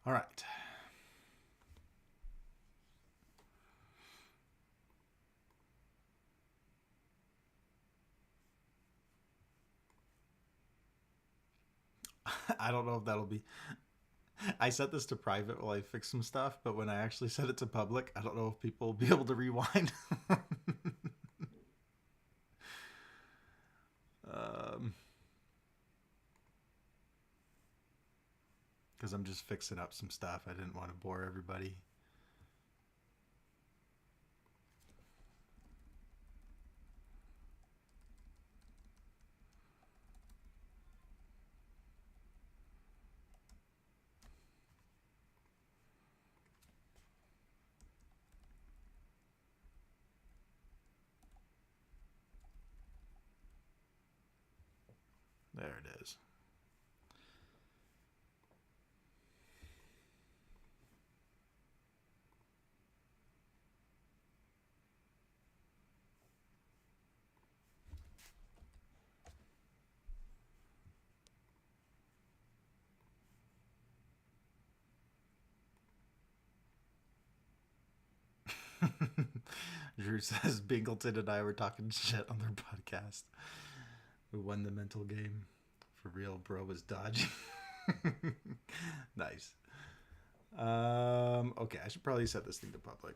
All right. I don't know if that'll be. I set this to private while I fix some stuff, but when I actually set it to public, I don't know if people will be able to rewind. um, because I'm just fixing up some stuff. I didn't want to bore everybody. There it is. Drew says Bingleton and I were talking shit on their podcast. We won the mental game. For real, bro was dodging. Nice. Okay, I should probably set this thing to public.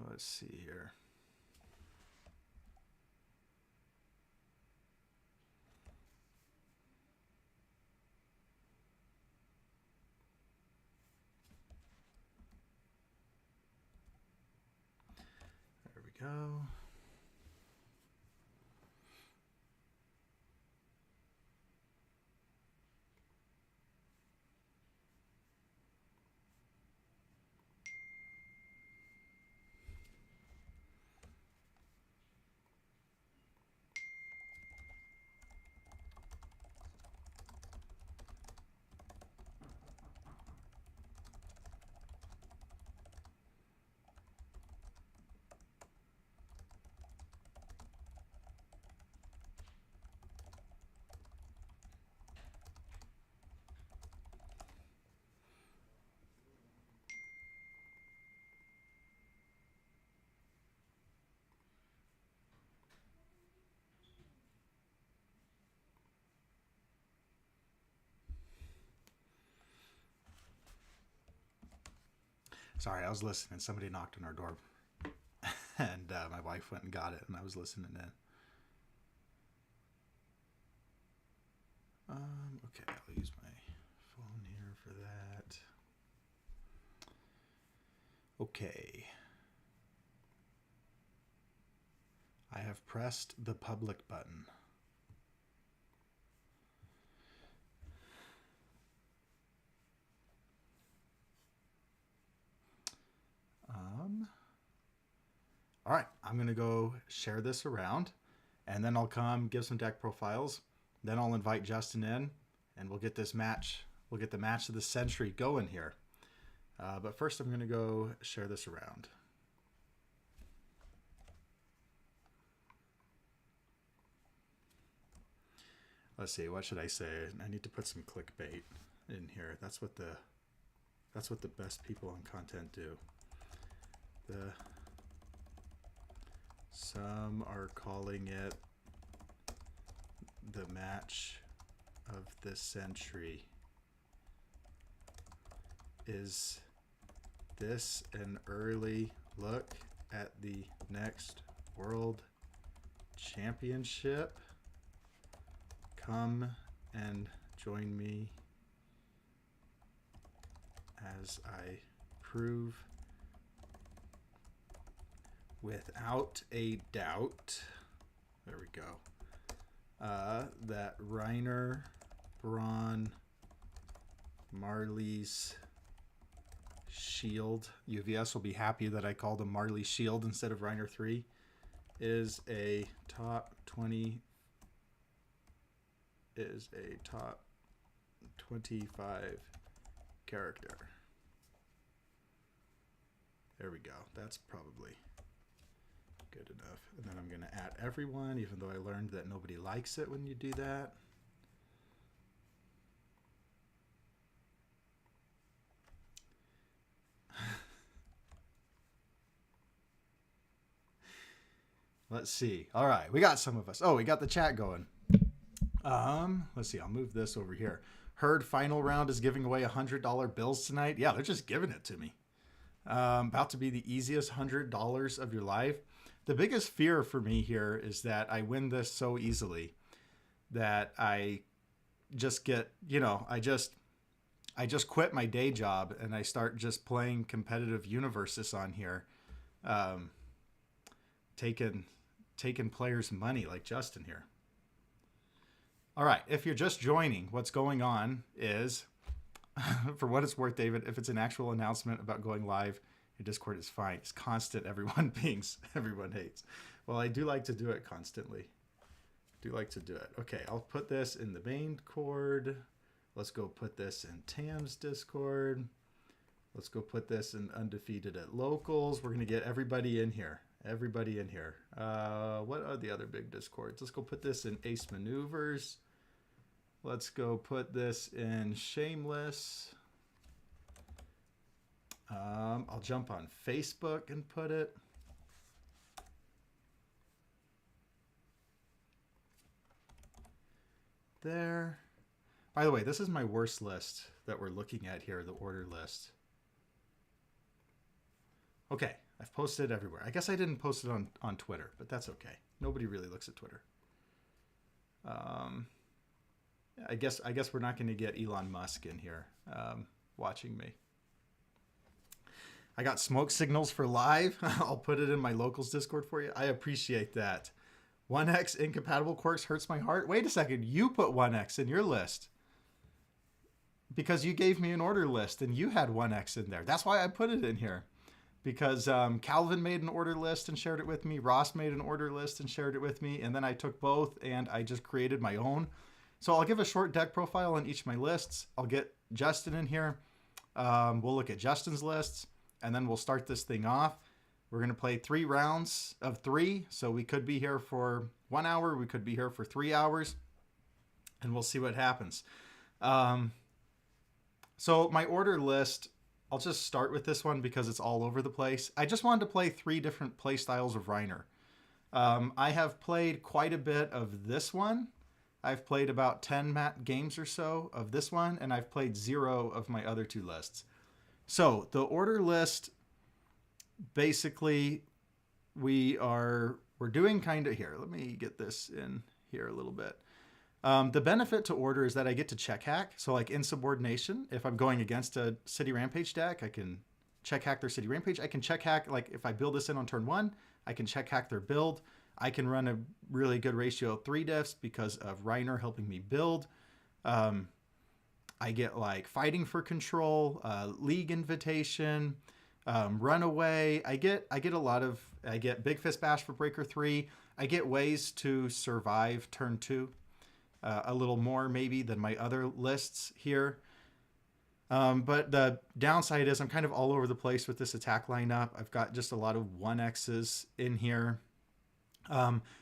Let's see here. There we go. Sorry, I was listening. Somebody knocked on our door, and my wife went and got it, and I was listening in. Okay, I'll use my phone here for that. Okay. I have pressed the public button. All right, I'm going to go share this around, and then I'll come give some deck profiles. Then I'll invite Justin in, and we'll get this match. We'll get the match of the century going here. But first, I'm going to go share this around. Let's see. What should I say? I need to put some clickbait in here. That's what the best people on content do. Some are calling it the match of the century. Is this an early look at the next World Championship? Come and join me as I prove without a doubt, there we go, that Reiner, Braun, Marley's Shield, UVS will be happy that I called him Marley Shield instead of Reiner 3, is a top 20, is a top 25 character. There we go. That's probably Good enough. And then I'm going to add everyone, even though I learned that nobody likes it when you do that. Let's see. All right, we got some of us. Oh, we got the chat going. Let's see. I'll move this over here. Heard final round is giving away $100 bills tonight. Yeah, they're just giving it to me. About to be the easiest $100 of your life. The biggest fear for me here is that I win this so easily that I just get, I just quit my day job and I start just playing competitive universes on here, taking players' money like Justin here. All right, if you're just joining, what's going on is, for what it's worth, David, if it's an actual announcement about going live, your Discord is fine. It's constant. Everyone pings. Everyone hates. Well, I do like to do it constantly. Okay, I'll put this in the main cord. Let's go put this in Tam's Discord. Let's go put this in Undefeated at Locals. We're going to get everybody in here. What are the other big Discords? Let's go put this in Ace Maneuvers. Let's go put this in Shameless. I'll jump on Facebook and put it. There. By the way, this is my worst list that we're looking at here, the order list. Okay, I've posted it everywhere. I guess I didn't post it on Twitter, but that's okay. Nobody really looks at Twitter. I guess we're not going to get Elon Musk in here watching me. I got smoke signals for live. I'll put it in my locals Discord for you. I appreciate that. 1x incompatible quirks hurts my heart. Wait a second. You put 1x in your list because you gave me an order list and you had 1x in there. That's why I put it in here. Because Calvin made an order list and shared it with me. Ross made an order list and shared it with me. And then I took both and I just created my own. So I'll give a short deck profile on each of my lists. I'll get Justin in here. We'll look at Justin's lists. And then we'll start this thing off. We're going to play 3 rounds of 3. So we could be here for 1 hour. We could be here for 3 hours. And we'll see what happens. So my order list, I'll just start with this one because it's all over the place. I just wanted to play 3 different play styles of Reiner. I have played quite a bit of this one. I've played about 10 games or so of this one. And I've played 0 of my other 2 lists. So the order list, basically, we're doing kind of here. Let me get this in here a little bit. The benefit to order is that I get to check hack. So like insubordination, if I'm going against a City Rampage deck, I can check hack their City Rampage. I can check hack, like if I build this in on turn 1, I can check hack their build. I can run a really good ratio of 3 diffs because of Reiner helping me build. I get like Fighting for Control, League Invitation, Runaway. I get Big Fist Bash for Breaker 3. I get ways to survive turn 2 a little more maybe than my other lists here. But the downside is I'm kind of all over the place with this attack lineup. I've got just a lot of 1Xs in here.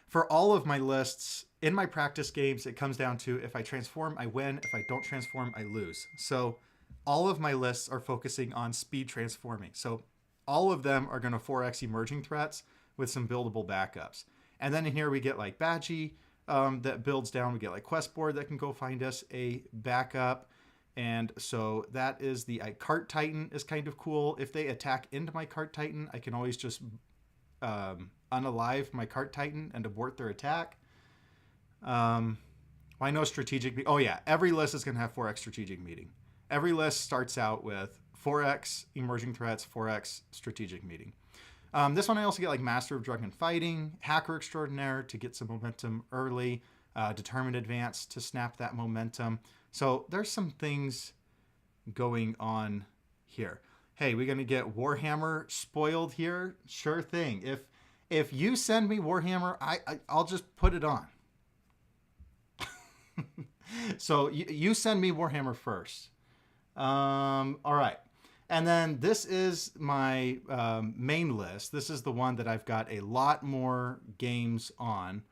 For all of my lists, in my practice games, it comes down to if I transform, I win. If I don't transform, I lose. So all of my lists are focusing on speed transforming. So all of them are going to 4x emerging threats with some buildable backups. And then in here we get like Badgie that builds down. We get like Quest Board that can go find us a backup. And so that is the Cart Titan is kind of cool. If they attack into my Cart Titan, I can always just unalive my Cart Titan and abort their attack. I know strategic. Oh yeah, every list is going to have 4x strategic meeting. Every list starts out with 4x emerging threats, 4x strategic meeting. This one I also get like Master of Drunken Fighting, Hacker Extraordinaire to get some momentum early, Determined Advance to snap that momentum. So there's some things going on here. Hey, we're going to get Warhammer spoiled here. Sure thing. If you send me Warhammer, I'll just put it on. So you send me Warhammer first. All right. And then this is my main list. This is the one that I've got a lot more games on.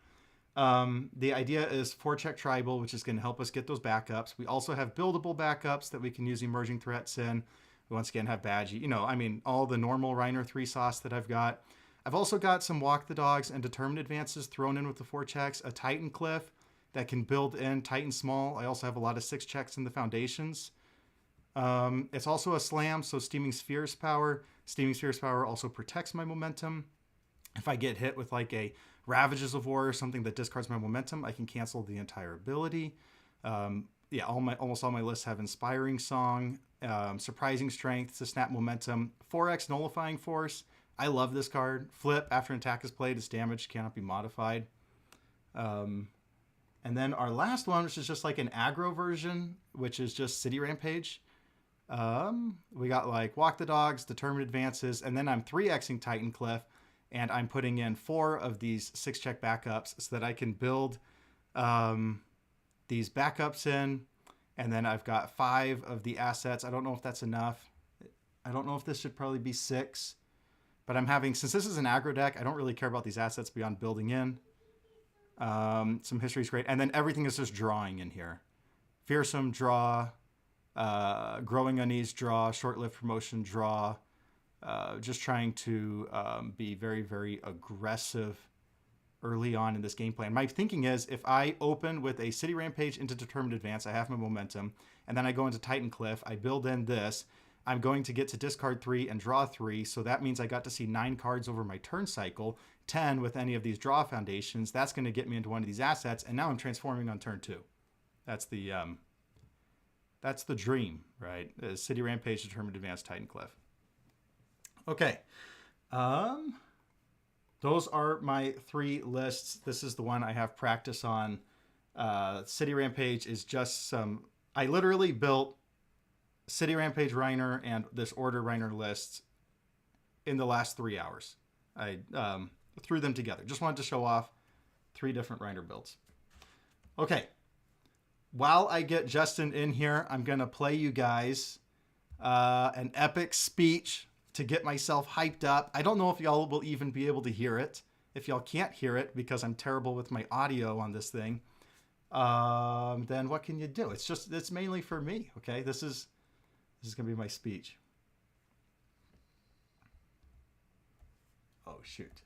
The idea is 4-check tribal, which is going to help us get those backups. We also have buildable backups that we can use emerging threats in. We once again have Badgie. You know, I mean, all the normal Reiner 3 sauce that I've got. I've also got some Walk the Dogs and Determined Advances thrown in with the 4-checks. A Titan Cliff that can build in Titan Small. I also have a lot of 6-checks in the foundations. It's also a slam, so Steaming Sphere's power. Steaming Sphere's power also protects my momentum. If I get hit with like a Ravages of War or something that discards my momentum, I can cancel the entire ability. Yeah, almost all my lists have Inspiring Song, Surprising Strength to snap momentum, 4x Nullifying Force. I love this card. Flip, after an attack is played, its damage cannot be modified. And then our last one, which is just like an aggro version, which is just City Rampage. We got like Walk the Dogs, Determined Advances, and then I'm 3xing Titan Cliff, and I'm putting in 4 of these 6-check backups so that I can build these backups in, and then I've got 5 of the assets. I don't know if that's enough. I don't know if this should probably be 6, but I'm having, since this is an aggro deck, I don't really care about these assets beyond building in. Some history is great, and then everything is just drawing in here. Fearsome, draw. Growing Unease, draw. Short-lived promotion, draw. Just trying to be very, very aggressive early on in this game plan. My thinking is if I open with a City Rampage into Determined Advance, I have my momentum, and then I go into Titan Cliff, I build in this, I'm going to get to discard 3 and draw 3, so that means I got to see 9 cards over my turn cycle, 10 with any of these draw foundations. That's going to get me into one of these assets, and now I'm transforming on turn 2. That's the dream, right? City Rampage, Determined Advance, Titan Cliff. Okay. Those are my 3 lists. This is the one I have practice on. City Rampage is just some... I literally built City Rampage Reiner and this Order Reiner list in the last 3 hours. I threw them together. Just wanted to show off 3 different Reiner builds. Okay. While I get Justin in here, I'm going to play you guys an epic speech to get myself hyped up. I don't know if y'all will even be able to hear it. If y'all can't hear it because I'm terrible with my audio on this thing, then what can you do? It's mainly for me, okay? This is going to be my speech. Oh, shoot.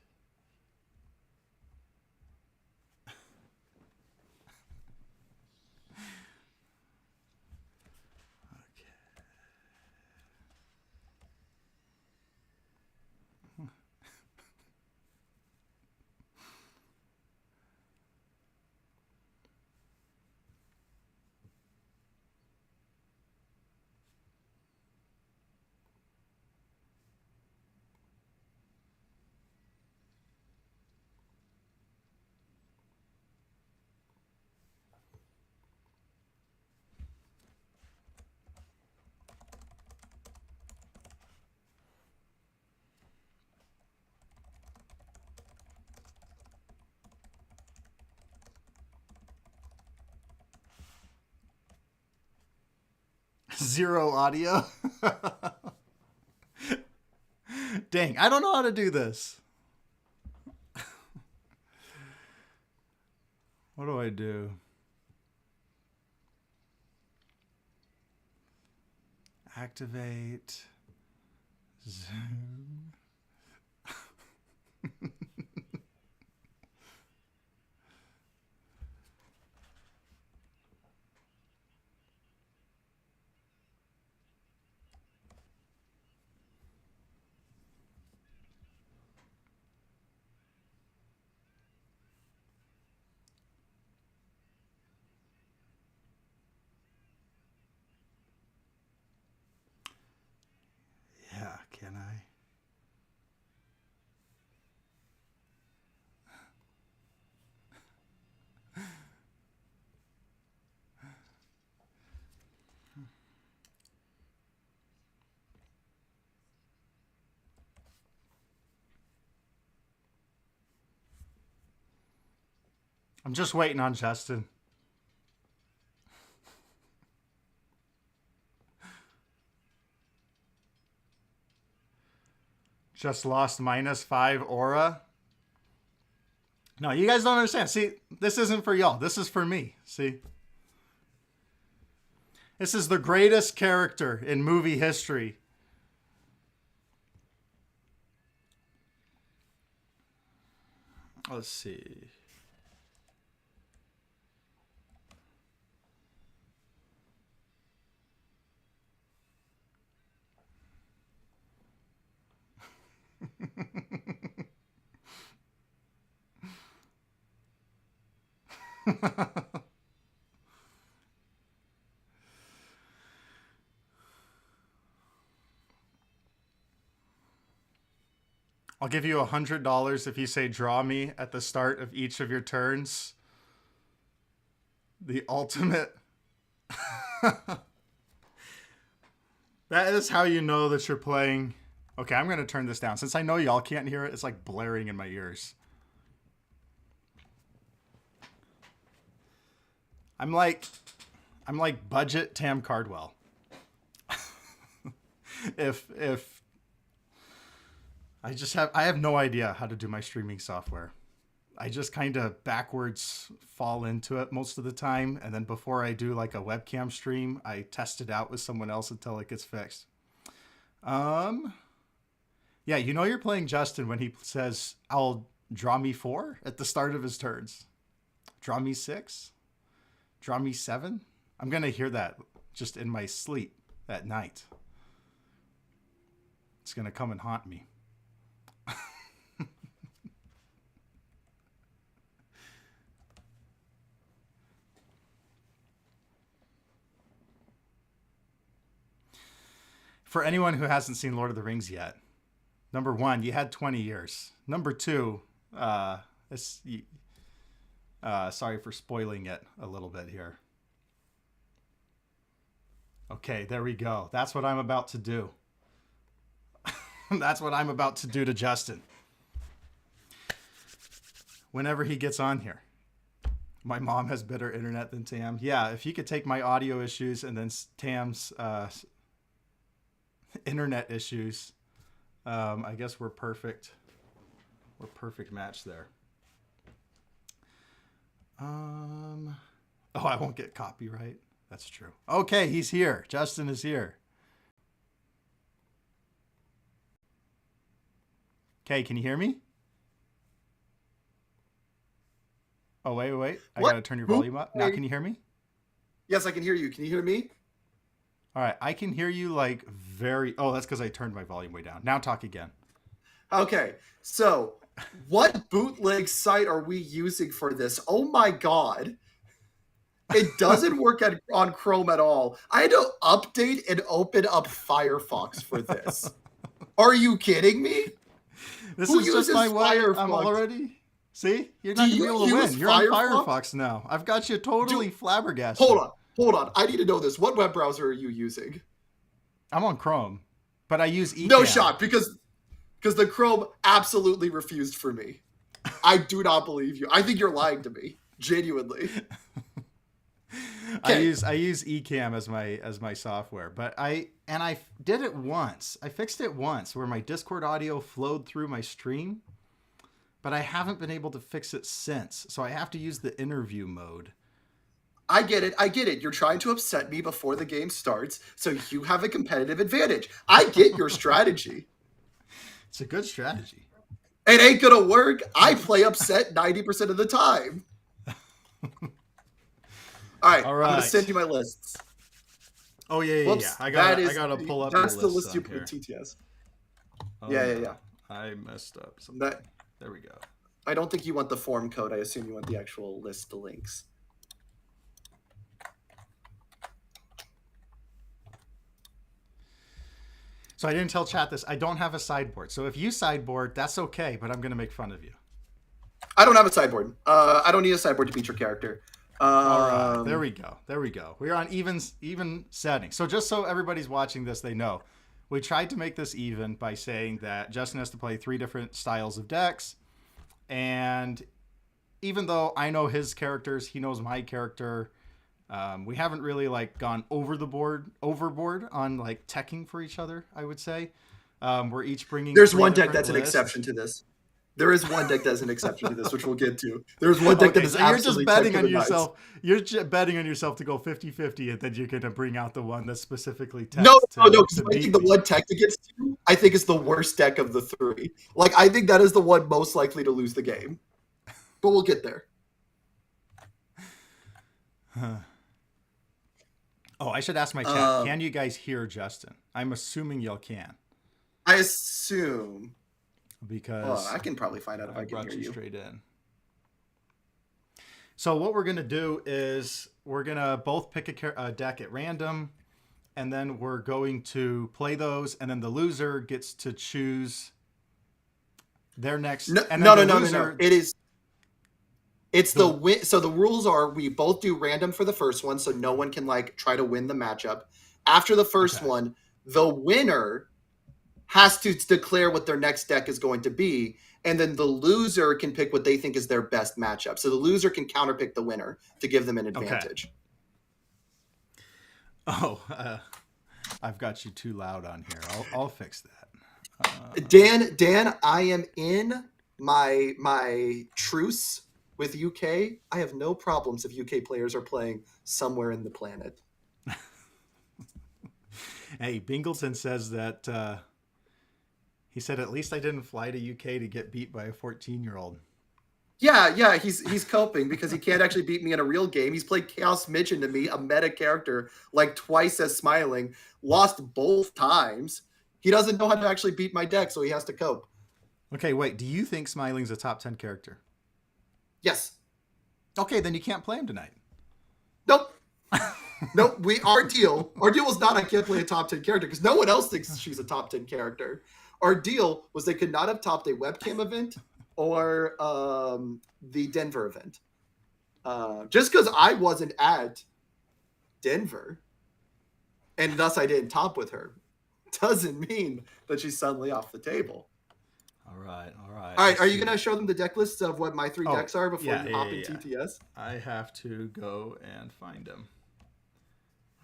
Zero audio. Dang, I don't know how to do this. What do I do? Activate. Zoom. Yeah, can I? I'm just waiting on Justin. Just lost -5 aura. No, you guys don't understand. See, this isn't for y'all. This is for me. See? This is the greatest character in movie history. Let's see. I'll give you $100 if you say draw me at the start of each of your turns. The ultimate. That is how you know that you're playing. Okay, I'm going to turn this down. Since I know y'all can't hear it, it's like blaring in my ears. I'm like budget Tam Cardwell. if I have no idea how to do my streaming software. I just kind of backwards fall into it most of the time. And then before I do like a webcam stream, I test it out with someone else until it gets fixed. Yeah, you know you're playing Justin when he says, I'll draw me 4 at the start of his turns. Draw me 6. Draw me 7. I'm going to hear that just in my sleep at night. It's going to come and haunt me. For anyone who hasn't seen Lord of the Rings yet, number 1, you had 20 years. Number 2, sorry for spoiling it a little bit here. Okay, there we go. That's what I'm about to do. That's what I'm about to do to Justin. Whenever he gets on here. My mom has better internet than Tam. Yeah, if you could take my audio issues and then Tam's internet issues, I guess we're perfect. We're perfect match there. Oh, I won't get copyright. That's true. Okay, he's here. Justin is here. Okay, can you hear me? Oh, wait. I gotta turn your volume up. Now, can you hear me? Yes, I can hear you. Can you hear me? All right, I can hear you like very... Oh, that's because I turned my volume way down. Now talk again. Okay, so what bootleg site are we using for this? Oh my god. It doesn't work on Chrome at all. I had to update and open up Firefox for this. Are you kidding me? This Who is just uses my way. Firefox? I'm already... See? You're not going to be able to win. You're on Firefox now. I've got you totally flabbergasted. Hold on. I need to know this. What web browser are you using? I'm on Chrome, but I use eCam. No shot, because the Chrome absolutely refused for me. I do not believe you. I think you're lying to me. Genuinely. Okay. I use eCam as my software, but I did it once. I fixed it once where my Discord audio flowed through my stream, but I haven't been able to fix it since. So I have to use the interview mode. I get it. You're trying to upset me before the game starts, so you have a competitive advantage. I get your strategy. It's a good strategy. It ain't gonna work. I play upset 90% of the time. All right. I'm gonna send you my lists. Oh yeah. I gotta pull up. That's the list you put in TTS. Oh, yeah. I messed up. There we go. I don't think you want the form code. I assume you want the actual list of links. So I didn't tell chat this. I don't have a sideboard. So if you sideboard, that's okay, but I'm going to make fun of you. I don't have a sideboard. I don't need a sideboard to beat your character. All right. There we go. We're on even setting. So just so everybody's watching this, they know. We tried to make this even by saying that Justin has to play 3 different styles of decks. And even though I know his characters, he knows my character, we haven't really like gone overboard on like teching for each other, I would say. We're each bringing There's 3 one deck different that's an lists. exception to this. There is one deck that's an exception to this, which we'll get to. There's one deck that Okay, is so you're just absolutely 10 betting to on the nines. yourself. You're betting on yourself to go 50-50, and then you're going to bring out the one that's specifically No, text no, no, to because I think beat the me. one tech against you, I think is the worst deck of the three. Like, I think that is the one most likely to lose the game. But we'll get there. Oh, I should ask my chat. Um, Can you guys hear Justin? I'm assuming y'all can I assume. Well, because I can probably find out if I I can hear brought you you. straight in. So what we're gonna do is we're gonna both pick a deck at random, and then we're going to play those, and then the loser gets to choose their next, No, and then no, the no, no, no, no. loser It's the the win. So the rules are we both do random for the first one, so no one can like try to win the matchup. After the first okay. one, the winner has to declare what their next deck is going to be, and then the loser can pick what they think is their best matchup. So the loser can counterpick the winner to give them an Okay. advantage. Oh, I've got you too loud on here. I'll fix that. Dan, I am in my truce with UK. I have no problems if UK players are playing somewhere in the planet. Hey, Bingleton says that he said at least I didn't fly to UK to get beat by a 14-year-old. Yeah, he's coping because he can't actually beat me in a real game. He's played Chaos Mitch into me, a meta character, like twice as Smiling, lost both times. He doesn't know how to actually beat my deck, so he has to cope. Okay, wait. Do you think Smiling's a top 10 character? Yes. Okay, then you can't play him tonight. Nope. Nope. Our deal was not I can't play a top 10 character because no one else thinks she's a top 10 character. Our deal was they could not have topped a webcam event or the Denver event. Just because I wasn't at Denver and thus I didn't top with her doesn't mean that she's suddenly off the table. All right. All right, are you going to show them the deck lists of what my 3 decks are before you hop in yeah. TTS? I have to go and find them.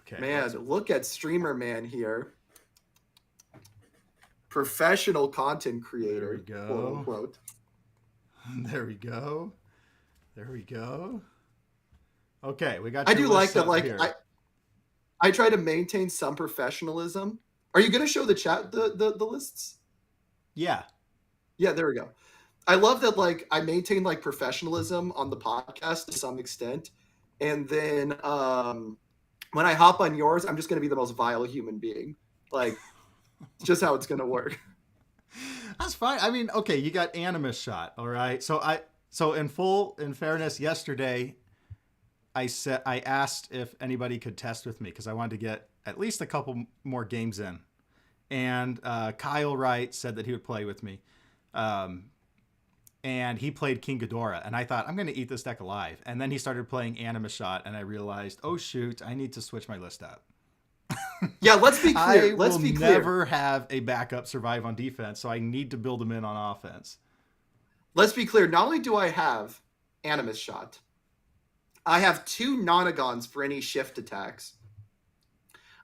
Okay. Man, look at Streamer Man here. Professional content creator. There we go. Quote unquote. There we go. There we go. Okay, we got. I do like that. Like here. I try to maintain some professionalism. Are you going to show the chat the lists? Yeah. Yeah, there we go. I love that. Like I maintain like professionalism on the podcast to some extent, and then when I hop on yours, I'm just going to be the most vile human being. Like it's just how it's going to work. That's fine. I mean, okay, you got Animus shot, all right. So in fairness, yesterday I asked if anybody could test with me because I wanted to get at least a couple more games in, and Kyle Wright said that he would play with me, and he played King Ghidorah, and I thought I'm going to eat this deck alive, and then he started playing Animus shot, and I realized, oh shoot, I need to switch my list up. Yeah, let's be clear. I will never have a backup survive on defense, so I need to build them in on offense. Let's be clear. Not only do I have Animus Shot, I have 2 Nonagons for any shift attacks.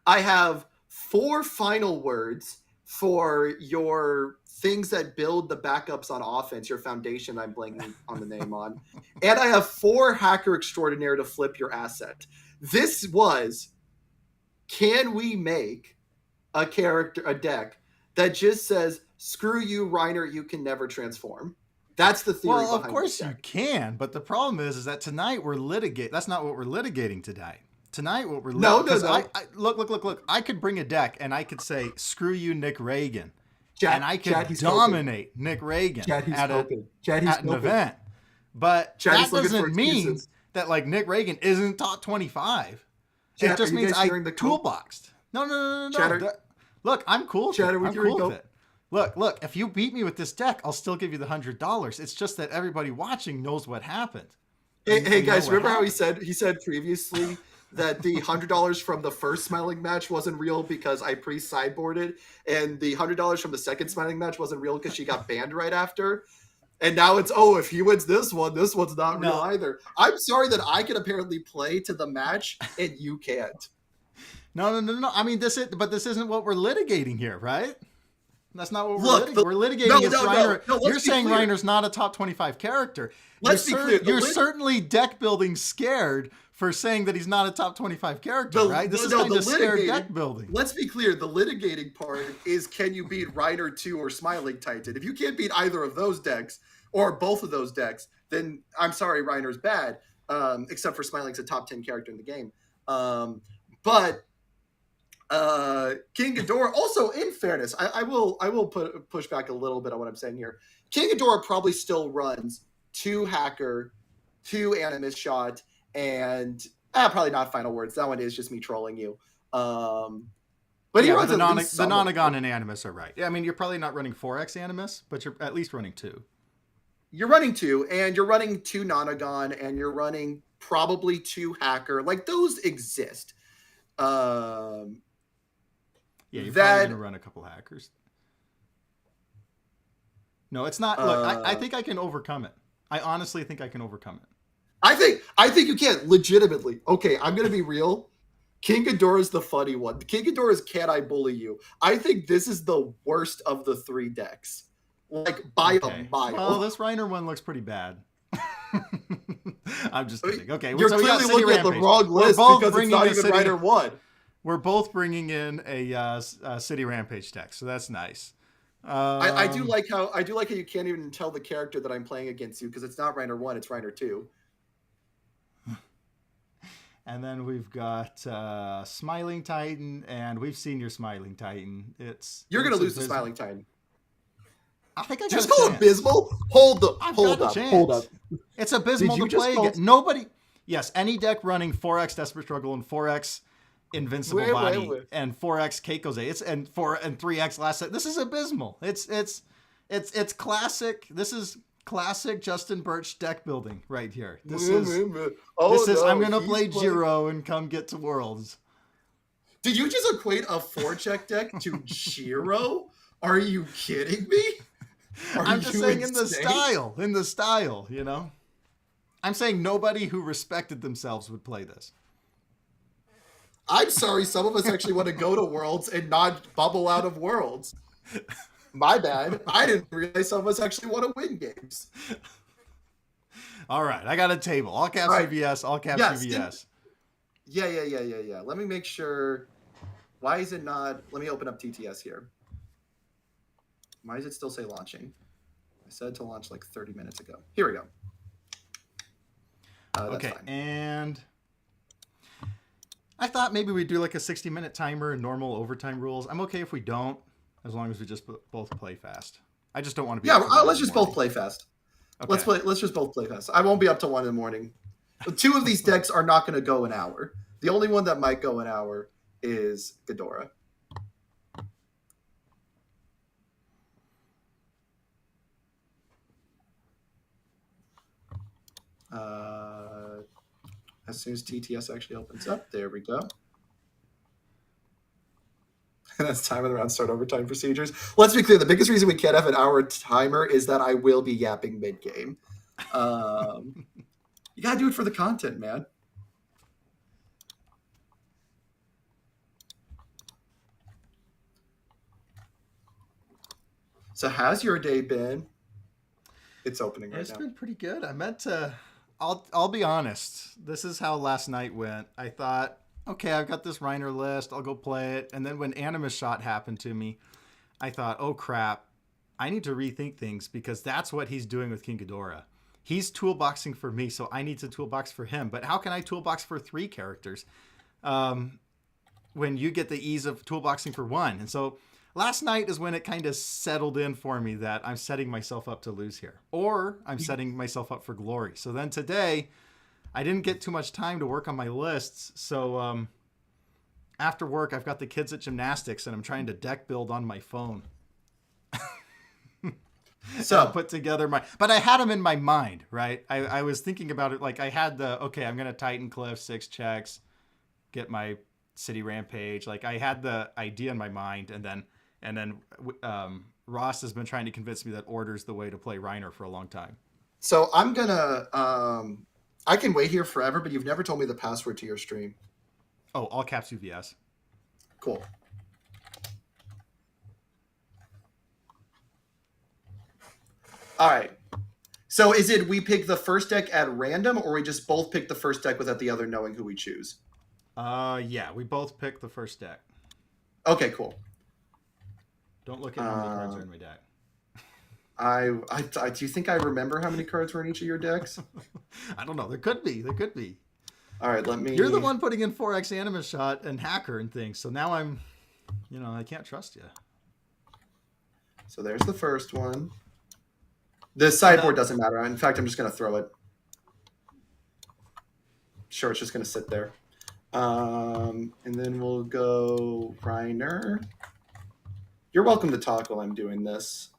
I have 4 final words for your things that build the backups on offense, your foundation I'm blanking on the name on. And I have 4 Hacker Extraordinaire to flip your asset. This was... Can we make a deck that just says, screw you, Reiner, you can never transform? That's the theory behind this deck. Well, of course you can, but the problem is that tonight we're litigating. That's not what we're litigating tonight. Tonight what we're litigating... No. Look. I could bring a deck and I could say, screw you, Nick Reagan. And I could dominate Nick Reagan at an event. But that doesn't mean that like Nick Reagan isn't top 25. It just means I toolboxed. No. Look, I'm cool with it. I'm cool with it. Look, if you beat me with this deck, I'll still give you the $100. It's just that everybody watching knows what happened. Hey guys, remember how he said previously that the $100 from the first Smiling match wasn't real because I pre-sideboarded, and the $100 from the second Smiling match wasn't real because she got banned right after? And now it's, if he wins this one's not real either. I'm sorry that I can apparently play to the match and you can't. No. I mean, this isn't what we're litigating here, right? That's not what we're Look, litigating. We're litigating is Reiner. no. You're saying Reiner's not a top 25 character. Let's be clear. You're certainly deck building scared for saying that he's not a top 25 character, right? This is kind of scared deck building. Let's be clear. The litigating part is, can you beat Reiner 2 or Smiling Titan? If you can't beat either of those decks or both of those decks, then I'm sorry, Reiner's bad. Except for Smiling's a top 10 character in the game. But King Ghidorah, also, in fairness, I will push back a little bit on what I'm saying here. King Ghidorah probably still runs 2 Hacker, 2 Animus Shot, and probably not Final Words. That one is just me trolling you. But he runs the Nonagon and Animus are right. Yeah, I mean, you're probably not running 4x Animus, but you're at least running 2. You're running 2, and you're running 2 Nonagon, and you're running probably 2 Hacker. Like, those exist. Yeah, you're probably going to run a couple Hackers. No, it's not. Look, I think I can overcome it. I honestly think I can overcome it. I think you can, legitimately. Okay, I'm going to be real. King Ghidorah is the funny one. King Ghidorah is Can I Bully You? I think this is the worst of the 3 decks. Like, by a mile. Well, this Reiner one looks pretty bad. I'm just kidding. Okay, you're clearly looking at the wrong list because it's not even Reiner 1. We're both bringing in a City Rampage deck, so that's nice. I do like how you can't even tell the character that I'm playing against you because it's not Reiner 1, it's Reiner 2. And then we've got Smiling Titan, and we've seen your Smiling Titan. You're going to lose the Smiling Titan. I think I just call Abysmal. Hold up. It's abysmal to play against. Nobody. Yes, any deck running 4x Desperate Struggle and 4x Invincible Body and 4x Keikoze. And 3x Last Set. This is abysmal. It's classic. This is classic Justin Birch deck building right here. I'm gonna play Jiro and come get to Worlds. Did you just equate a 4-check deck to Jiro? Are you kidding me? I'm just saying in the style, you know? I'm saying nobody who respected themselves would play this. I'm sorry, some of us actually want to go to Worlds and not bubble out of Worlds. My bad. I didn't realize some of us actually want to win games. All right, I got a table. All caps CVS, all caps CVS. Yeah. Let me make sure. Why is it not? Let me open up TTS here. Why does it still say launching? I said to launch like 30 minutes ago. Here we go. Okay, and I thought maybe we'd do like a 60-minute timer and normal overtime rules. I'm okay if we don't, as long as we just both play fast. I just don't want to be. Yeah, let's just both play fast. Okay. Let's just both play fast. I won't be up till 1 a.m. 2 of these decks are not going to go an hour. The only one that might go an hour is Ghidorah. As soon as TTS actually opens up, there we go. That's time of the round start overtime procedures. Let's be clear, the biggest reason we can't have an hour timer is that I will be yapping mid-game. You gotta do it for the content, man. So how's your day been? It's opening right now. It's been pretty good. I meant to... I'll be honest. This is how last night went. I thought, okay, I've got this Reiner list. I'll go play it. And then when Animus Shot happened to me, I thought, oh crap, I need to rethink things because that's what he's doing with King Ghidorah. He's toolboxing for me, so I need to toolbox for him. But how can I toolbox for 3 characters when you get the ease of toolboxing for 1? And so last night is when it kind of settled in for me that I'm setting myself up to lose here. Or I'm setting myself up for glory. So then today, I didn't get too much time to work on my lists. So after work, I've got the kids at gymnastics, and I'm trying to deck build on my phone. So put together but I had them in my mind, right? I was thinking about it like I had I'm going to Titan Cliff, 6 checks, get my City Rampage. Like I had the idea in my mind, and then Ross has been trying to convince me that order's the way to play Reiner for a long time. So I'm going to, I can wait here forever, but you've never told me the password to your stream. Oh, all caps UVS. Cool. All right. So is it we pick the first deck at random, or we just both pick the first deck without the other knowing who we choose? Yeah, we both picked the first deck. Okay, cool. Don't look at how many cards are in my deck. Do you think I remember how many cards were in each of your decks? I don't know. There could be. There could be. All right, let me. You're the one putting in 4x Anima Shot and Hacker and things. So now I'm, I can't trust you. So there's the first one. The sideboard doesn't matter. In fact, I'm just going to throw it. Sure, it's just going to sit there. And then we'll go Reiner. You're welcome to talk while I'm doing this.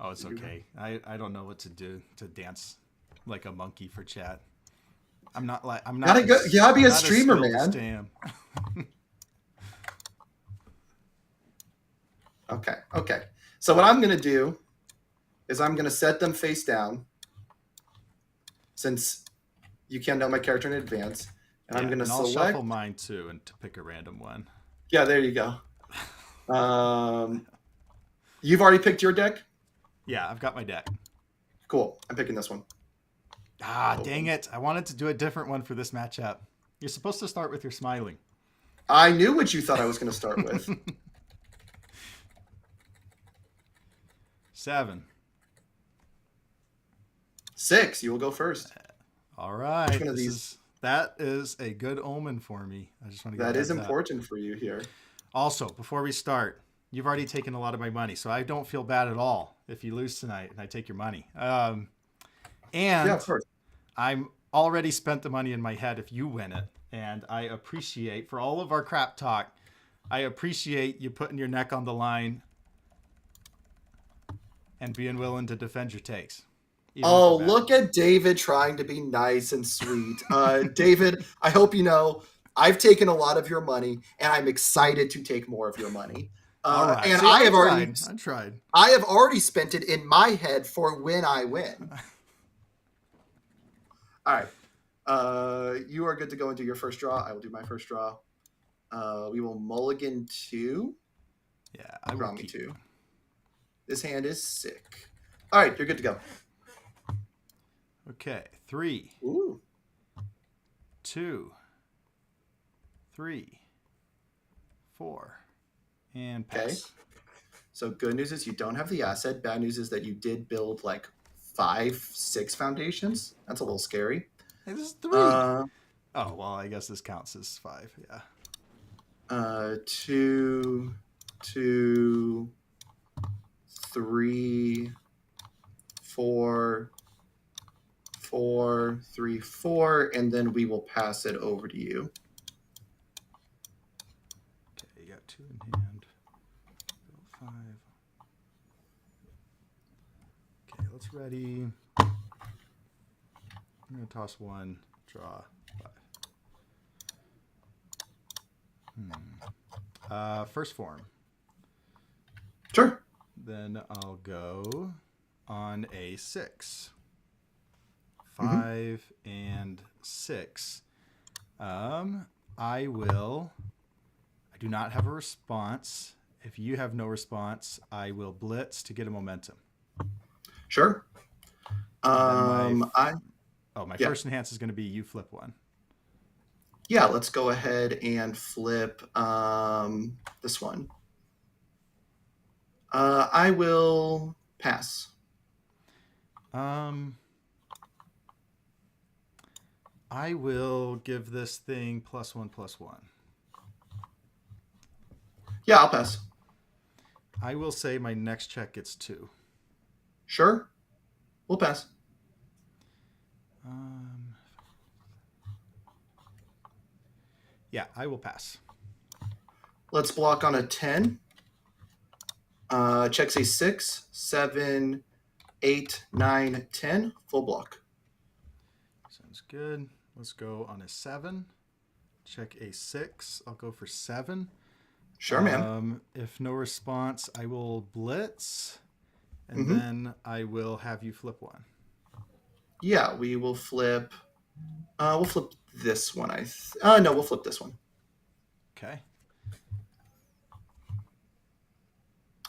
Oh, it's okay. I don't know what to do to dance like a monkey for chat. I'm not. You gotta be a streamer, man. Okay. So what I'm gonna do is I'm gonna set them face down, since you can't know my character in advance, and I'm gonna I'll select. shuffle mine too, and to pick a random one. Yeah, there you go. You've already picked your deck? Yeah, I've got my deck. Cool. I'm picking this one. Dang it. I wanted to do a different one for this matchup. You're supposed to start with your smiling. I knew what you thought I was going to start with. 7. 6. You will go first. All right. Which one of these? That is a good omen for me. I just want to get that is important for you here. Also, before we start, you've already taken a lot of my money, so I don't feel bad at all if you lose tonight and I take your money. And yeah, of course. I'm already spent the money in my head if you win it. And I appreciate, for all of our crap talk, I appreciate you putting your neck on the line and being willing to defend your takes. Oh, look at David trying to be nice and sweet. David, I hope you know I've taken a lot of your money, and I'm excited to take more of your money. All right. And See, I have already spent it in my head for when I win. All right. You are good to go and do your first draw. I will do my first draw. We will mulligan 2. Yeah, I will keep 2. This hand is sick. All right, you're good to go. Okay, 3. Ooh. 2. 3. 4. And pass. Okay. So good news is you don't have the asset. Bad news is that you did build like 5, 6 foundations. That's a little scary. Hey, this is 3. Oh, well, I guess this counts as 5. Yeah. 2, 2, 3, 4, 4, 3, 4, and then we will pass it over to you. Okay, you got 2 in hand. 5. Okay, let's ready. I'm going to toss 1, draw 5. First form. Sure. Then I'll go on a 6. 5 and 6. I do not have a response. If you have no response, I will blitz to get a momentum. Sure. My first enhance is going to be you flip 1. Yeah, let's go ahead and flip this one. I will pass. I will give this thing +1/+1. Yeah, I'll pass. I will say my next check gets 2. Sure. We'll pass. Yeah, I will pass. Let's block on a 10. Checks a 6, 7, 8, 9, 10. Full block. Sounds good. Let's go on a 7. Check a 6. I'll go for 7. Sure, man. If no response, I will blitz, and then I will have you flip 1. Yeah, we will flip. We'll flip this one. No, we'll flip this one. Okay.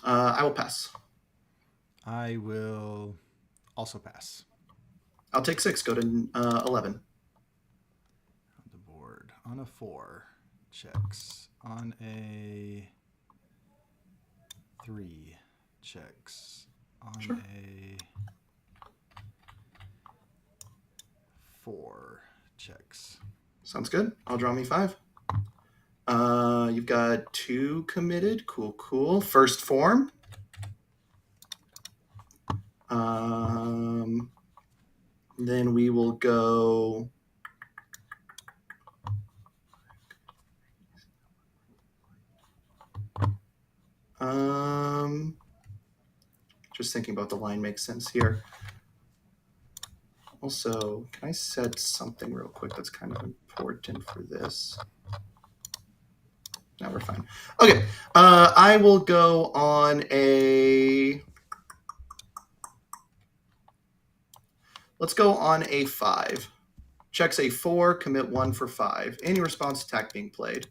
I will pass. I will also pass. I'll take 6. Go to 11. On the board. On a 4, checks. On a 3, checks. On Sure. a 4, checks. Sounds good. I'll draw me 5. You've got 2 committed. Cool, cool. First form. Then we will go. Just thinking about the line makes sense here. Also, can I set something real quick that's kind of important for this? No, we're fine. Okay, I will go on a. Let's go on a 5. Checks a 4, commit 1 for 5. Any response attack being played?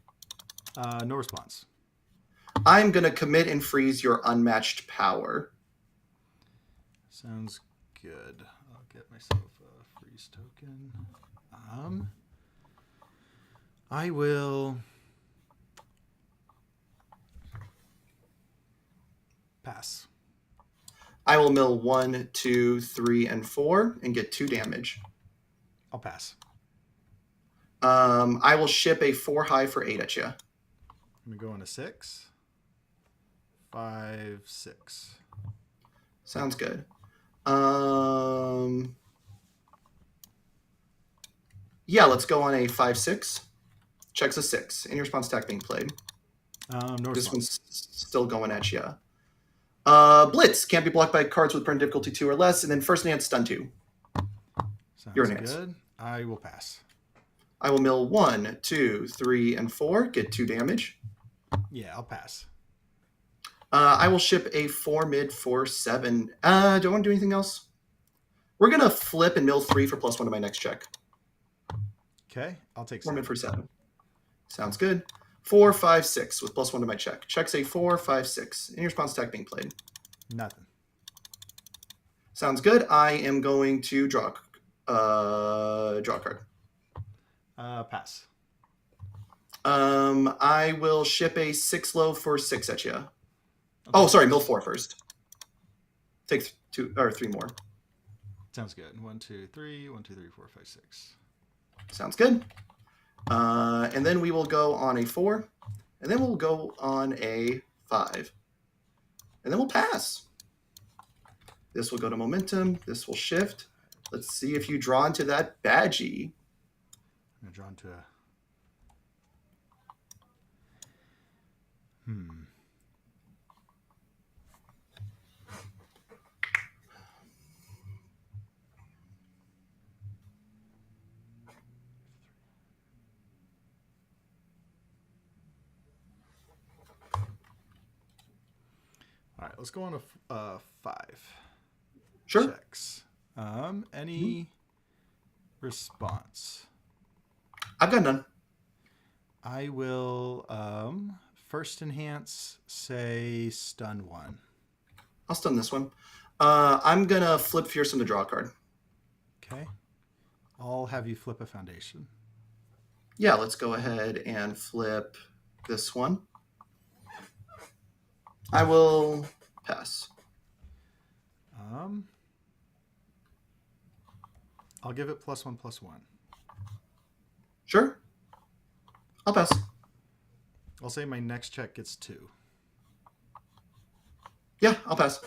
No response. I'm going to commit and freeze your unmatched power. Sounds good. I'll get myself a freeze token. I will pass. I will mill 1, 2, 3, and 4 and get 2 damage. I'll pass. I will ship a 4 high for 8 at you. I'm going to go on a 6. 5, 6. Sounds good. Yeah, let's go on a 5, 6. Checks a 6. Any response attack being played? No This response. one's still going at you. Blitz can't be blocked by cards with burn difficulty 2 or less, and then first enhance stun 2. Sounds Your enhance. good. I will pass. I will mill 1, 2, 3, and 4. Get 2 damage. Yeah, I'll pass. I will ship a 4 mid for 7. Do I want to do anything else? We're going to flip and mill 3 for +1 to my next check. Okay, I'll take 4 mid 7. for 7. Sounds good. 4, 5, 6 with +1 to my check. Checks a 4, 5, 6. Any response attack being played? Nothing. Sounds good. I am going to draw a card. Pass. I will ship a 6 low for 6 at you. Oh, sorry, mill 4 first. Take 2 or 3 more. Sounds good. 1, 2, 3. 1, 2, 3, 4, 5, 6. Sounds good. And then we will go on a 4. And then we'll go on a 5. And then we'll pass. This will go to momentum. This will shift. Let's see if you draw into that badgie. I'm going to draw into a... All right, let's go on a 5. Sure. Checks. Any response? I've got none. I will first enhance, say, stun 1. I'll stun this one. I'm going to flip Fearsome to draw a card. Okay. I'll have you flip a foundation. Yeah, let's go ahead and flip this one. I will pass. I'll give it +1/+1. Sure. I'll pass. I'll say my next check gets 2. Yeah, I'll pass.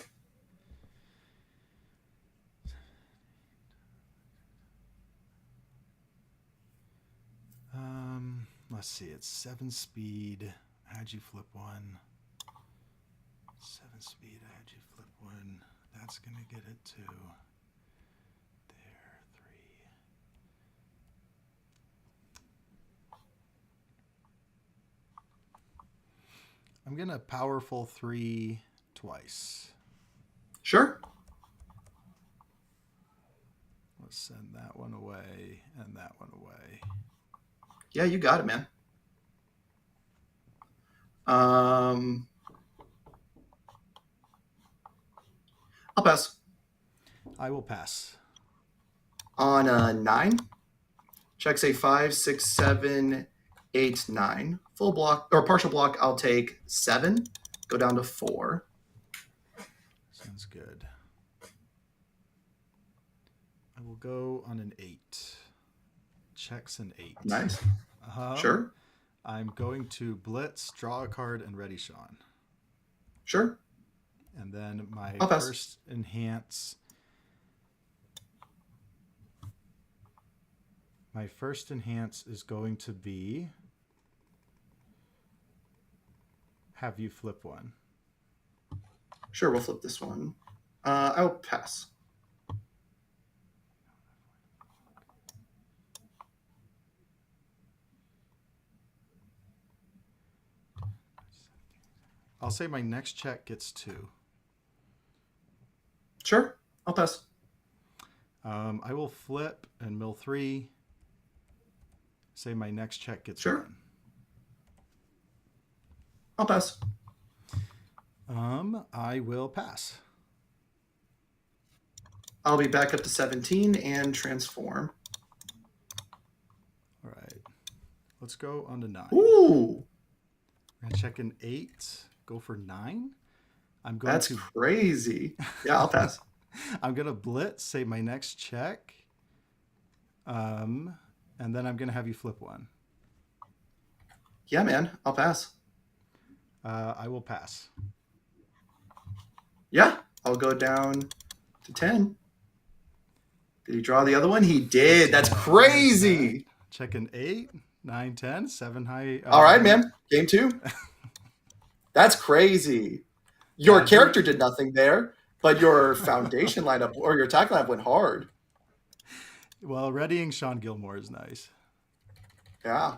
Let's see. It's 7 speed. How'd you flip 1? 7 speed. How'd you flip 1? That's gonna get it to there. 3. I'm gonna powerful 3 twice. Sure. Let's send that one away and that one away. Yeah, you got it, man. I'll pass. I will pass. On a 9, checks a 5, 6, 7, 8, 9. Full block or partial block, I'll take 7. Go down to 4. Sounds good. I will go on an 8. Checks an 8. Nice. Sure. I'm going to blitz, draw a card, and ready Sean. Sure. And then my I'll pass. first enhance. My first enhance is going to be have you flip one. Sure, we'll flip this one. I'll pass. I'll say my next check gets 2. Sure, I'll pass. I will flip and mill 3. Say my next check gets Sure. 1. I'll pass. I will pass. I'll be back up to 17 and transform. All right. Let's go on to 9. Ooh. I'm gonna check an 8. Go for 9. I'm going That's to crazy. Yeah, I'll pass. I'm gonna blitz. Say my next check. And then I'm gonna have you flip one. Yeah, man, I'll pass. I will pass. Yeah, I'll go down to 10. Did he draw the other one? He did. That's crazy. Check an 8, 9, 10, 7 high. All right, man. Game 2. That's crazy. Your character did nothing there, but your foundation lineup or your attack lineup went hard. Well, readying Sean Gilmore is nice. Yeah.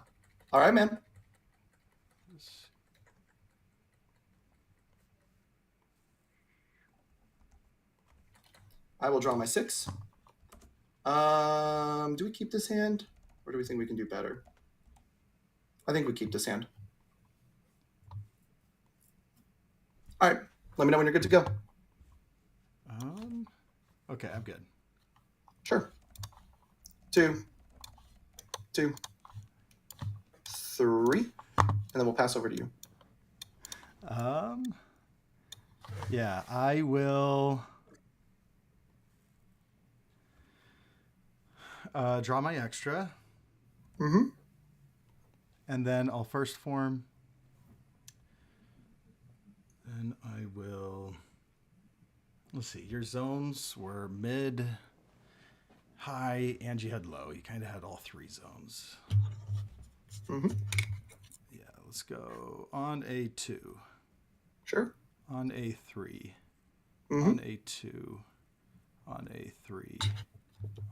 All right, man. I will draw my 6. Do we keep this hand? Or do we think we can do better? I think we keep this hand. All right. Let me know when you're good to go. Okay, I'm good. Sure. 2, 2, 3, and then we'll pass over to you. Yeah, I will draw my extra. Mm-hmm. And then I'll first form. Then I will. Let's see. Your zones were mid, high, and you had low. You kind of had all 3 zones. Mm-hmm. Yeah, let's go on a 2. Sure. On a 3. Mm-hmm. On a 2. On a 3.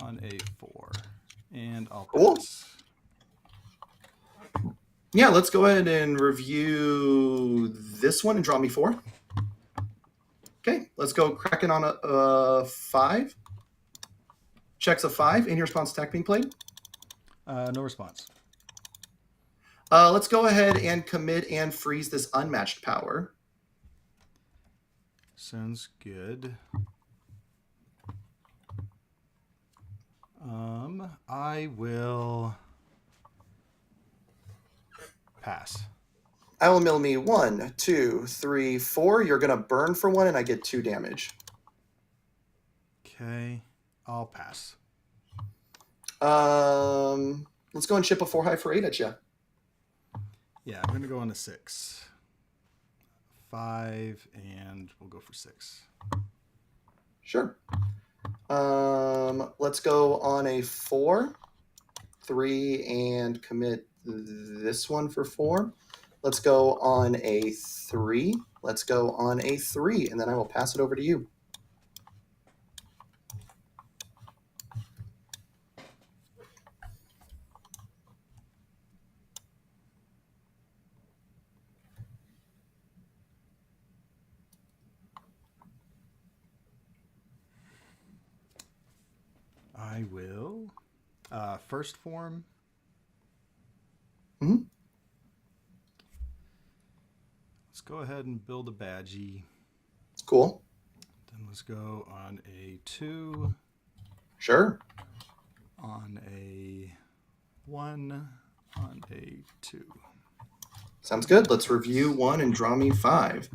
On a 4. And I'll pass. Yeah, let's go ahead and review this one and draw me 4. Okay, let's go Kraken on a 5. Checks a 5. Any response attack being played? No response. Let's go ahead and commit and freeze this unmatched power. Sounds good. I will pass. I will mill me 1, 2, 3, 4. You're going to burn for 1, and I get 2 damage. Okay, I'll pass. Let's go and chip a 4 high for 8 at you. Yeah, I'm going to go on a 6. 5, and we'll go for 6. Sure. Let's go on a 4, 3, and commit this one for 4. Let's go on a 3. Let's go on a 3, and then I will pass it over to you. I will first form. Mm-hmm. Let's go ahead and build a badgie. Cool. Then let's go on a 2, Sure. on a 1, on a 2. Sounds good. Let's review 1 and draw me 5.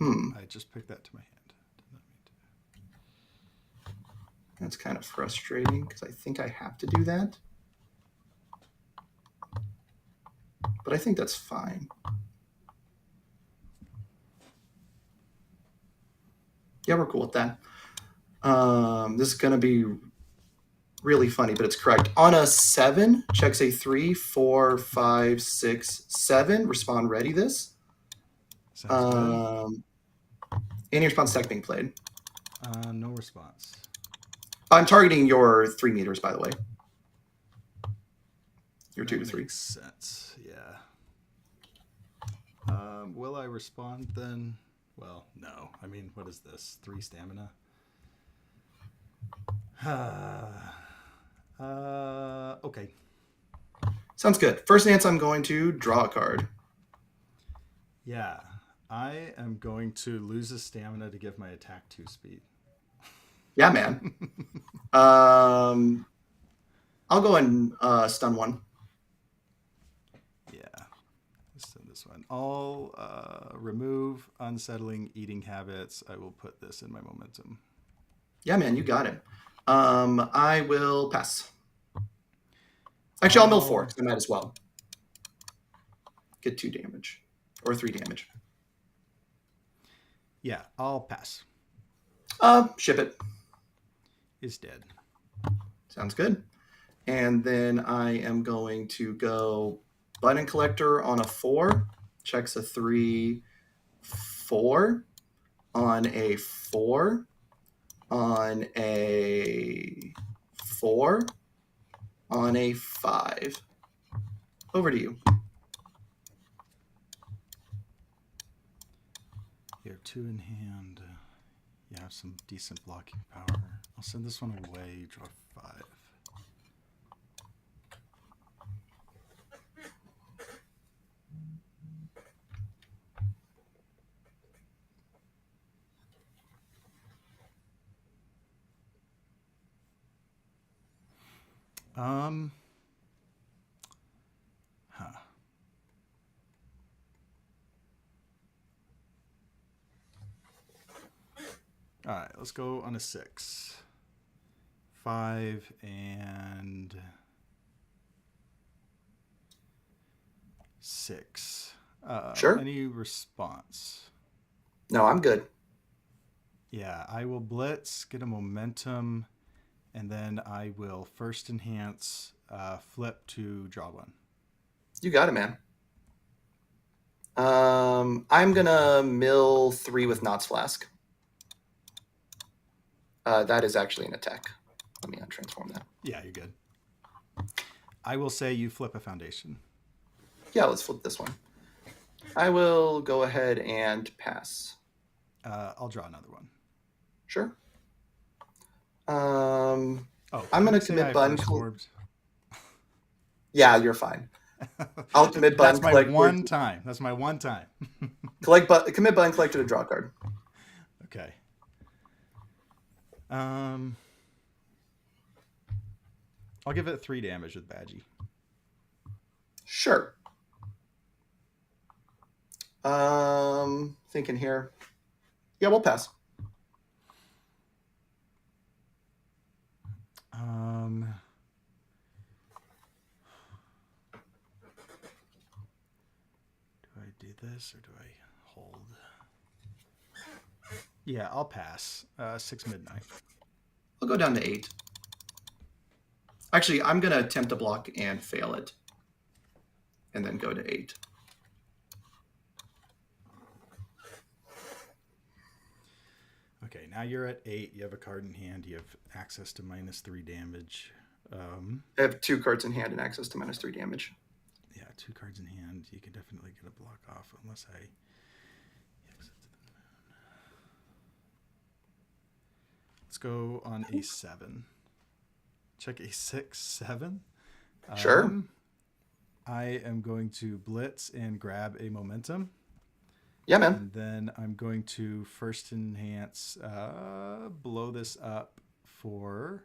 I just picked that to my hand. Did not mean to. That's kind of frustrating because I think I have to do that. But I think that's fine. Yeah, we're cool with that. This is going to be really funny, but it's correct. On a 7, checks a 3, 4, 5, 6, 7. Respond ready this. Sounds good. Any response tech being played? No response. I'm targeting your 3 meters, by the way. Your 2 to 3. Makes sense. Yeah. Will I respond then? Well, no. I mean, what is this? 3 stamina? Okay. Sounds good. First dance, I'm going to draw a card. Yeah. I am going to lose a stamina to give my attack 2 speed. Yeah, man. I'll go and stun 1. Yeah. Let's send this one. I'll remove unsettling eating habits. I will put this in my momentum. Yeah, man, you got it. I will pass. Actually, I'll mill 4 because I might as well. Get 2 damage. Or 3 damage. Yeah, I'll pass. Ship it. Is dead. Sounds good. And then I am going to go Button Collector on a 4. Checks a 3, 4. On a 4. On a 4. On a 5. Over to you. You have 2 in hand. You have some decent blocking power. I'll send this one away. Draw 5. All right, let's go on a 6. 5 and 6. Sure. Any response? No, I'm good. Yeah, I will blitz, get a momentum, and then I will first enhance, flip to draw 1. You got it, man. I'm gonna mill 3 with Knots Flask. That is actually an attack. Let me untransform that. Yeah, you're good. I will say you flip a foundation. Yeah, let's flip this one. I will go ahead and pass. I'll draw another one. Sure. Oh, I'm gonna commit button. Yeah, you're fine. I'll commit button. That's my one time. That's my one time. Commit button collector to draw a card. Okay. I'll give it 3 damage with Badgie. Sure. Thinking here. Yeah, we'll pass. Do I do this or do I hold? Yeah, I'll pass. 6 midnight. I'll go down to 8. Actually, I'm going to attempt to block and fail it. And then go to 8. Okay, now you're at 8. You have a card in hand. You have access to -3 damage. I have 2 cards in hand and access to -3 damage. Yeah, 2 cards in hand. You can definitely get a block off unless I... Let's go on a 7. Check a 6, 7. Sure. I am going to blitz and grab a momentum. Yeah, man. And then I'm going to first enhance, blow this up for,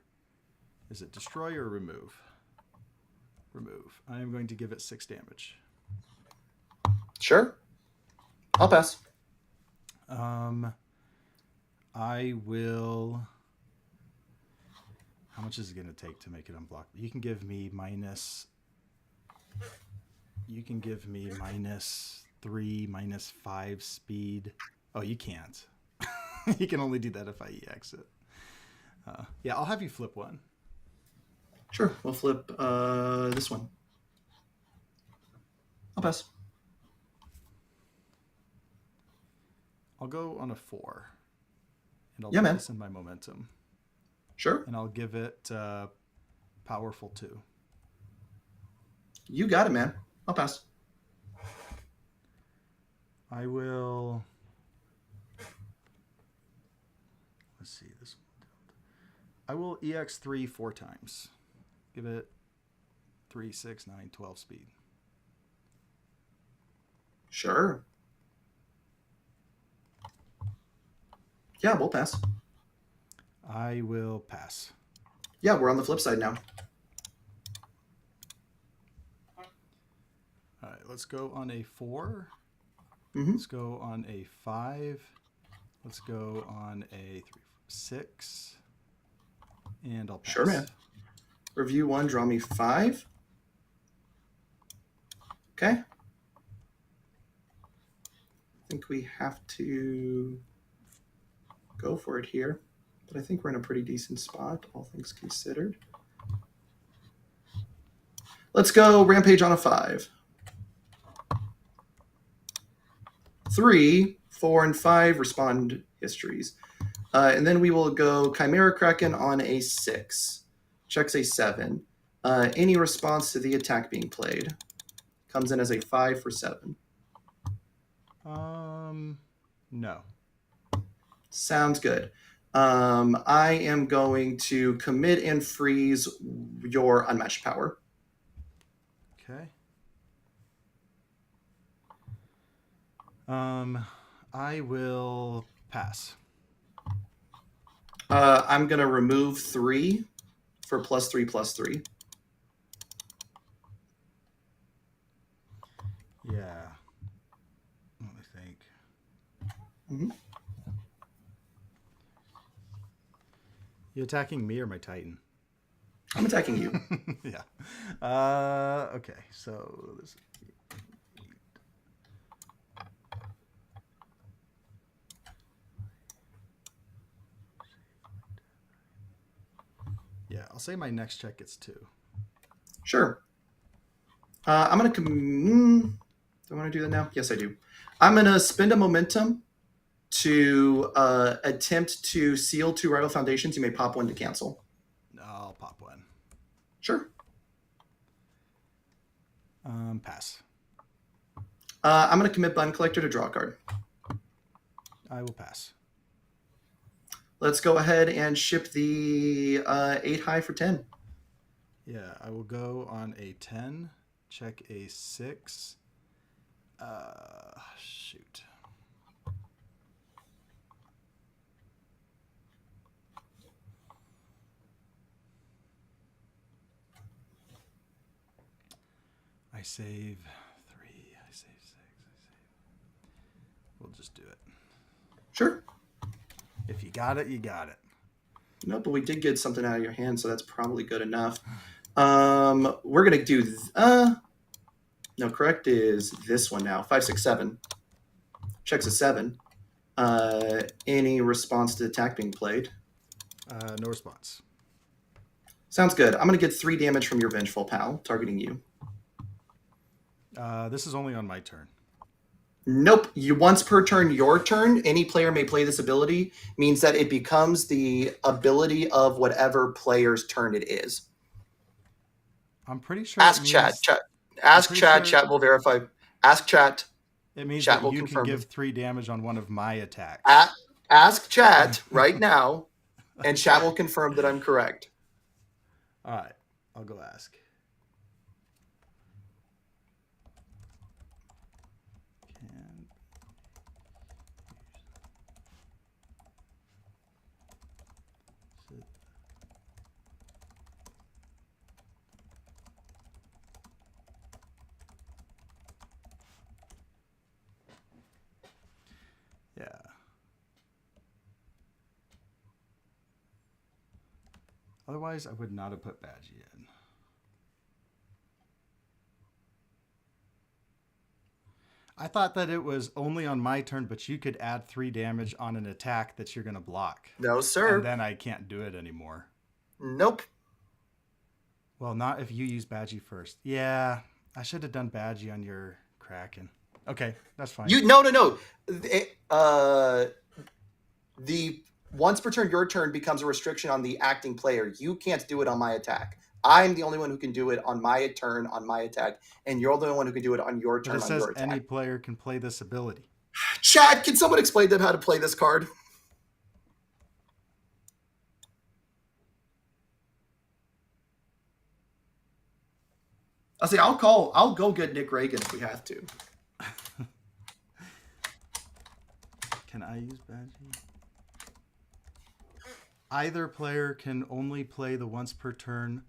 is it destroy or remove? Remove. I am going to give it 6 damage. Sure. I'll pass. I will. How much is it going to take to make it unblockable? You can give me minus. You can give me -3, -5 speed. Oh, you can't. You can only do that if I EX it. Yeah, I'll have you flip one. Sure. We'll flip this one. I'll pass. I'll go on a 4. And I'll Yeah, put man. this in my momentum. Sure. And I'll give it powerful 2. You got it, man. I'll pass. I will. Let's see this one. I will EX3 4 times. Give it 3, 6, 9, 12 speed. Sure. Yeah, we'll pass. I will pass. Yeah, we're on the flip side now. All right, let's go on a 4. Mm-hmm. Let's go on a 5. Let's go on a 3, 6. And I'll pass. Sure, man. Review 1, draw me 5. Okay. I think we have to go for it here. But I think we're in a pretty decent spot, all things considered. Let's go Rampage on a 5. 3, 4, and 5 respond histories. And then we will go Chimera Kraken on a 6. Checks a 7. Any response to the attack being played comes in as a 5 for 7. No. Sounds good. I am going to commit and freeze your unmatched power. Okay. I will pass. I'm going to remove 3 for +3/+3. Yeah. Let me think. Mm-hmm. You attacking me or my Titan? I'm attacking you. Yeah. Okay. So this. Yeah, I'll say my next check gets 2. Sure. I'm going to do I want to do that now? Yes, I do. I'm going to spend a momentum to attempt to seal 2 rival foundations. You may pop 1 to cancel. I'll pop 1. Sure. Pass. I'm going to commit Button Collector to draw a card. I will pass. Let's go ahead and ship the 8 high for 10. Yeah, I will go on a 10, check a 6. Shoot. I save 3. I save 6. We'll just do it. Sure. If you got it, you got it. No, but we did get something out of your hand, so that's probably good enough. We're going to do... no, correct is this one now. 5, 6, 7. Checks a 7. Any response to the attack being played? No response. Sounds good. I'm going to get 3 damage from your Vengeful Pal, targeting you. This is only on my turn. Nope. Once per turn, your turn, any player may play this ability, means that it becomes the ability of whatever player's turn it is. I'm pretty sure. Ask chat. Ask chat. Sure chat will verify. Ask chat. It means Chat that will you confirm. can give 3 damage on one of my attacks. Ask chat right now, and chat will confirm that I'm correct. All right. I'll go ask. Otherwise, I would not have put Badgie in. I thought that it was only on my turn, but you could add 3 damage on an attack that you're going to block. No, And sir. then I can't do it anymore. Nope. Well, not if you use Badgie first. Yeah, I should have done Badgie on your Kraken. Okay, that's fine. No. The once per turn, your turn becomes a restriction on the acting player. You can't do it on my attack. I'm the only one who can do it on my turn on my attack, and you're the only one who can do it on your turn But it on says your attack. any player can play this ability. Chad, can someone explain to them how to play this card? I'll go get Nick Reagan if we have to. Can I use Badgie? Either player can only play the once per turn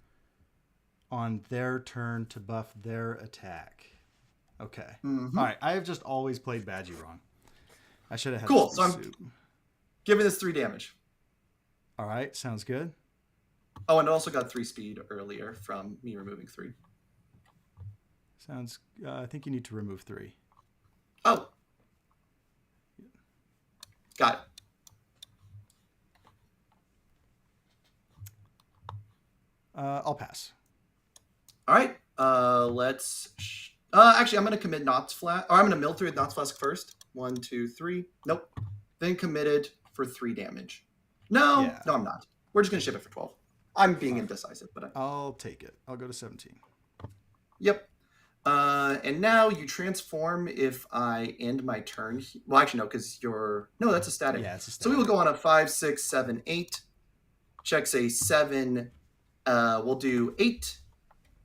on their turn to buff their attack. Okay. Mm-hmm. All right. I have just always played Badgie wrong. I should have had cool. this So I'm giving this 3 damage. All right. Sounds good. Oh, and it also got 3 speed earlier from me removing 3. Sounds. I think you need to remove 3. Oh. Got it. I'll pass. All right. Let's. Actually, I'm going to commit Knots Flask. Or I'm going to mill through with Knots Flask first. 1, 2, 3. Nope. Then committed for 3 damage. No, I'm not. We're just going to ship it for 12. I'm being indecisive, but I'll take it. I'll go to 17. Yep. And now you transform if I end my turn. Well, actually, no, because you're... No, that's a static. Yeah, it's a static. So we will go on a 5, 6, 7, 8. Checks a 7. We'll do 8.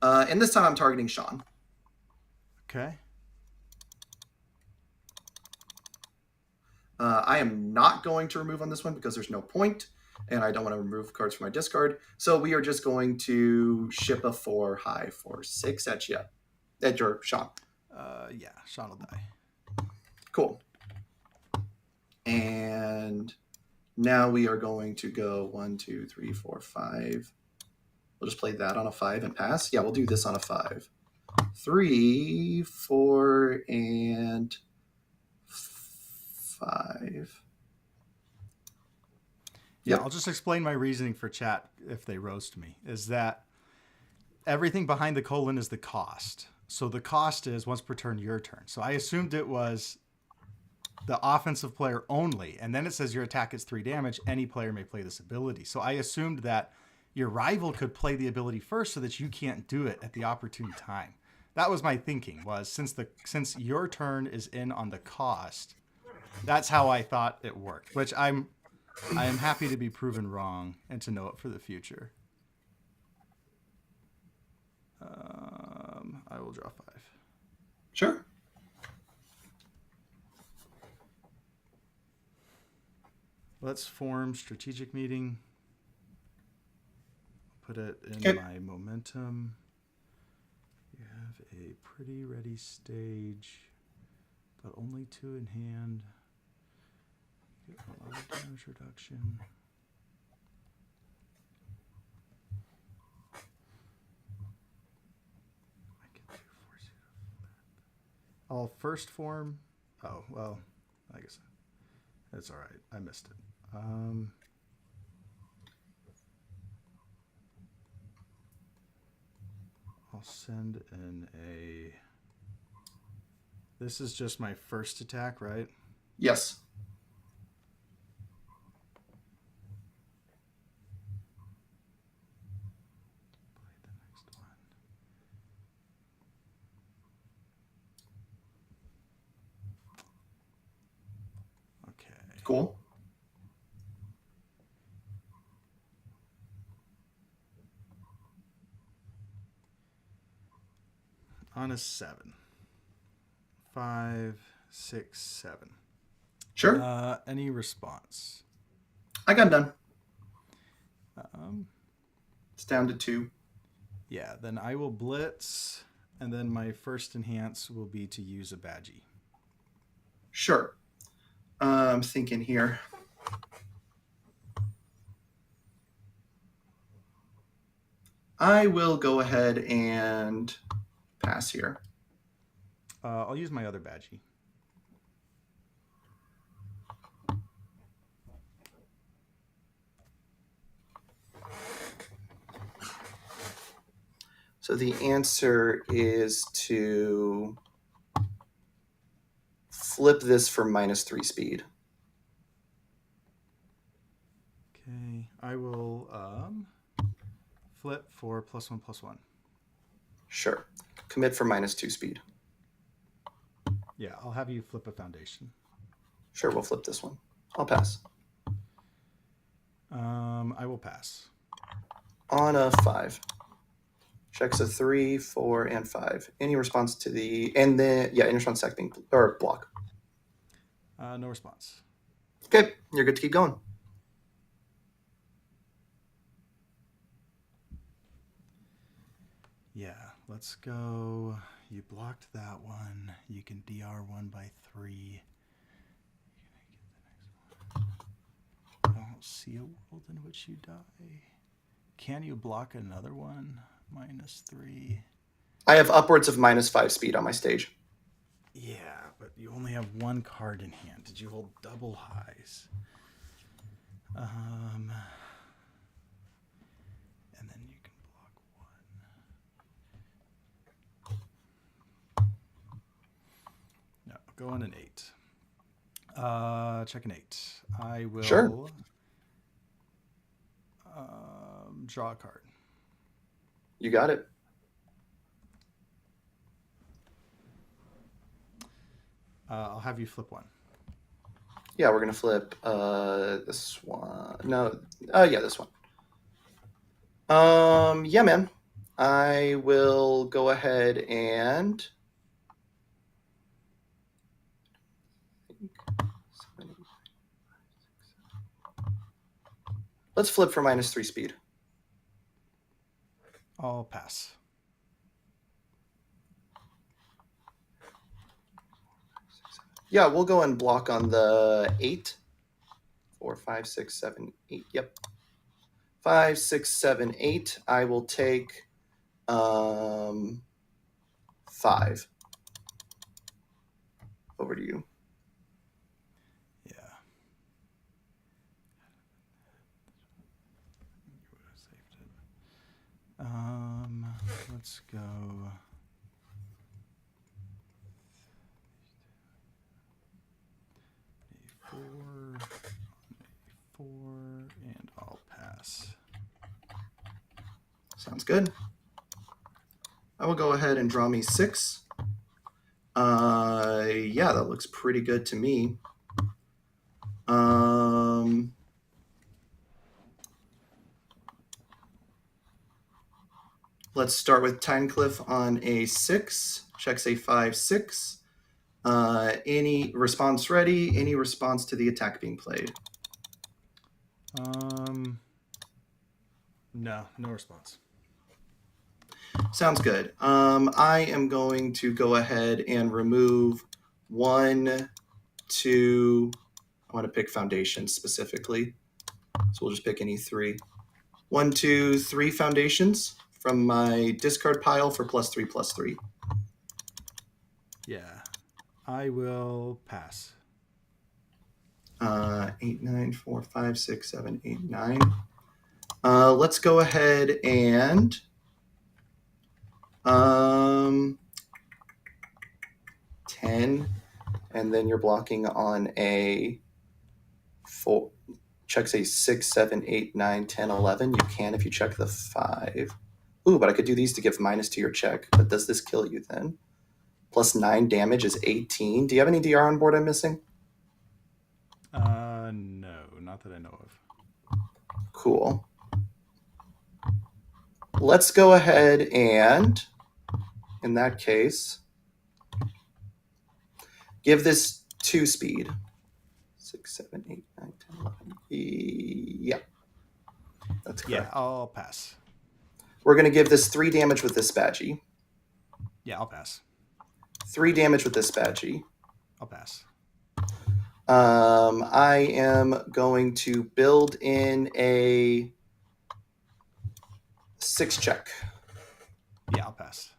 And this time I'm targeting Sean. Okay. I am not going to remove on this one because there's no point, and I don't want to remove cards from my discard. So we are just going to ship a 4 high for 6 at you. At your Sean. Yeah, Sean will die. Cool. And now we are going to go 1, 2, 3, 4, 5. We'll just play that on a 5 and pass. Yeah, we'll do this on a 5. 3, 4, and 5. Yeah, I'll just explain my reasoning for chat if they roast me. Is that everything behind the colon is the cost. So the cost is once per turn, your turn. So I assumed it was the offensive player only. And then it says your attack is 3 damage. Any player may play this ability. So I assumed that your rival could play the ability first so that you can't do it at the opportune time. That was my thinking, was since your turn is in on the cost, that's how I thought it worked, which I am happy to be proven wrong and to know it for the future. I will draw 5. Sure. Let's form strategic meeting. Put it in my momentum. You have a pretty ready stage, but only 2 in hand. Get a lot of damage reduction. I'll first form. Oh, well, I guess it's all right. I missed it. I'll send in a... This is just my first attack, right? Yes. Play the next one. Okay. Cool. On a 7. 5, 6, 7. Sure. Any response? I got done. It's down to 2. Yeah, then I will blitz, and then my first enhance will be to use a Badgie. Sure. I'm thinking here. I will go ahead and pass here. I'll use my other badgie. So the answer is to flip this for -3 speed. Okay, I will flip for +1/+1. Sure. Commit for -2 speed. Yeah, I'll have you flip a foundation. Sure, we'll flip this one. I'll pass. I will pass. On a 5. Checks a 3, 4, and 5. Any response to the... And then, yeah, any response sacking or block. No response. Okay, you're good to keep going. Yeah, let's go. You blocked that one. You can DR 1 by 3. I don't see a world in which you die. Can you block another one? -3. I have upwards of -5 speed on my stage. Yeah, but you only have one card in hand. Did you hold double highs? And then you can block one. No, go on an 8. Check an 8. I will Sure. Draw a card. You got it. I'll have you flip one. Yeah, we're going to flip this one. No, yeah, this one. Yeah, man. I will go ahead and... Let's flip for -3 speed. I'll pass. Yeah, we'll go and block on the 8. 4, 5, 6, 7, 8. Yep. 5, 6, 7, 8. I will take 5. Over to you. Yeah. Let's go. 4, and I'll pass. Sounds good. I will go ahead and draw me 6. Yeah, that looks pretty good to me. Let's start with Tinecliff on a 6. Checks a 5, 6. Any response ready? Any response to the attack being played? No response. Sounds good. I am going to go ahead and remove 1, 2. I want to pick foundations specifically, so we'll just pick any 3. 1, 2, 3 foundations from my discard pile for +3/+3. Yeah, I will pass. 8, 9, 4, 5, 6, 7, 8, 9. Let's go ahead and 10, and then you're blocking on a 4. Checks a 6, 7, 8, 9, 10, 11. You can if you check the 5. Ooh, but I could do these to give minus to your check. But does this kill you then? +9 damage is 18. Do you have any DR on board I'm missing? No, not that I know of. Cool. Let's go ahead and, in that case, give this 2 speed. 6, 7, 8, 9, 10, 11. Yeah. That's correct. Yeah, I'll pass. We're going to give this 3 damage with this Badgie. Yeah, I'll pass. 3 damage with this Badgie. I'll pass. I am going to build in a 6 check. Yeah, I'll pass.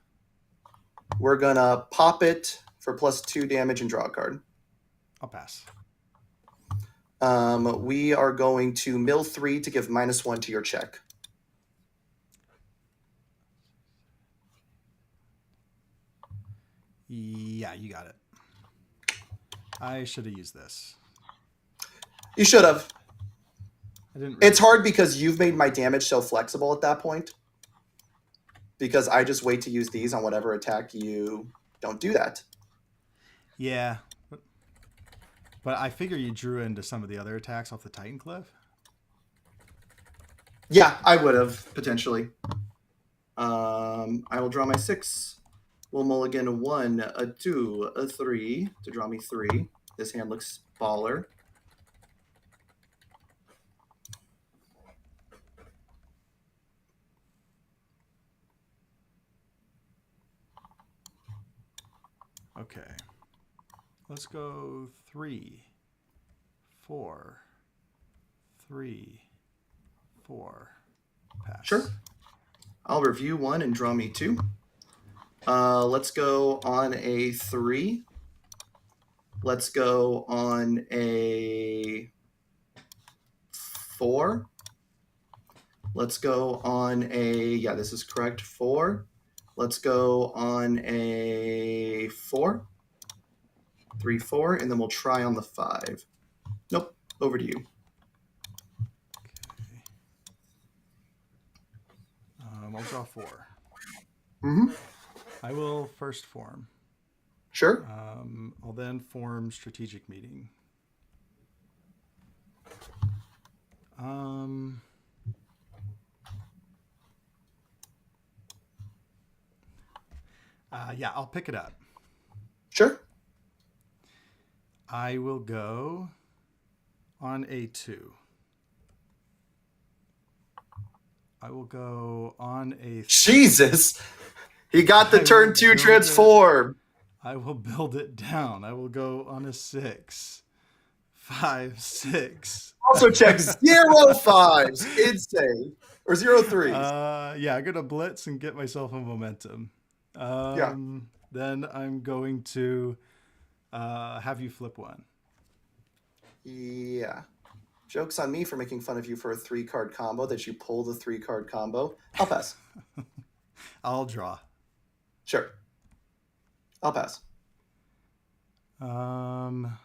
We're gonna pop it for +2 damage and draw a card. I'll pass. We are going to mill 3 to give -1 to your check. Yeah, you got it. I should have used this. You should have. I didn't. Really... It's hard because you've made my damage so flexible at that point. Because I just wait to use these on whatever attack you don't do that. Yeah. But I figure you drew into some of the other attacks off the Titan Cliff. Yeah, I would have, potentially. I will draw my 6. We'll mulligan a 1, a 2, a 3 to draw me 3. This hand looks baller. Okay. Let's go 3, 4, 3, 4. Pass. Sure. I'll review 1 and draw me 2. Let's go on a 3. Let's go on a 4. Let's go on a, yeah, this is correct, 4. Let's go on a 4. 3, 4, and then we'll try on the 5. Nope, over to you. Okay. I'll draw 4. Mm-hmm. I will first form. Sure. I'll then form strategic meeting. Yeah, I'll pick it up. Sure. I will go on A2. I will go on a... Jesus! He got the turn 2 transform! I will build it down. I will go on a 6. 5, 6. Also check 0 5s. Insane. Or 0 3s. Yeah, I'm going to blitz and get myself a momentum. Yeah. Then I'm going to have you flip 1. Yeah. Joke's on me for making fun of you for a 3-card combo that you pulled a 3-card combo. I'll pass. I'll draw. Sure. I'll pass. I'll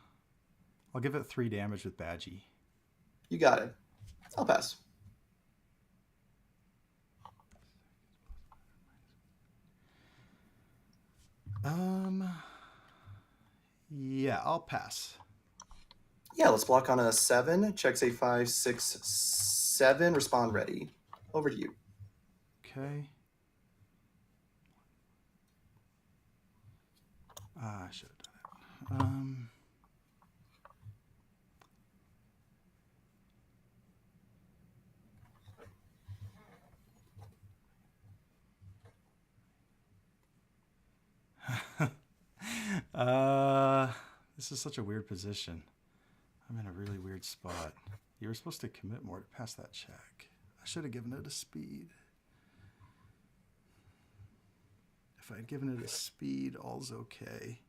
give it 3 damage with Badgie. You got it. I'll pass. Yeah, I'll pass. Yeah, let's block on a 7. Checks a 5, 6, 7. Respond ready. Over to you. Okay. I should have done it. This is such a weird position. I'm in a really weird spot. You were supposed to commit more to pass that check. I should have given it a speed. If I'd given it a speed, all's okay.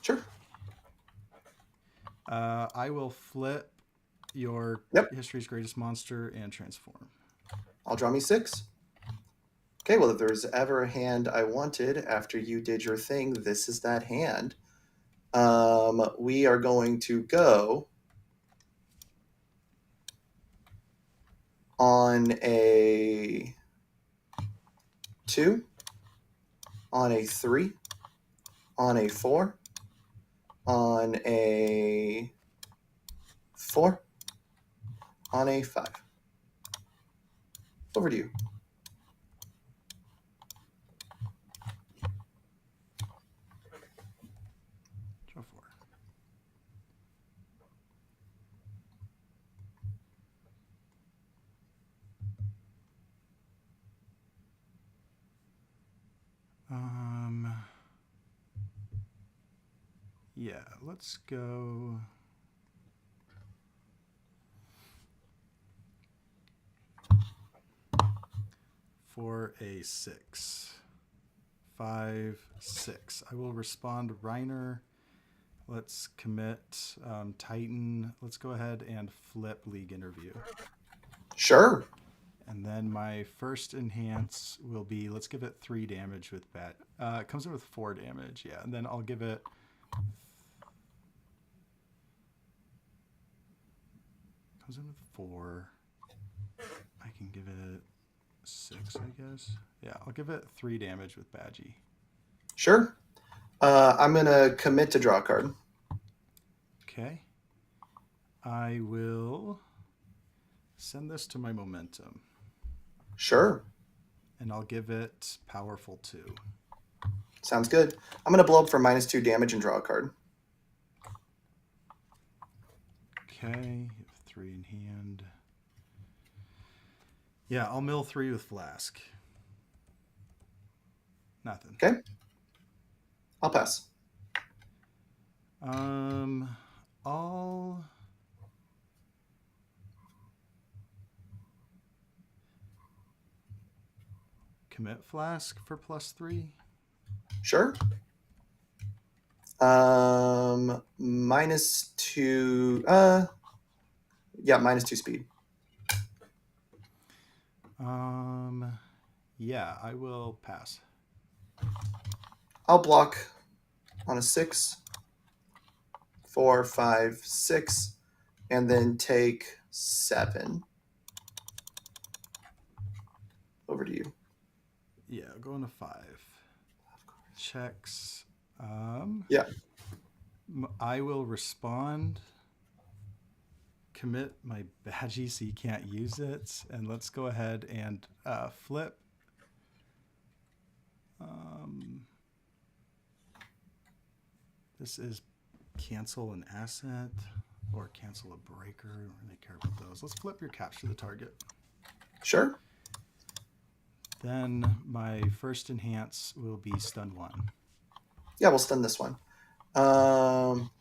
Sure. I will flip your History's Greatest Monster and transform. I'll draw me 6. Okay, well, if there's ever a hand I wanted after you did your thing, this is that hand. We are going to go on a 2, on a 3, on a 4, on a 4, on a 5. Over to you. Draw 4. Yeah, let's go. for a 6. 5, 6. I will respond Reiner. Let's commit Titan. Let's go ahead and flip League Interview. Sure. And then my first enhance will be, let's give it 3 damage with bat. It comes in with 4 damage, yeah. And then I'll give it... Comes in with 4. I can give it 6, I guess. Yeah, I'll give it 3 damage with Badgie. Sure. I'm going to commit to draw a card. Okay. I will send this to my momentum. Sure. And I'll give it powerful 2. Sounds good. I'm going to blow up for -2 damage and draw a card. Okay. 3 in hand. Yeah, I'll mill 3 with Flask. Nothing. Okay. I'll pass. I'll commit Flask for +3. Sure. -2. Yeah, -2 speed. Yeah, I will pass. I'll block on a 6, 4, 5, 6, and then take 7. Over to you. Yeah, I'll go on a 5. Checks. Yeah. I will respond. Commit my Badgie so you can't use it. And let's go ahead and flip. This is cancel an asset or cancel a breaker. I don't really care about those. Let's flip your capture the target. Sure. Then my first enhance will be stun 1. Yeah, we'll stun this one. I'll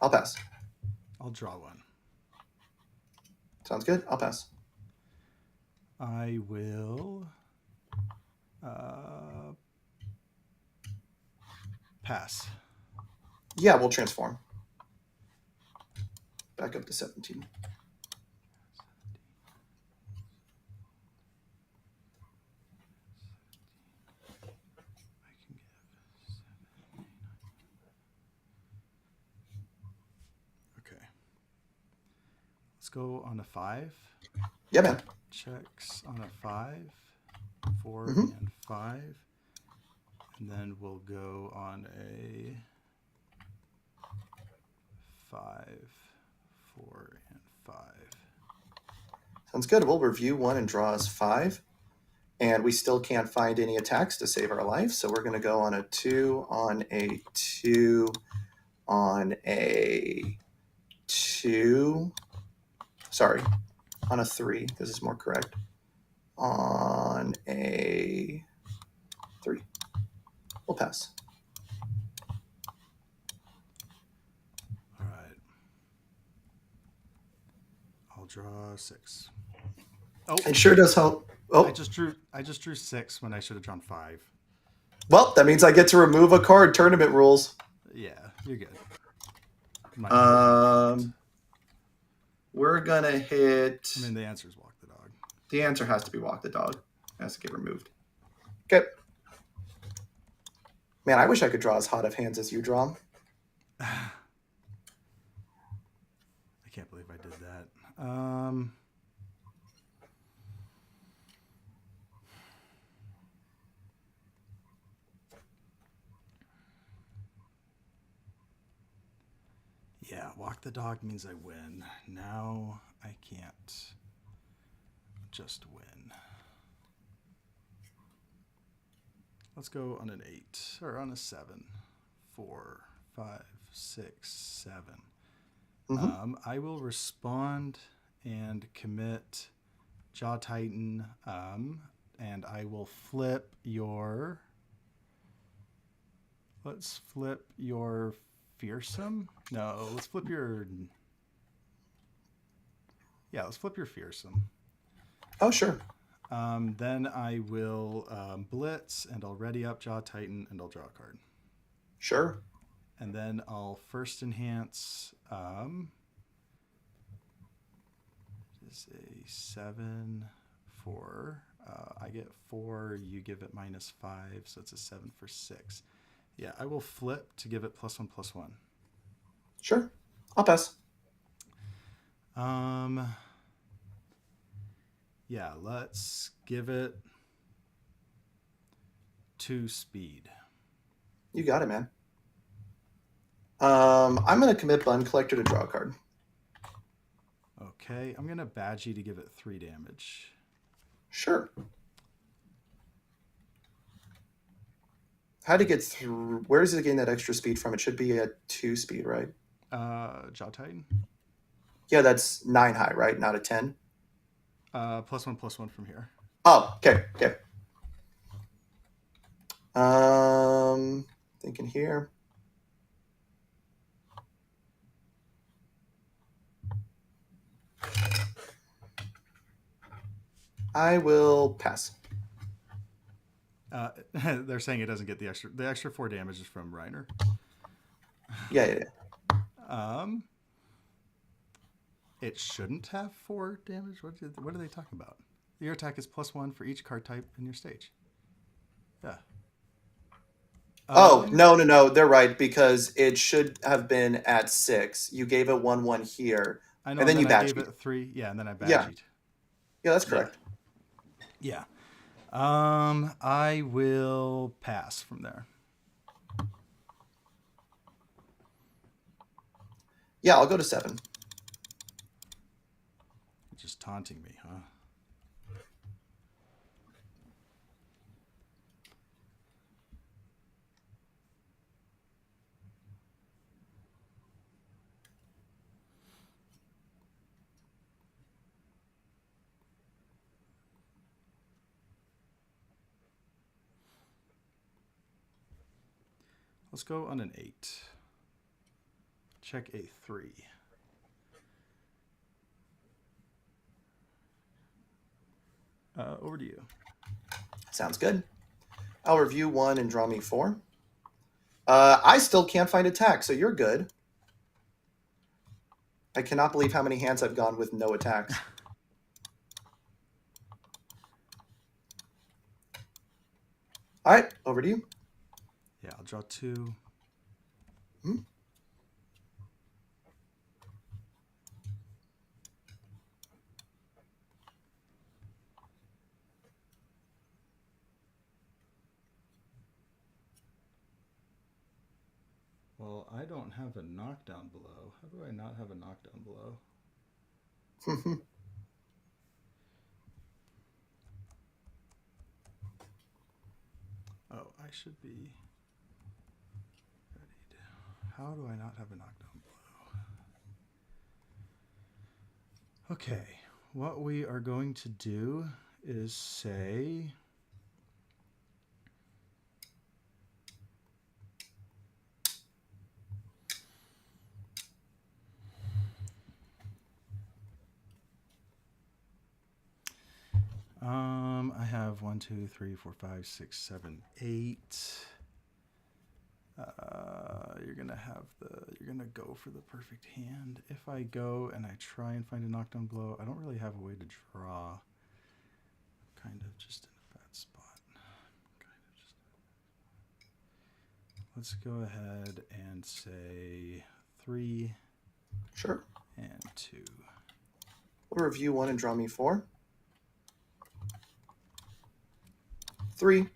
pass. I'll draw 1. Sounds good. I'll pass. I will pass. Yeah, we'll transform. Back up to 17. Okay. Let's go on a 5. Yeah, man. Checks on a 5. 4 Mhm. and 5. And then we'll go on a 5, 4, and 5. Sounds good. We'll review 1 and draw us 5. And we still can't find any attacks to save our life. So we're going to go on a 2, on a 2, on a 2. Sorry, on a 3. This is more correct. On a 3. We'll pass. All right. I'll draw 6. Oh, It sure does help. Oh, I just drew 6 when I should have drawn 5. well, that means I get to remove a card. Tournament rules. Yeah, you're good. We're gonna hit. I mean, the answer is walk the dog. The answer has to be walk the dog. It has to get removed. Okay. Man, I wish I could draw as hot of hands as you draw. I can't believe I did that. Yeah, walk the dog means I win. Now I can't just win. Let's go on an 8 or on a 7. 4, 5, 6, 7. Mm-hmm. I will respond and commit Jaw Titan, and I will flip your. Let's flip your Fearsome. No, let's flip your. Yeah, let's flip your Fearsome. Oh, sure. Then I will blitz, and I'll ready up Jaw Titan, and I'll draw a card. Sure. And then I'll first enhance. Is a 7 for. I get 4. You give it -5, so it's a 7 for 6. Yeah, I will flip to give it +1/+1. Sure. I'll pass. Yeah, let's give it 2 speed. You got it, man. I'm going to commit Bun Collector to draw a card. Okay, I'm going to Badgie to give it 3 damage. Sure. How to get through? Where is it getting that extra speed from? It should be a 2 speed, right? Jaw Titan? Yeah, that's 9 high, right? Not a 10? +1/+1 from here. Oh, okay, okay. Thinking here. I will pass. They're saying it doesn't get the extra. The extra 4 damage is from Reiner. Yeah. It shouldn't have 4 damage. What are they talking about? Your attack is +1 for each card type in your stage. Yeah. No. They're right, because it should have been at 6. You gave it 1/1 here. I know, and then you I gave badged. it 3. Yeah, and then I Yeah. badged. Yeah, that's correct. Yeah. I will pass from there. Yeah, I'll go to 7. Just taunting me, huh? Let's go on an 8. Check a 3. Over to you. Sounds good. I'll review 1 and draw me 4. I still can't find attack, so you're good. I cannot believe how many hands I've gone with no attacks. All right, over to you. Yeah, I'll draw 2. Well, I don't have a knockdown below. How do I not have a knockdown below? Oh, I should be ready. How do I not have a knockdown below? Okay, what we are going to do is say... I have 1, 2, 3, 4, 5, 6, 7, 8. You're gonna go for the perfect hand. If I go and I try and find a knockdown blow, I don't really have a way to draw. Kind of just in a bad spot. Let's go ahead and say 3. Sure. And 2. We'll review 1 and draw me 4. 3.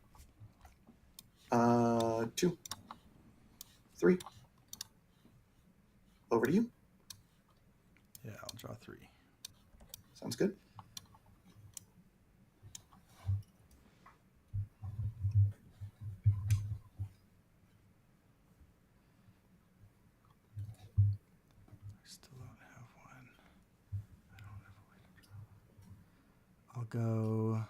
2. 3. Over to you. Yeah, I'll draw 3. Sounds good. I still don't have one. I don't have a way to draw. I'll go...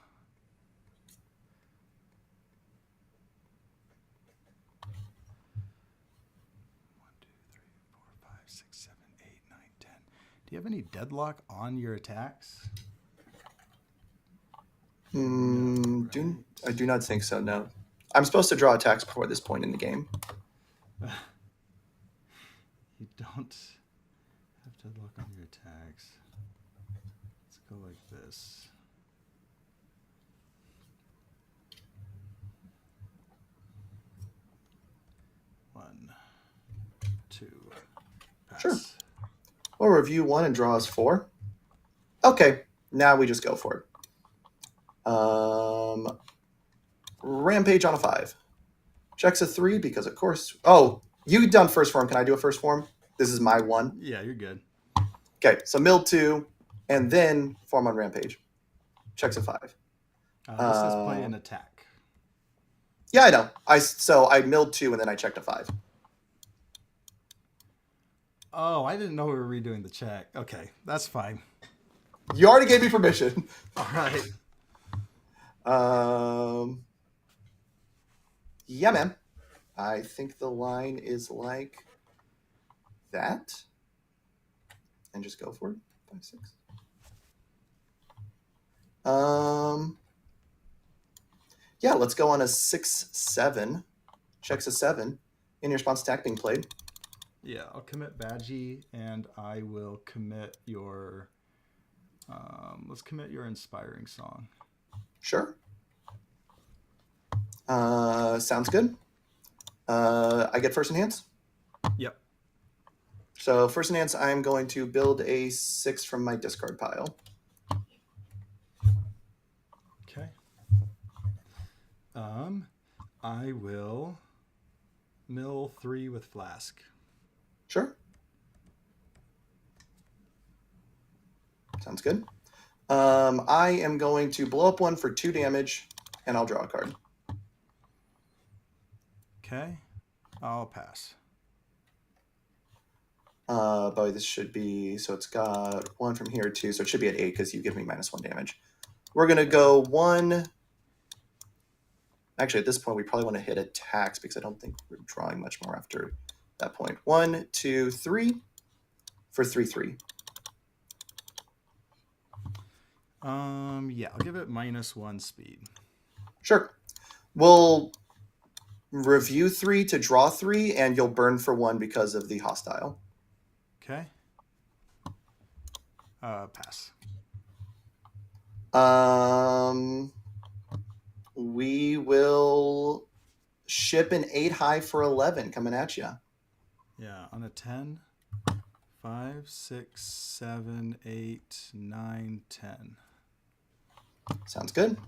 6, 7, 8, 9, 10. Do you have any deadlock on your attacks? No, I do not think so. No, I'm supposed to draw attacks before this point in the game. right? You don't have to look on your attacks. Let's go like this. One, two, pass. Sure. We'll review 1 and draw us 4. Okay, now we just go for it. Rampage on a 5. Checks a 3 because, of course. Oh, you done first form. Can I do a first form? This is my 1. Yeah, you're good. Okay, so mill 2, and then form on Rampage. Checks a 5. This does play an attack. Yeah, I know. I milled 2 and then I checked a 5. Oh, I didn't know we were redoing the check. Okay, that's fine. You already gave me permission. All right. Yeah, man. I think the line is like that. And just go for it. 5, 6. Yeah, let's go on a 6, 7. Checks a 7. In your response attack being played. Yeah, I'll commit Badgie, and I will commit your. Let's commit your inspiring song. Sure. Sounds good. I get first enhance. Yep. So first enhance, I'm going to build a 6 from my discard pile. Okay. I will mill 3 with flask. Sure. Sounds good. I am going to blow up 1 for 2 damage, and I'll draw a card. Okay. I'll pass. But this should be, so it's got 1 from here too, so it should be at 8 because you give me -1 damage. We're going to go 1. Actually, at this point, we probably want to hit attacks because I don't think we're drawing much more after that point. 1, 2, 3 for 3, 3. Yeah, I'll give it -1 speed. Sure. We'll review 3 to draw 3, and you'll burn for 1 because of the hostile. Okay. Pass. We will ship an 8 high for 11 coming at you. Yeah, on a 10. 5, 6, 7, 8, 9, 10. Sounds good.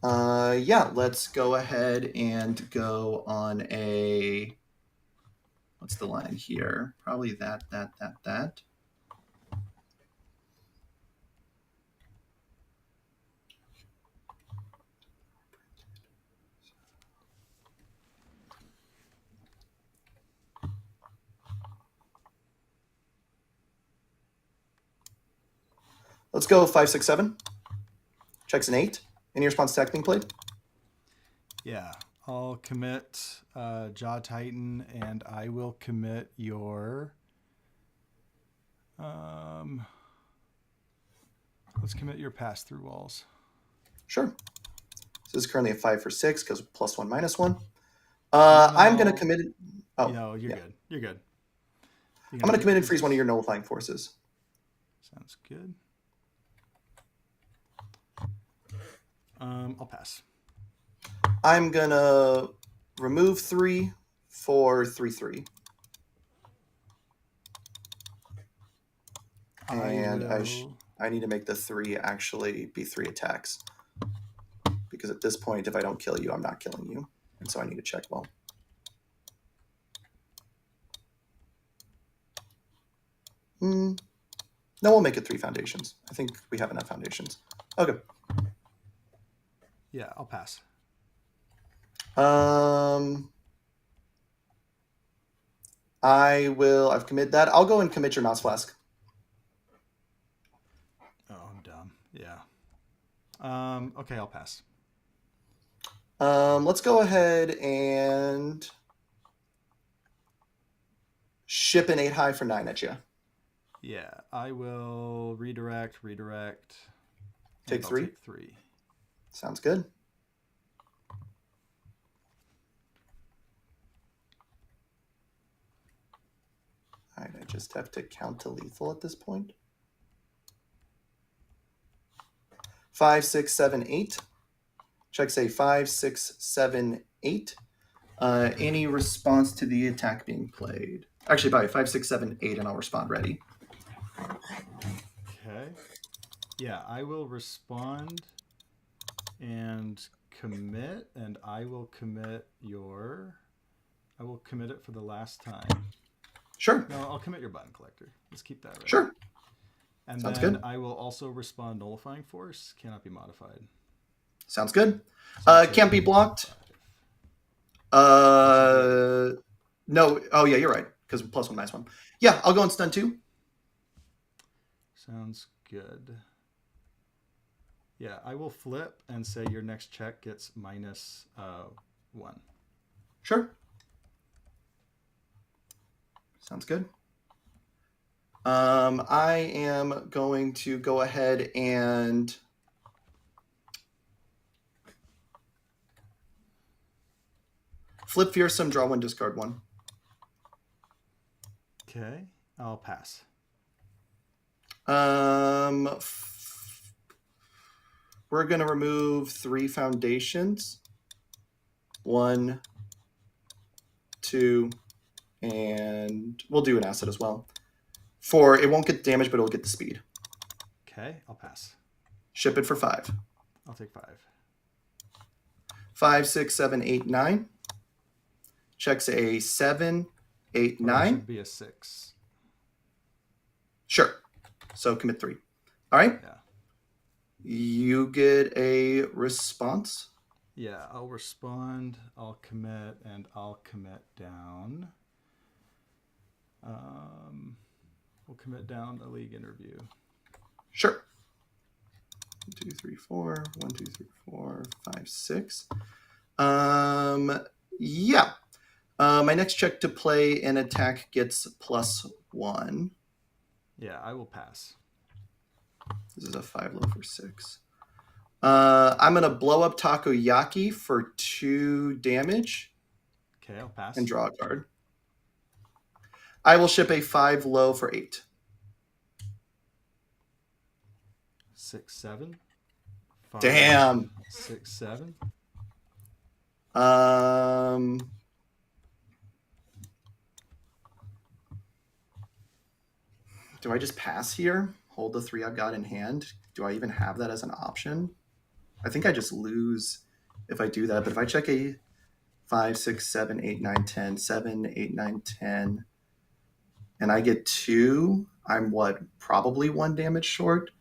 Yeah, let's go ahead and go on a. What's the line here? Probably that. Let's go 5, 6, 7. Checks an 8. Any response attack being played? Yeah, I'll commit Jaw Titan, and I will commit your. Let's commit your pass through walls. Sure. So this is currently a 5 for 6 because +1, -1. I'm going to commit it. Oh, no, you're good. You're good. I'm going to commit and freeze 1 of your nullifying forces. Sounds good. I'll pass. I'm going to remove 3 for 3, 3. And I need to make the 3 actually be 3 attacks. Because at this point, if I don't kill you, I'm not killing you. And so I need to check well. No, we'll make it 3 foundations. I think we have enough foundations. Okay. Yeah, I'll pass. I've committed that. I'll go and commit your mouse flask. Oh, I'm dumb. Yeah. Okay, I'll pass. Let's go ahead and ship an 8 high for 9 at you. Yeah, I will redirect. Take 3. Take 3. Sounds good. All right, I just have to count to lethal at this point. 5, 6, 7, 8. Check say 5, 6, 7, 8. Any response to the attack being played? Actually, by 5, 6, 7, 8, and I'll respond ready. Okay. Yeah, I will respond and commit, and I will commit it for the last time. Sure. No, I'll commit your button collector. Let's keep that right. Sure. And Sounds then good. I will also respond nullifying force. Cannot be modified. Sounds good. So Can't be blocked. 5. No. Oh, yeah, you're right. Because +1, -1. Yeah, I'll go and stun 2. Sounds good. Yeah, I will flip and say your next check gets -1. Sure. Sounds good. I am going to go ahead and flip fearsome, draw 1, discard 1. Okay, I'll pass. We're going to remove 3 foundations. 1, 2, and we'll do an asset as well. It won't get damage, but it'll get the speed. Okay, I'll pass. Ship it for 5. I'll take 5. 5, 6, 7, 8, 9. Checks a 7, 8, 9. Should be a 6. Sure. So commit 3. All right. Yeah. You get a response. Yeah, I'll respond, I'll commit, and I'll commit down. We'll commit down a league interview. Sure. 1, 2, 3, 4. 1, 2, 3, 4, 5, 6. Yeah. My next check to play an attack gets +1. Yeah, I will pass. This is a 5 low for 6. I'm going to blow up Takoyaki for 2 damage. Okay, I'll pass. And draw a card. I will ship a 5 low for 8. 6, 7. 5, Damn. 6, 7. Do I just pass here? Hold the 3 I've got in hand? Do I even have that as an option? I think I just lose if I do that. But if I check a 5, 6, 7, 8, 9, 10, 7, 8, 9, 10, and I get 2, I'm what? Probably 1 damage short.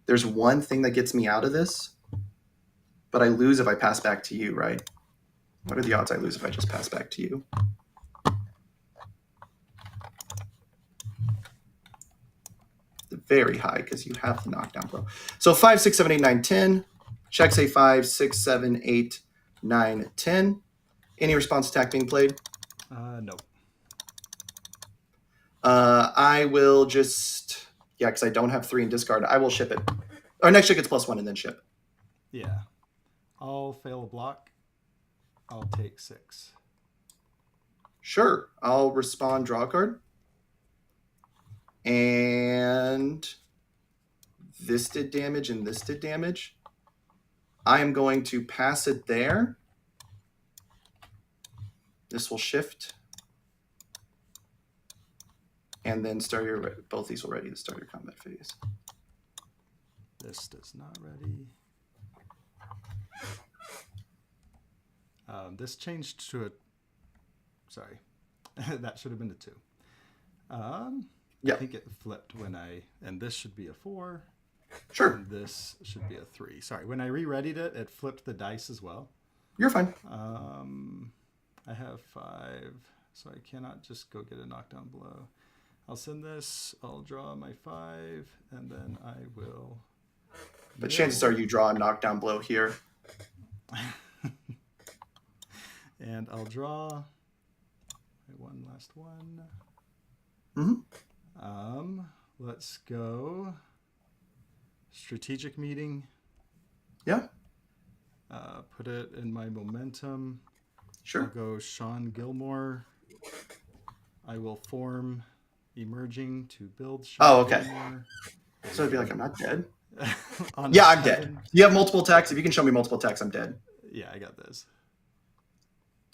There's one thing that gets me out of this, but I lose if I pass back to you, right? What are the odds I lose if I just pass back to you? Very high because you have the knockdown blow. So 5, 6, 7, 8, 9, 10. Checks a 5, 6, 7, 8, 9, 10. Any response attack being played? No. I will just, because I don't have 3 in discard, I will ship it. Our next check gets +1 and then ship. Yeah. I'll fail a block. I'll take 6. Sure. I'll respond, draw a card. And this did damage and this did damage. I am going to pass it there. This will shift. And then start both these will ready to start your combat phase. This does not ready. This changed to a... Sorry. That should have been a 2. Yeah. I think it flipped when and this should be a 4. Sure. And this should be a 3. Sorry, when I re-readied it, it flipped the dice as well. You're fine. I have 5, so I cannot just go get a knockdown blow. I'll send this, I'll draw my 5, and then I will... But chances are you draw a knockdown blow here. And I'll draw my one last one. Mm-hmm. Let's go. Strategic meeting. Yeah. Put it in my momentum. I'll Sure. go Sean Gilmore. I will form emerging to build Oh, Sean okay. Gilmore. So it'd be like, I'm not dead. On a Yeah, I'm dead. 7. You have multiple attacks. If you can show me multiple attacks, I'm dead. Yeah, I got this.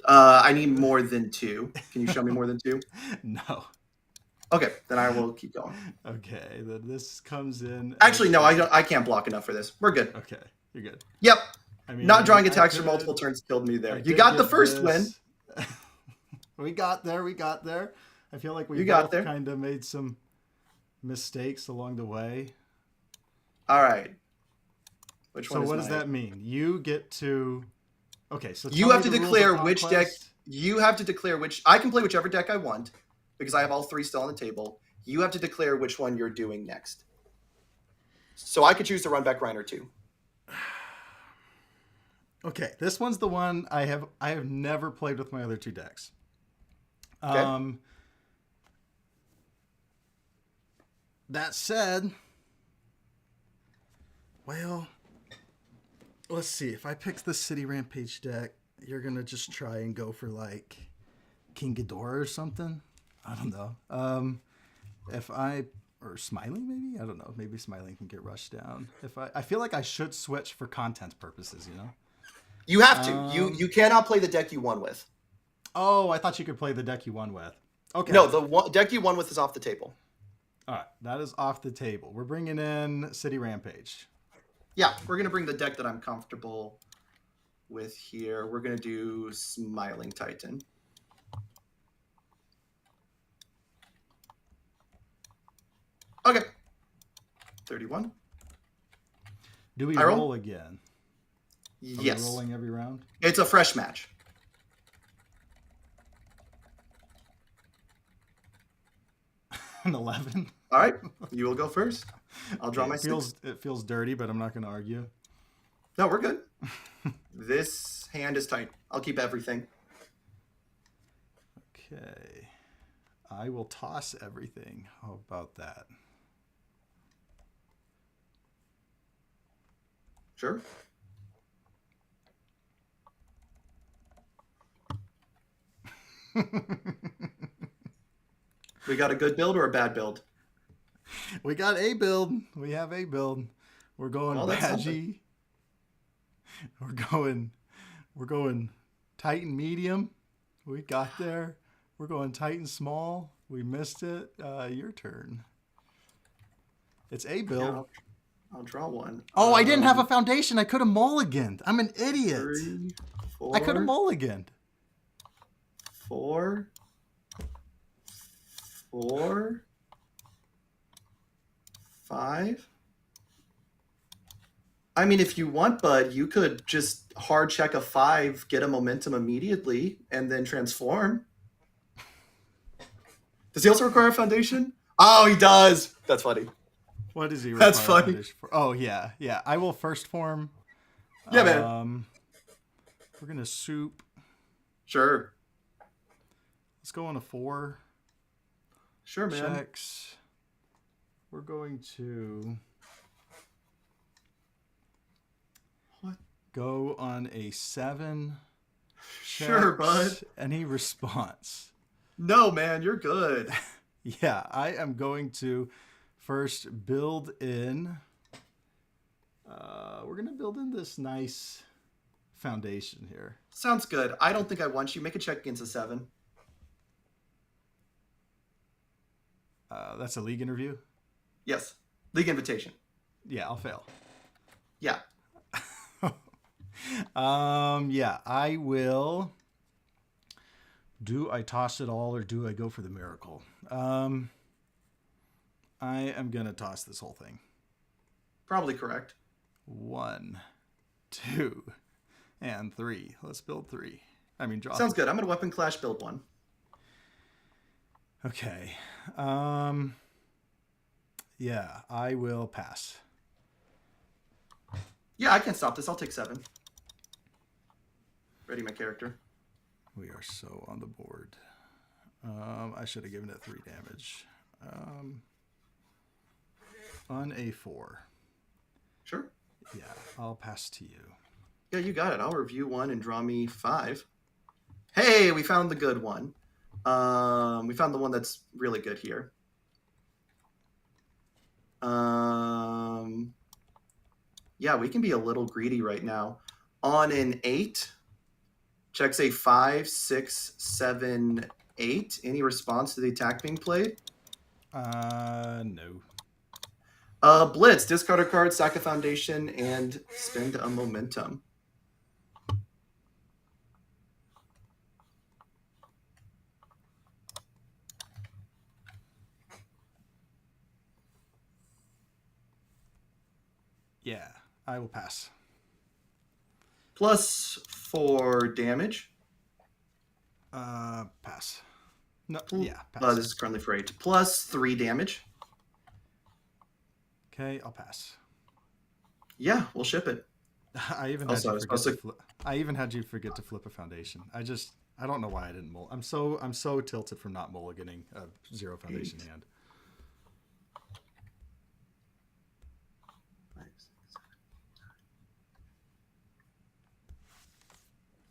I need more than 2. Can you show me more than 2? No. Okay, then I will keep going. Okay, then this comes in. Actually, no, I can't block enough for this. We're good. Okay, you're good. Yep. I mean, Not drawing I attacks for could- multiple turns killed me there. I You did got the get first win. this. We got there. We got there. I feel like we You got both there. kind of made some mistakes along the way. All right. Which So one is what does mine? that mean? You get to. Okay, so You tell have me to the rules declare of which deck. Conquest. You have to declare which. I can play whichever deck I want because I have all 3 still on the table. You have to declare which one you're doing next. So I could choose to run back Reiner too. Okay, this one's the one I have never played with my other 2 decks. Okay. That said, well, let's see. If I pick the City Rampage deck, you're gonna just try and go for like King Ghidorah or something. I don't know. If I or Smiling maybe, I don't know. Maybe Smiling can get rushed down. If I feel like I should switch for content purposes, you know. You have to. You cannot play the deck you won with. Oh, I thought you could play the deck you won with. Okay. No, the deck you won with is off the table. All right, that is off the table. We're bringing in City Rampage. Yeah, we're gonna bring the deck that I'm comfortable with here. We're gonna do Smiling Titan. Okay. 31. Do we I roll? roll again? Are we Yes. rolling every round? It's a fresh match. An 11. All right. You will go first. I'll draw Okay, my it feels dirty, but I'm not going to argue. No, we're good. This hand is tight. I'll keep everything. Okay. I will toss everything. How about that? Sure. We got a good build or a bad build? We got a build. We have a build. We're going Well, that's Badgie. We're going Titan medium. We got there. We're going Titan small. We missed it. Your turn. It's a build. Yeah, I'll draw one. Oh, I didn't have a foundation. I could have mulliganed. I'm an idiot. 3, 4. I could have mulliganed. 4. 4. 5. I mean, if you want, bud, you could just hard check a 5, get a momentum immediately, and then transform. Does he also require a foundation? Oh, he does. That's funny. What is he? That's require funny. foundation for? Oh yeah. I will first form. Yeah, man. We're gonna soup. Sure. Let's go on a 4. Sure, man. Checks. We're going to What? go on a 7. Sure, Checks. bud. Any response? No, man, you're good. Yeah, I am going to first build in. We're gonna build in this nice foundation here. Sounds good. I don't think I want you. Make a check against a 7. That's a league interview. Yes. League invitation. Yeah, I'll fail. Yeah. Yeah, I will. Do I toss it all or do I go for the miracle? I am going to toss this whole thing. Probably correct. 1, 2, and 3. Let's build 3. I mean, draw. Sounds good. I'm going to weapon clash build 1. Okay. Yeah, I will pass. Yeah, I can't stop this. I'll take 7. Ready my character. We are so on the board. I should have given it 3 damage. On a 4. Sure. Yeah, I'll pass to you. Yeah, you got it. I'll review one and draw me 5. Hey, we found the good one. We found the one that's really good here. Yeah, we can be a little greedy right now. On an 8, checks a 5, 6, 7, 8. Any response to the attack being played? No. Blitz, discard a card, sack a foundation, and spend a momentum. Yeah, I will pass. Plus 4 damage. Pass. No, yeah, pass. This is currently for 8. Plus 3 damage. Okay, I'll pass. Yeah, we'll ship it. I even had you forget to flip. I even had you forget to flip a foundation. I don't know why I didn't mull. I'm so tilted from not mulliganing a 0 foundation 8. hand. 5, 6,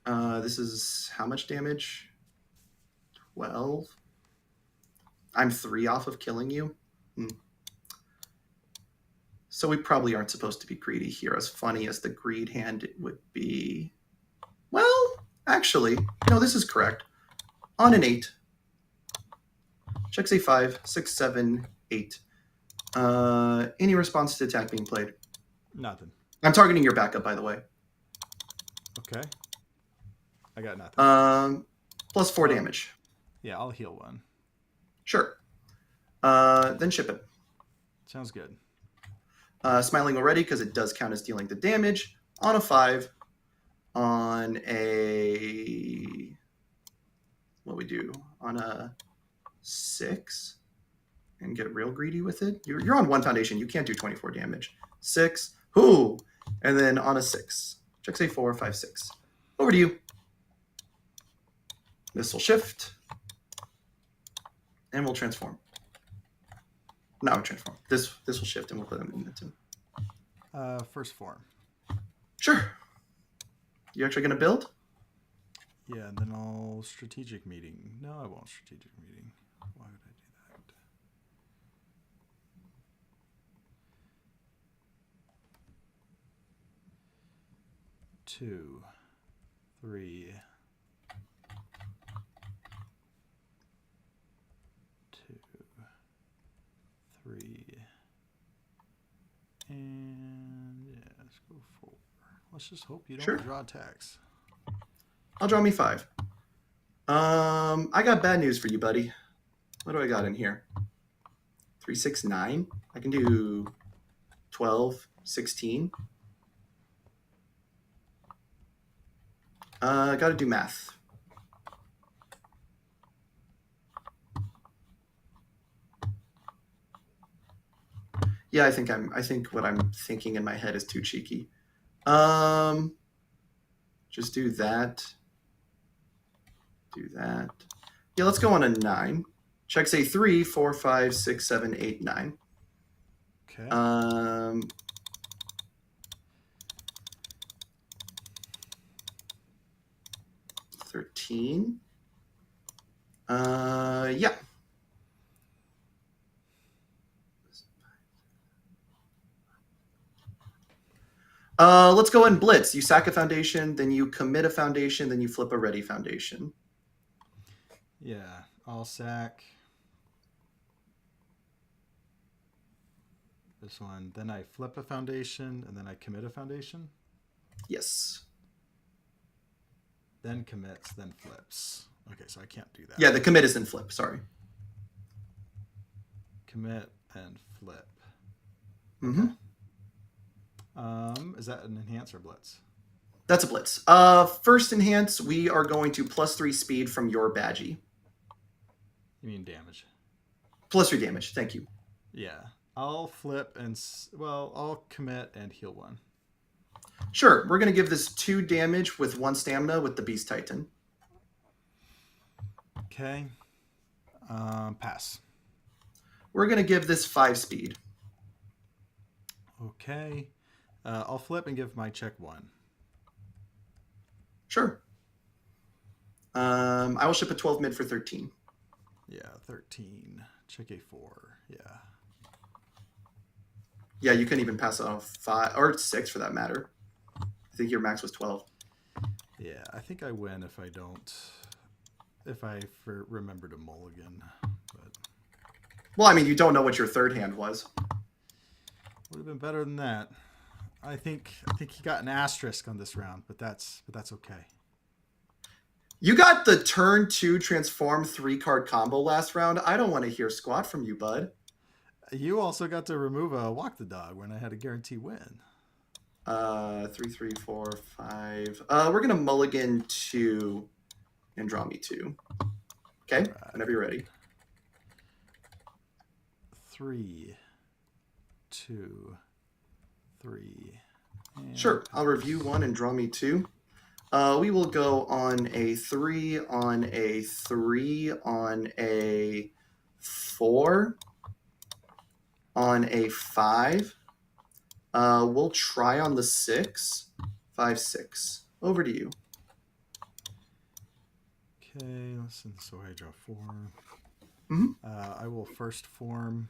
7, 9. This is how much damage? 12. I'm 3 off of killing you. So we probably aren't supposed to be greedy here, as funny as the greed hand would be. Well, actually, no, this is correct. On an 8. Checks a 5, 6, 7, 8. Any response to attack being played? Nothing. I'm targeting your backup, by the way. Okay. I got nothing. Plus 4 damage. Yeah, I'll heal 1. Sure. Then ship it. Sounds good. Smiling already because it does count as dealing the damage. On a 5. On a... What we do? On a 6. And get real greedy with it. You're on 1 foundation. You can't do 24 damage. 6. Whoo! And then on a 6. Checks a 4, 5, 6. Over to you. This will shift. And we'll transform. No, transform. This will shift and we'll put them in momentum. First form. Sure. You actually going to build? Yeah, and then I'll strategic meeting. No, I won't strategic meeting. Why would I do that? Two, 3. 2, 3. And yeah, let's go 4. Let's just hope you don't draw attacks. I'll draw me 5. I got bad news for you, buddy. What do I got in here? 3, 6, 9. I can do 12, 16. I got to do math. Yeah, I think what I'm thinking in my head is too cheeky. Just do that. Do that. Yeah, let's go on a 9. Checks a 3, 4, 5, 6, 7, 8, 9. Okay. 13. Yeah. Let's go and blitz. You sack a foundation, then you commit a foundation, then you flip a ready foundation. Yeah, I'll sack this one. Then I flip a foundation, and then I commit a foundation. Yes. Then commits, then flips. Okay, so I can't do that. Yeah, the commit is then flip. Sorry. Commit and flip. Mm-hmm. Is that an enhance or blitz? That's a blitz. First enhance, we are going to +3 speed from your badgie. You mean damage? +3 damage. Thank you. Yeah, I'll flip and I'll commit and heal 1. Sure, we're gonna give this 2 damage with 1 stamina with the Beast Titan. Okay. Pass. We're gonna give this 5 speed. Okay. I'll flip and give my check 1. Sure. I will ship a 12 mid for 13. Yeah, 13. Check A4. Yeah. Yeah, you couldn't even pass it on 5 or 6 for that matter. I think your max was 12. Yeah, I think I win if I don't. If I remember to mulligan. But Well, I mean, you don't know what your third hand was. would have been better than that. I think he got an asterisk on this round, but that's okay. You got the turn 2 transform 3-card combo last round. I don't want to hear squat from you, bud. You also got to remove a walk the dog when I had a guarantee win. 3, 3, 4, 5. We're gonna mulligan 2 and draw me 2. Okay, Right. whenever you're ready. 3, 2, 3. Sure, I'll review 1 and draw me 2. We will go on a 3, on a 3, on a 4, on a 5. We'll try on the 6. 5, 6. Over to you. Okay, listen. So I draw 4. Mm-hmm. I will first form.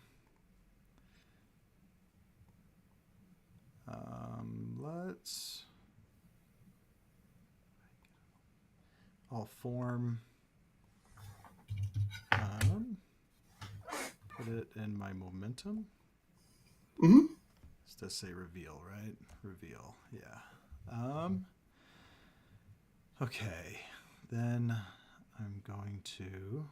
I'll form. Put it in my momentum. Mm-hmm. This does say reveal, right? Reveal, yeah. Okay, then I'm going to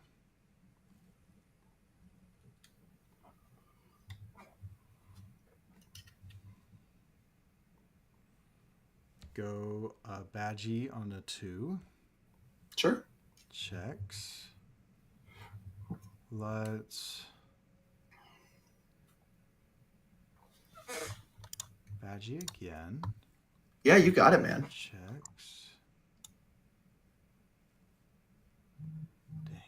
go Badgie on a 2. Sure. Checks. Let's Badgie again. Yeah, you got it, man. Checks. Dang.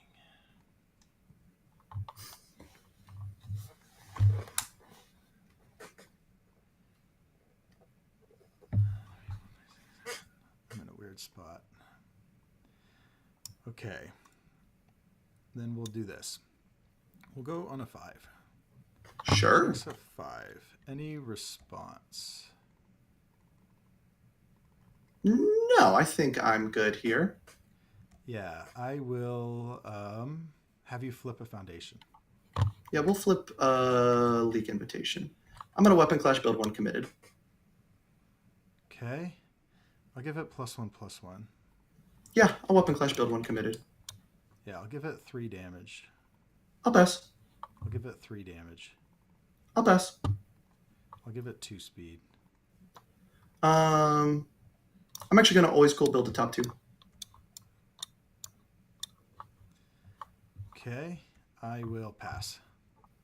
I'm in a weird spot. Okay. Then we'll do this. We'll go on a 5. Sure. Checks a 5. Any response? No, I think I'm good here. Yeah, I will have you flip a foundation. Yeah, we'll flip Leak Invitation. I'm going to Weapon Clash build 1 committed. Okay. I'll give it +1/+1. Yeah, I'll Weapon Clash build 1 committed. Yeah, I'll give it 3 damage. I'll pass. I'll give it 3 damage. I'll pass. I'll give it 2 speed. I'm actually going to always cool build the top 2. Okay, I will pass.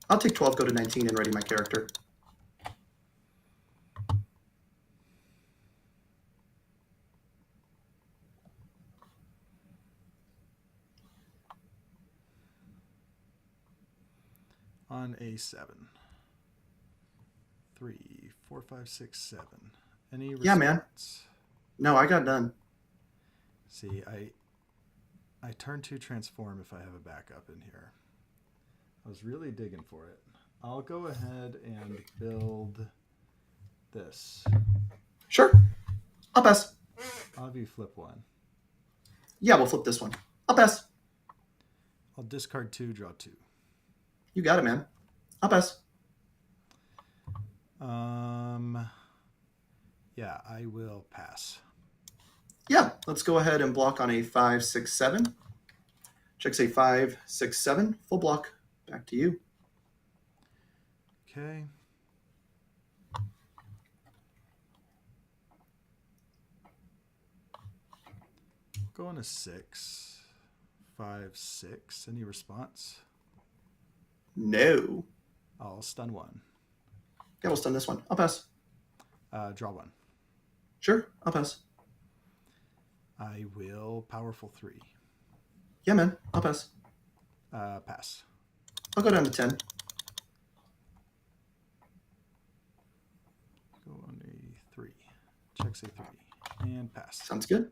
I'll take 12, go to 19, and ready my character. On A7. 3, 4, 5, 6, 7. Any response? Yeah, man. No, I got done. See, I turn 2 transform if I have a backup in here. I was really digging for it. I'll go ahead and build this. Sure. I'll pass. I'll have you flip 1. Yeah, we'll flip this one. I'll pass. I'll discard 2, draw 2. You got it, man. I'll pass. Yeah, I will pass. Yeah, let's go ahead and block on a 5, 6, 7. Checks a 5, 6, 7. Full block. Back to you. Okay. Go on a 6, 5, 6. Any response? No. I'll stun 1. Yeah, we'll stun this one. I'll pass. Draw 1. Sure, I'll pass. I will powerful 3. Yeah, man. I'll pass. Pass. I'll go down to 10. Go on a 3. Checks a 3. And pass. Sounds good.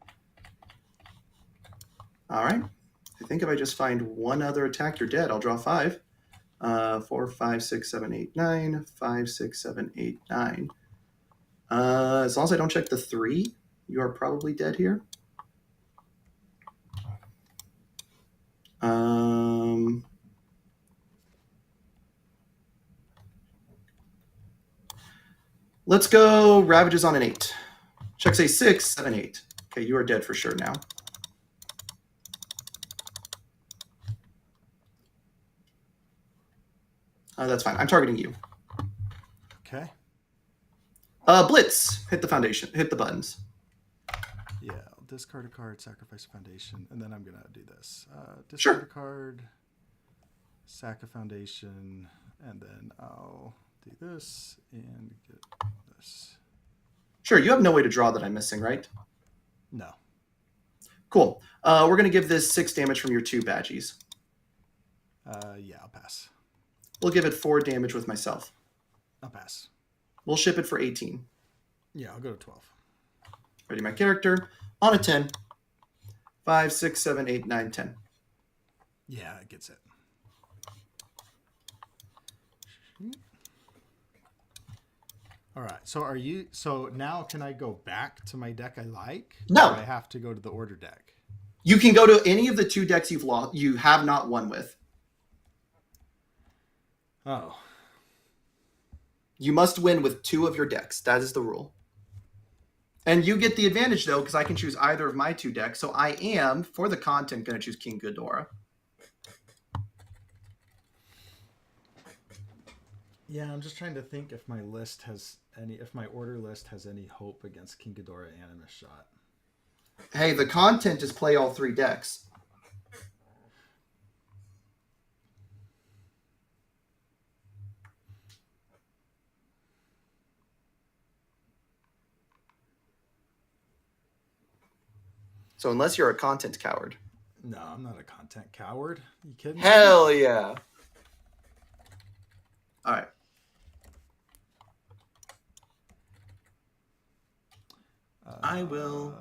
All right. I think if I just find one other attack, you're dead. I'll draw 5. 4, 5, 6, 7, 8, 9. 5, 6, 7, 8, 9. As long as I don't check the 3, you are probably dead here. Let's go Ravages on an 8. Checks a 6, 7, 8. Okay, you are dead for sure now. That's fine. I'm targeting you. Okay. Blitz. Hit the foundation. Hit the buttons. Yeah, I'll discard a card, sacrifice a foundation, and then I'm going to do this. Discard Sure. a card, sack a foundation, and then I'll do this and get this. Sure, you have no way to draw that I'm missing, right? No. Cool. We're going to give this 6 damage from your 2 badgies. Yeah, I'll pass. We'll give it 4 damage with myself. I'll pass. We'll ship it for 18. Yeah, I'll go to 12. Ready my character. On a 10. 5, 6, 7, 8, 9, 10. Yeah, it gets it. All right. So now can I go back to my deck I like? No. Or do I have to go to the order deck? You can go to any of the 2 decks you have not won with. Oh. You must win with 2 of your decks. That is the rule. And you get the advantage, though, because I can choose either of my 2 decks. So I am, for the content, going to choose King Ghidorah. Yeah, I'm just trying to think if my order list has any hope against King Ghidorah Animus Shot. Hey, the content is play all 3 decks. So unless you're a content coward. No, I'm not a content coward. You kidding me? Hell yeah. All right. I will.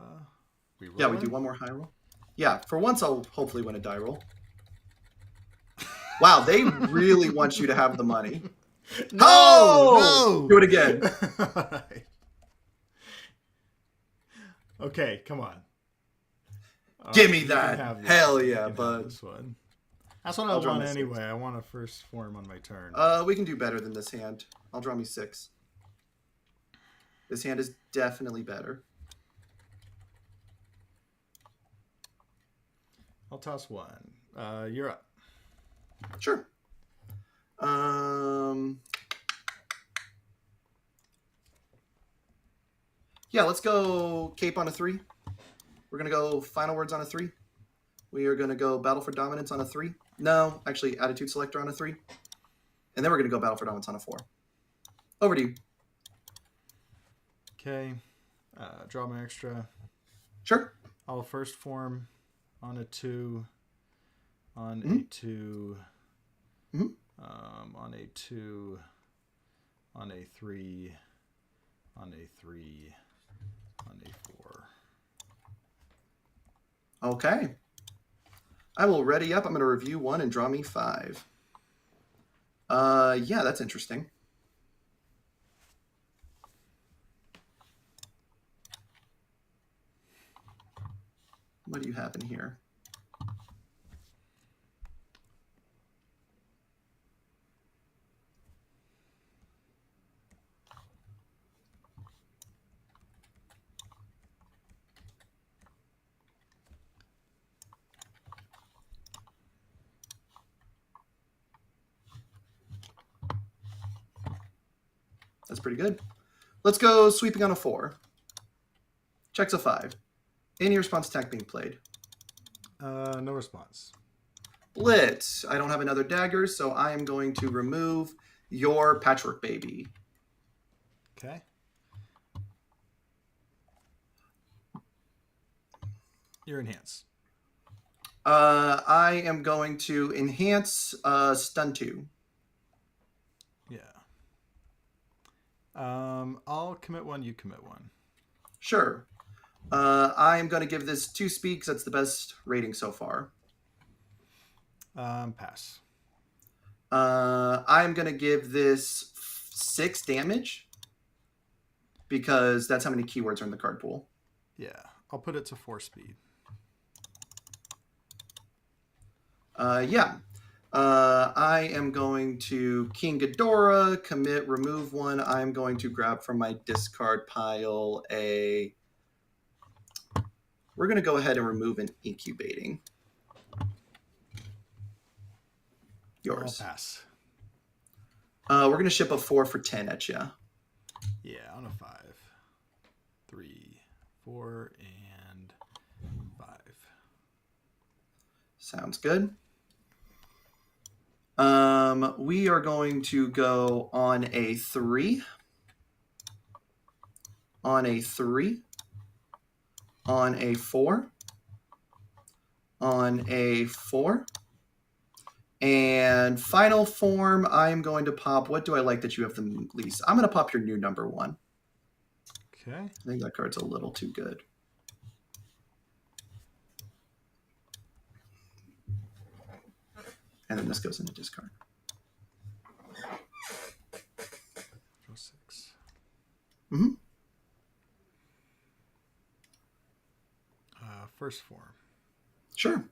We do one more high roll. Yeah, for once I'll hopefully win a die roll. Wow, they really want you to have the money. No! Do it again. Okay, come on. Give me that. Hell yeah, bud. This one. That's what I want anyway. I want a first form on my turn. We can do better than this hand. I'll draw me 6. This hand is definitely better. I'll toss 1. You're up. Sure. Yeah, let's go Cape on a 3. We're going to go Final Words on a 3. We are going to go Battle for Dominance on a 3. No, actually, Attitude Selector on a 3. And then we're going to go Battle for Dominance on a 4. Over to you. Okay. Draw my extra. Sure. I'll first form on a 2. On a 2. On a 2. On a 3. On a 3. On a 4. Okay. I will ready up. I'm going to review 1 and draw me 5. Yeah, that's interesting. What do you have in here? That's pretty good. Let's go Sweeping on a 4. Checks a 5. Any response attack being played? No response. Blitz. I don't have another dagger, so I am going to remove your Patchwork Baby. Okay. You're enhance. I am going to enhance Stun 2. Yeah. I'll commit 1, you commit 1. Sure. I am going to give this 2 speed because that's the best rating so far. Pass. I'm going to give this 6 damage because that's how many keywords are in the card pool. Yeah, I'll put it to 4 speed. Yeah. I am going to King Ghidorah, commit, remove 1. I'm going to grab from my discard pile a. We're going to go ahead and remove an incubating. Yours. I'll pass. We're going to ship a 4 for 10 at you. Yeah, on a 5. 3, 4, and 5. Sounds good. We are going to go on a 3. On a 3. On a 4. On a 4. And final form, I am going to pop. What do I like that you have the least? I'm going to pop your new number 1. Okay. I think that card's a little too good. And then this goes into discard. Draw 6. Mm-hmm. First form. Sure.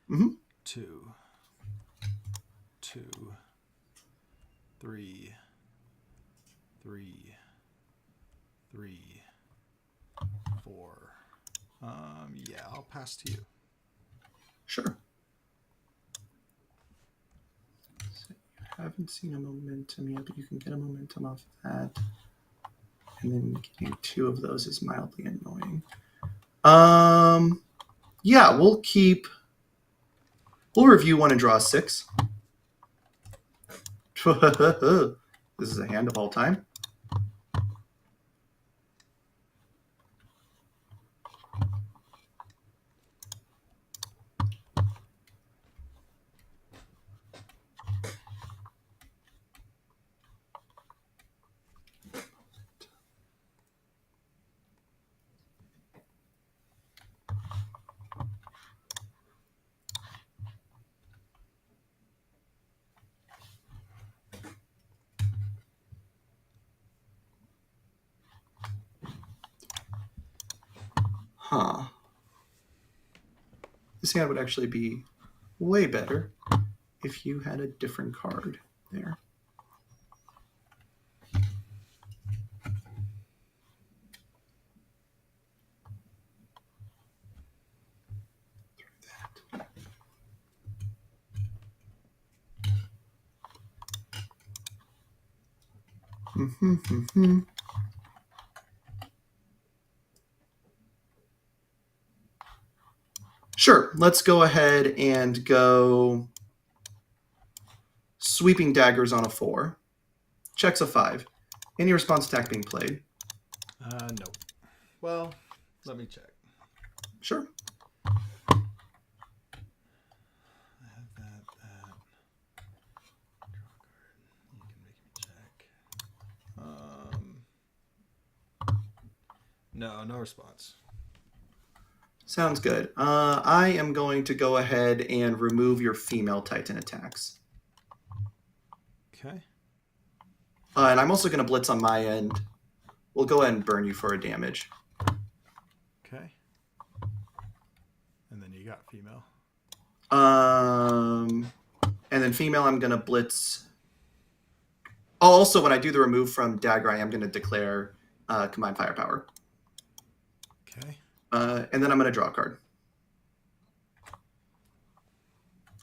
Mm-hmm. 2, 2, 3, 3, 3, 4. Yeah, I'll pass to you. Sure. So you haven't seen a momentum yet, but you can get a momentum off that. And then getting 2 of those is mildly annoying. Yeah, we'll review 1 and draw 6. This is a hand of all time. Huh. This hand would actually be way better if you had a different card there. Sure, let's go ahead and go sweeping daggers on a 4. Checks a 5. Any response attack being played? No. Well, let me check. Sure. I have that. Draw a card. You can make me check. No response. Sounds good. I am going to go ahead and remove your female Titan attacks. Okay. And I'm also going to blitz on my end. We'll go ahead and burn you for a damage. Okay. And then you got female. And then female, I'm going to blitz. Oh, also, when I do the remove from dagger, I am going to declare combined firepower. Okay. And then I'm going to draw a card.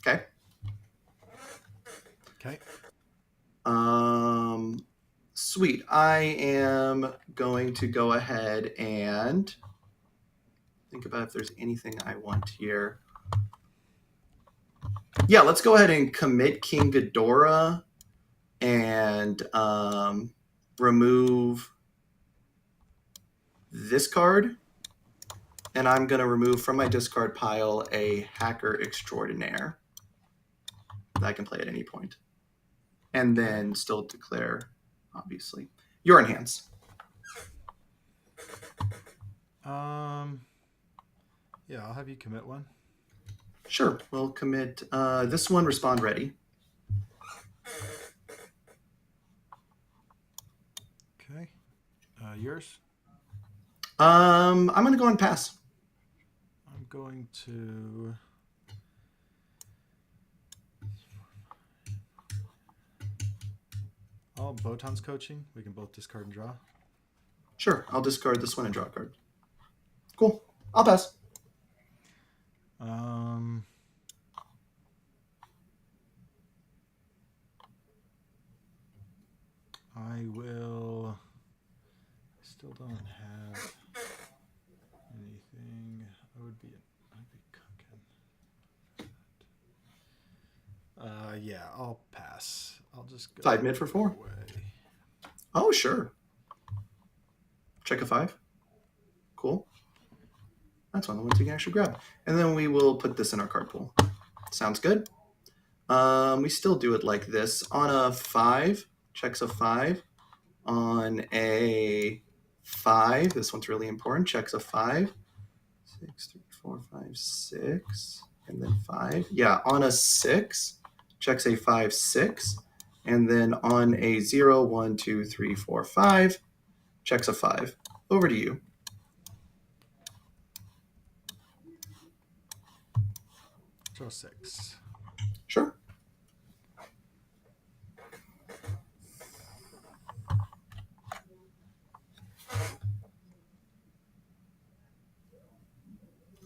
Okay. Okay. Sweet. I am going to go ahead and think about if there's anything I want here. Yeah, let's go ahead and commit King Ghidorah and remove this card, and I'm going to remove from my discard pile a Hacker Extraordinaire that I can play at any point. And then still declare, obviously. Your enhance. Yeah, I'll have you commit one. Sure, we'll commit this one, respond ready. Okay. Yours? I'm going to go and pass. I'm going to... Oh, Botan's coaching. We can both discard and draw. Sure, I'll discard this one and draw a card. Cool. I'll pass. I will... I still don't have anything. I'd be cooking. Yeah, I'll pass. I'll just go 5 mid for 4. away. Oh, sure. Check a 5. Cool. That's one of the ones we can actually grab. And then we will put this in our card pool. Sounds good. We still do it like this. On a 5, checks a 5. On a 5, this one's really important, checks a 5. 6, 3, 4, 5, 6. And then 5. Yeah, on a 6, checks a 5, 6. And then on a 0, 1, 2, 3, 4, 5, checks a 5. Over to you. Draw 6. Sure.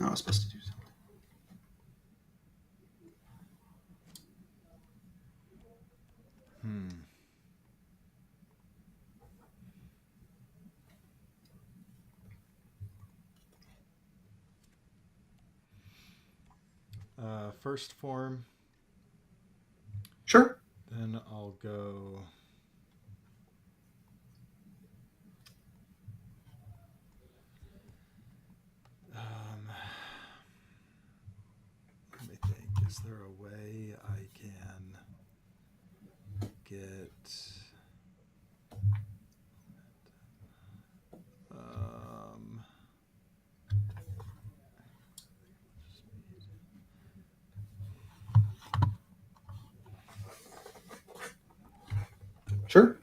I was supposed to do something. First form. Sure. Then I'll go... let me think. Is there a way I can get... Sure.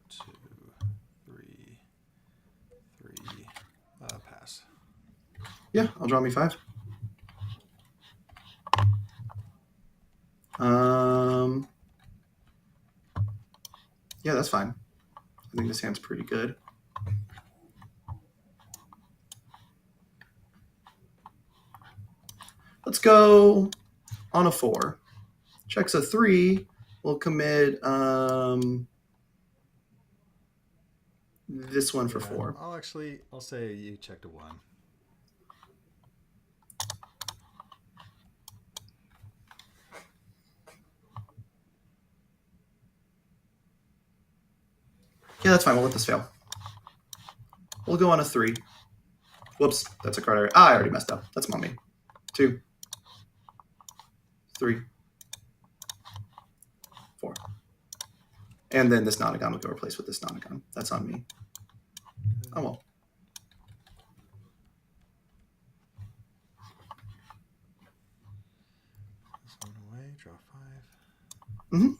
2, 3, 3. Pass. Yeah, I'll draw me 5. Yeah, that's fine. I think this hand's pretty good. Let's go on a 4. Checks a 3. We'll commit this one for 4. I'll say you checked a 1. Yeah, that's fine. We'll let this fail. We'll go on a 3. Whoops, that's a card. I already messed up. That's on me. 2, 3, 4. And then this Nonagon will go replaced with this Nonagon. That's on me. Oh well. This one away, draw 5. Mm-hmm.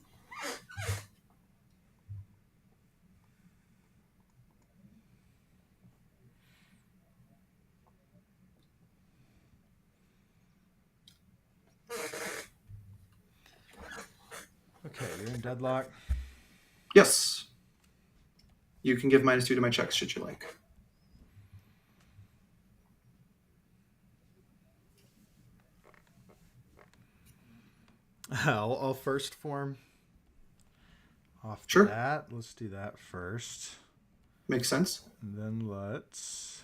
Okay, you're in deadlock. Yes. You can give -2 to my checks should you like. I'll first form off Sure. that. Let's do that first. Makes sense. And then let's...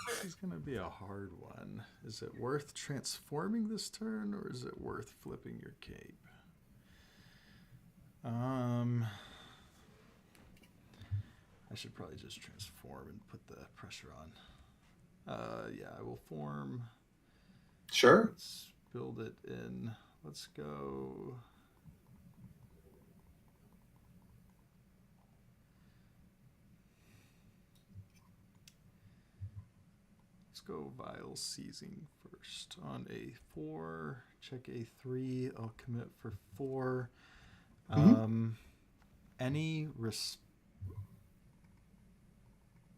This is going to be a hard one. Is it worth transforming this turn, or is it worth flipping your cape? I should probably just transform and put the pressure on. Yeah, I will form. Sure. Let's build it in. Let's go. Let's go Vile Seizing first. On A4, check A3. I'll commit for 4. Any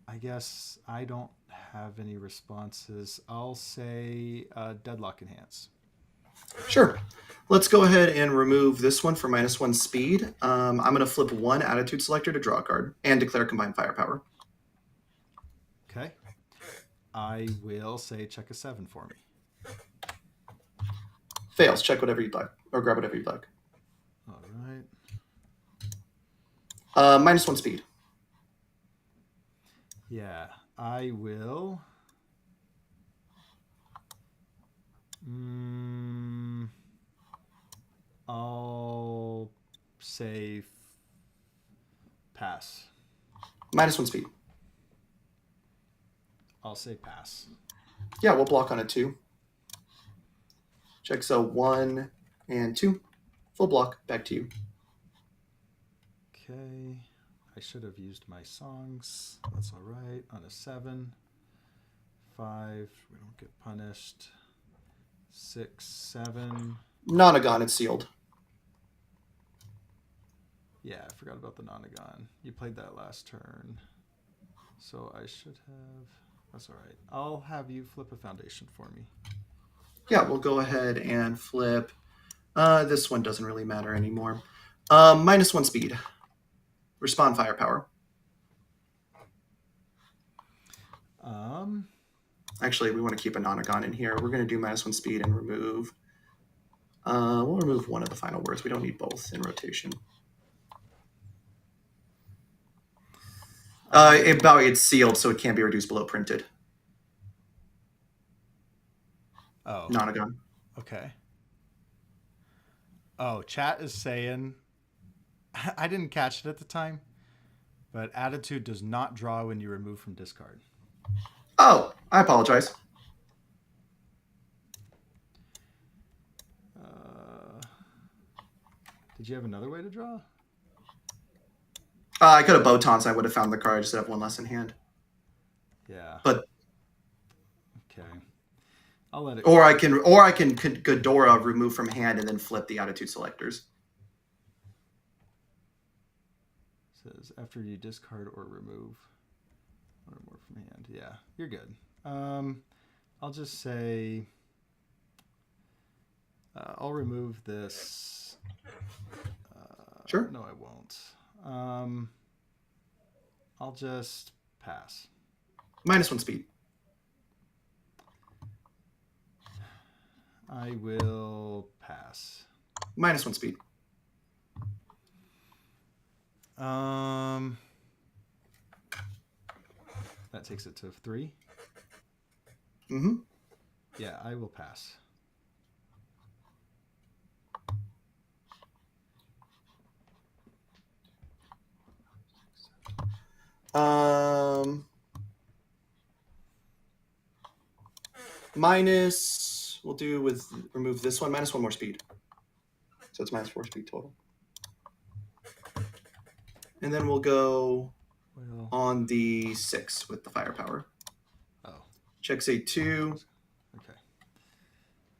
I guess I don't have any responses. I'll say Deadlock Enhance. Sure. Let's go ahead and remove this one for -1 speed. I'm going to flip 1 attitude selector to draw a card and declare combined firepower. Okay. I will say check a 7 for me. Fails. Check whatever you'd like, or grab whatever you'd like. All right. -1 speed. Yeah, I will. I'll say pass. -1 speed. I'll say pass. Yeah, we'll block on it too. Check so 1 and 2. Full block. Back to you. Okay. I should have used my songs. That's all right. On a 7. 5. We don't get punished. 6, 7. Nonagon, it's sealed. Yeah, I forgot about the Nonagon. You played that last turn. So I should have... That's all right. I'll have you flip a foundation for me. Yeah, we'll go ahead and flip. This one doesn't really matter anymore. -1 speed. Respond firepower. Actually, we want to keep a Nonagon in here. We're going to do -1 speed and remove. We'll remove one of the final words. We don't need both in rotation. It's sealed, so it can't be reduced below printed. Oh. Nonagon. Okay. Oh, chat is saying... I didn't catch it at the time, but attitude does not draw when you remove from discard. Oh, I apologize. Did you have another way to draw? I could have Botan, so I would have found the card. I just have one less in hand. Yeah. But okay, I'll let it. Or I can Ghidorah remove from hand and then flip the attitude selectors. Says after you discard or remove one or more from hand. Yeah, you're good. I'll just say I'll remove this. Sure. No, I won't. I'll just pass. -1 speed. I will pass. -1 speed. That takes it to 3. Mm-hmm. Yeah, I will pass. Minus, we'll do with remove this one, -1 more speed. So it's -4 speed total. And then we'll go on the 6 with the firepower. Oh. Check say 2. Okay.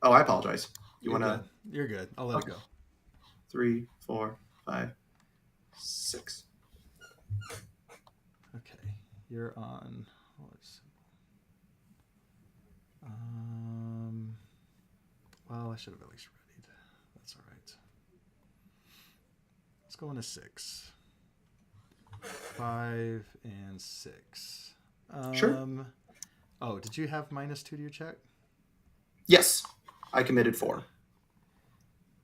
Oh, I apologize. You're good. I'll let it go. 3, 4, 5, 6. Okay. You're on. Well, I should have at least readied. That's all right. Let's go on a 6. 5 and 6. Sure. Oh, did you have -2 to your check? Yes, I committed 4.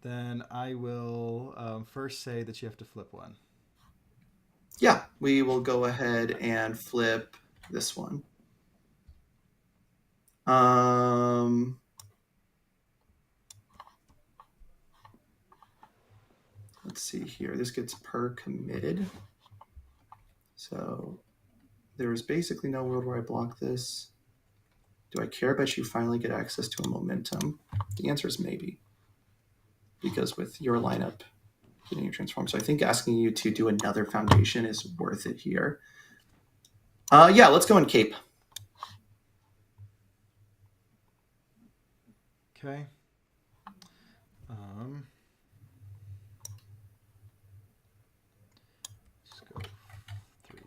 Then I will first say that you have to flip one. Yeah, we will go ahead and flip this one. Let's see here. This gets per committed. So there's basically no world where I block this. Do I care about you finally get access to a momentum? The answer is maybe. Because with your lineup getting your transform. So I think asking you to do another foundation is worth it here. Yeah, let's go in cape. Okay. Let's go 3,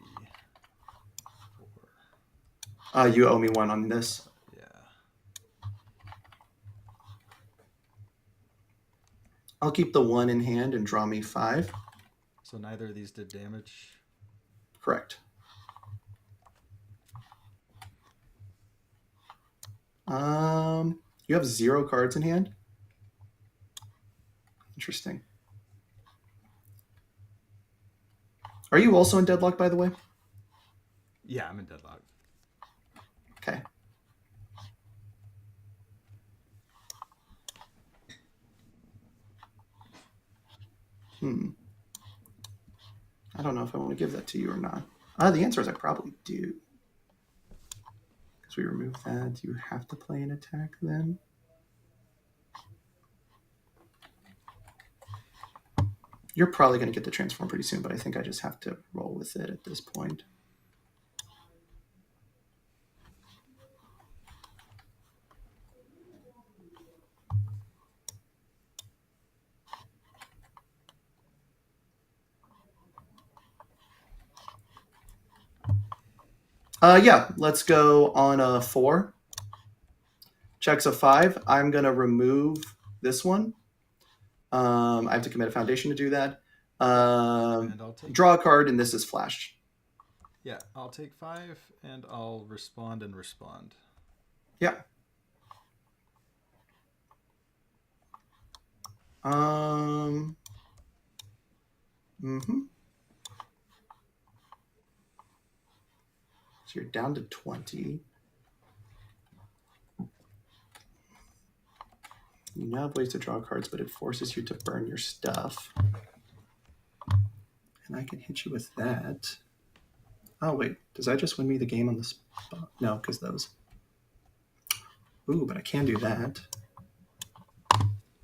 4. You owe me one on this. Yeah. I'll keep the 1 in hand and draw me 5. So neither of these did damage? Correct. You have 0 cards in hand? Interesting. Are you also in deadlock, by the way? Yeah, I'm in deadlock. Okay. I don't know if I want to give that to you or not. The answer is I probably do. Because we remove that, you have to play an attack then. You're probably going to get the transform pretty soon, but I think I just have to roll with it at this point. Yeah, let's go on a 4. Checks a 5. I'm going to remove this one. I have to commit a foundation to do that. And I'll take... Draw a card, and this is flashed. Yeah, I'll take 5, and I'll respond and respond. Yeah. So you're down to 20. You now have ways to draw cards, but it forces you to burn your stuff. And I can hit you with that. Oh, wait. Does that just win me the game on the spot? No, because those. Ooh, but I can do that.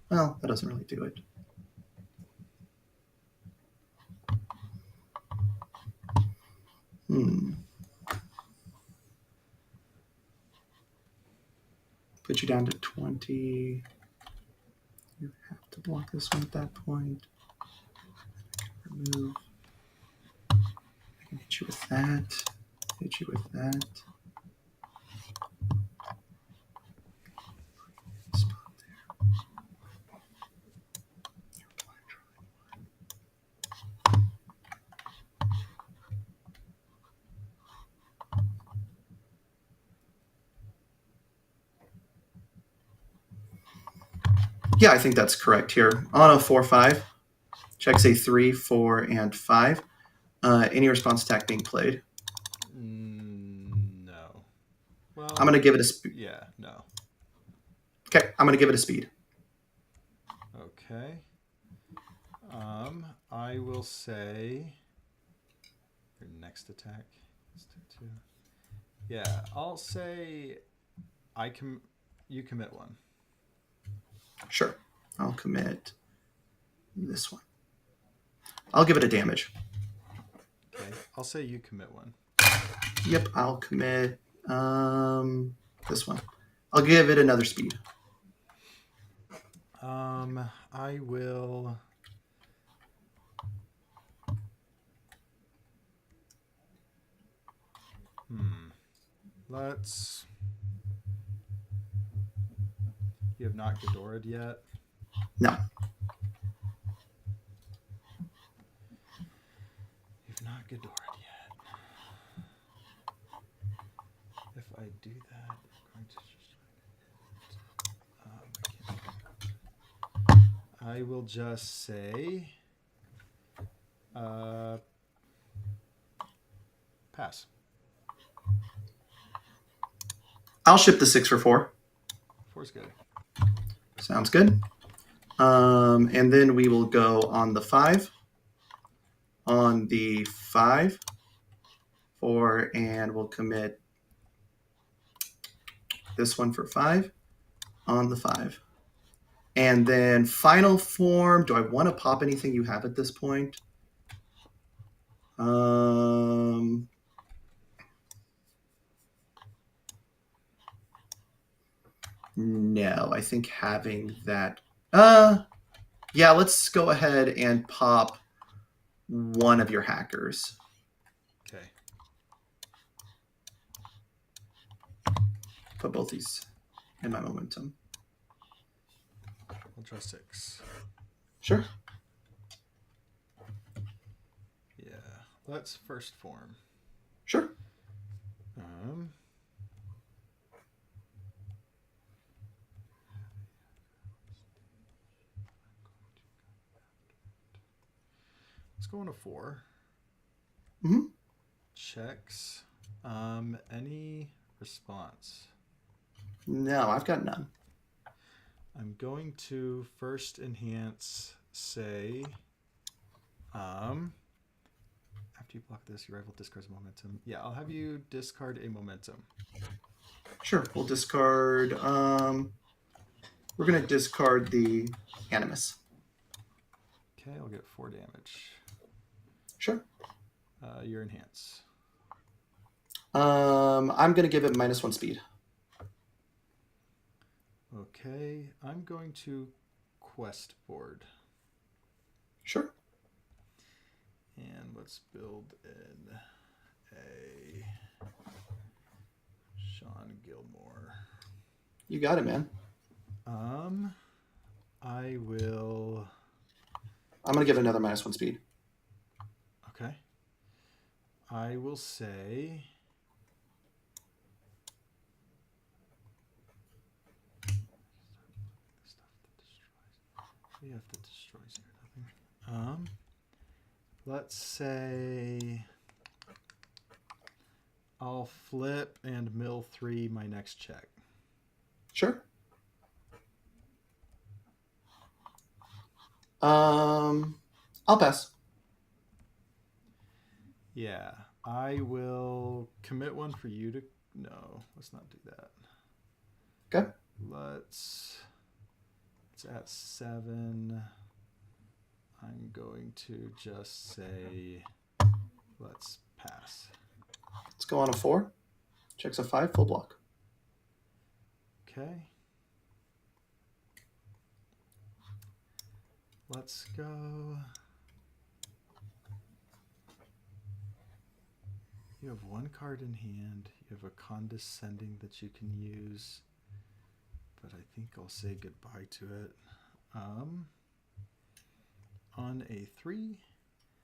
Well, that doesn't really do it. Put you down to 20. You have to block this one at that point. Remove. I can hit you with that. Hit you with that. Yeah, I think that's correct here. On a 4-5, checks a 3, 4, and 5. Any response attack being played? No. Well, I'm going to give it a speed. Yeah, no. Okay, I'm going to give it a speed. Okay. I will say your next attack is to 2. Yeah, I'll say you commit 1. Sure. I'll commit this one. I'll give it a damage. Okay. I'll say you commit 1. Yep, I'll commit this one. I'll give it another speed. I will... Let's... You have not Ghidora'd yet? No. You've not Ghidora'd yet. If I do that, I'm going to I will just say... pass. I'll ship the 6 for 4. 4's good. Sounds good. And then we will go on the 5. On the 5, 4, and we'll commit this one for 5 on the 5. And then final form. Do I want to pop anything you have at this point? No, I think having that. Yeah, let's go ahead and pop one of your hackers. Okay. Put both these in my momentum. I'll draw 6. Sure. Yeah. Let's first form. Sure. Let's go on a 4. Mm-hmm. Checks. Any response? No, I've got none. I'm going to first enhance, say, after you block this, your rival discards momentum. Yeah, I'll have you discard a momentum. Sure, we'll discard. We're gonna discard the Animus. Okay, I'll get 4 damage. Sure. Your enhance. I'm gonna give it -1 speed. Okay, I'm going to quest board. Sure. And let's build in a Sean Gilmore. You got it, man. I will. I'm gonna give it another -1 speed. Okay. I will say. We have to destroy 0-0. Let's say I'll flip and mill 3 my next check. Sure. I'll pass. Yeah, I will commit one for you to. No, let's not do that. Okay. It's at 7. I'm going to just say, let's pass. Let's go on a 4. Checks a 5, full block. Okay. Let's go. You have 1 card in hand. You have a condescending that you can use. But I think I'll say goodbye to it. On a 3.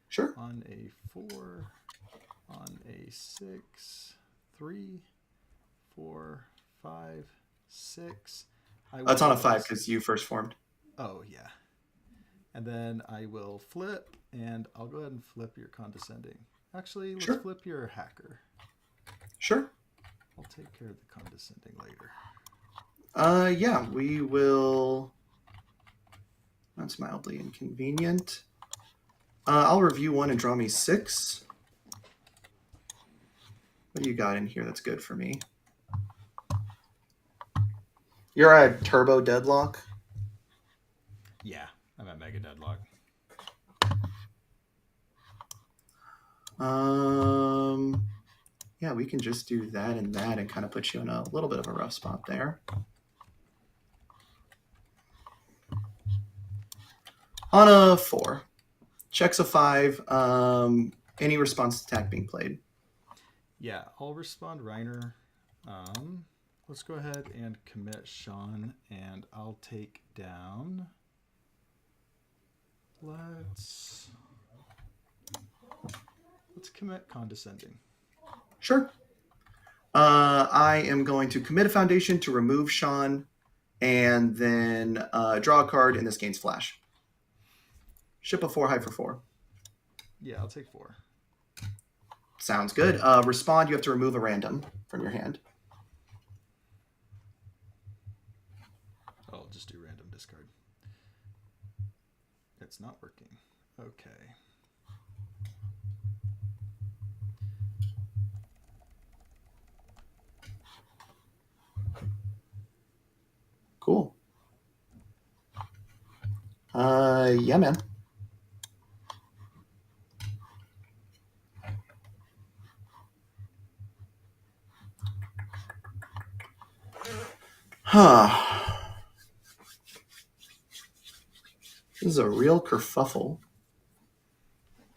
Sure. On a 4. On a 6. 3, 4, 5, 6. It's on a 5 because you first formed. Oh, yeah. And then I will flip, and I'll go ahead and flip your condescending. Actually, let's flip your hacker. Sure. I'll take care of the condescending later. Yeah, we will. That's mildly inconvenient. I'll review 1 and draw me 6. What do you got in here that's good for me? You're at Turbo Deadlock? Yeah, I'm at Mega Deadlock. Yeah, we can just do that and kind of put you in a little bit of a rough spot there. On a 4. Checks a 5. Any response attack being played? Yeah, I'll respond Reiner. Let's go ahead and commit Sean, and I'll take down. Let's commit condescending. Sure. I am going to commit a foundation to remove Sean, and then draw a card, and this gains flash. Ship a 4 high for 4. Yeah, I'll take 4. Sounds good. Respond, you have to remove a random from your hand. I'll just do random discard. It's not working. Okay. Yeah, man. Huh. This is a real kerfuffle.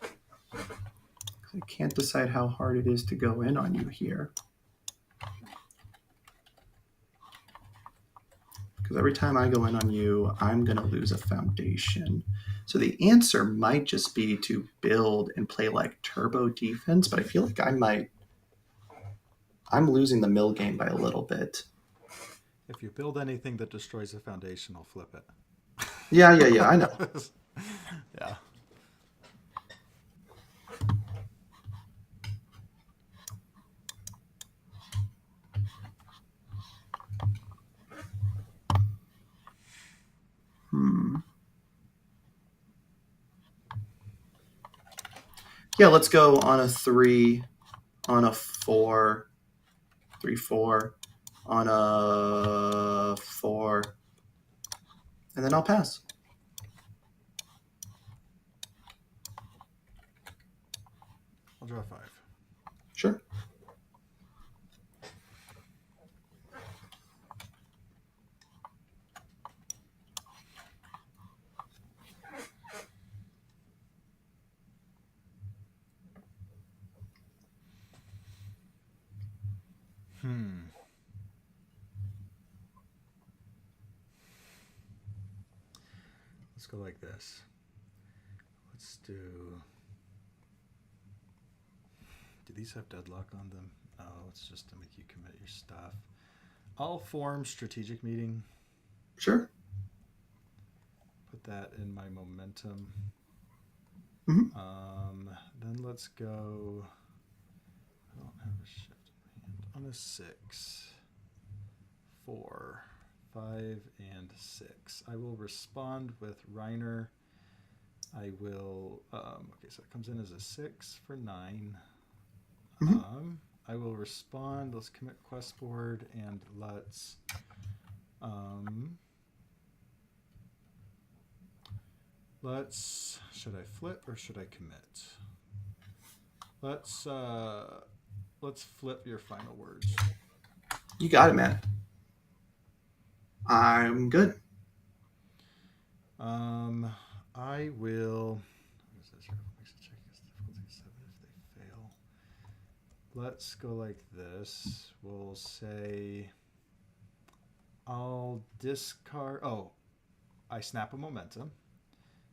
I can't decide how hard it is to go in on you here. Because every time I go in on you, I'm going to lose a foundation. So the answer might just be to build and play like turbo defense, but I feel like I'm losing the mill game by a little bit. If you build anything that destroys a foundation, I'll flip it. Yeah, I know. Yeah. Yeah, let's go on a 3, on a 4, 3, 4, on a 4, and then I'll pass. I'll draw 5. Sure. Let's go like this. Let's do. Do these have deadlock on them? No, it's just to make you commit your stuff. I'll form strategic meeting. Sure. Put that in my momentum. Mm-hmm. Then let's go. I don't have a shift in my hand. On a 6, 4, 5, and 6. I will respond with Reiner. I will. Okay, so it comes in as a 6 for 9. Mm-hmm. I will respond. Let's commit quest board and let's. Should I flip or should I commit? Let's flip your final words. You got it, man. I'm good. I will. What is this? Makes a check against difficulty 7 if they fail. Let's go like this. We'll say I'll discard. Oh, I snap a momentum.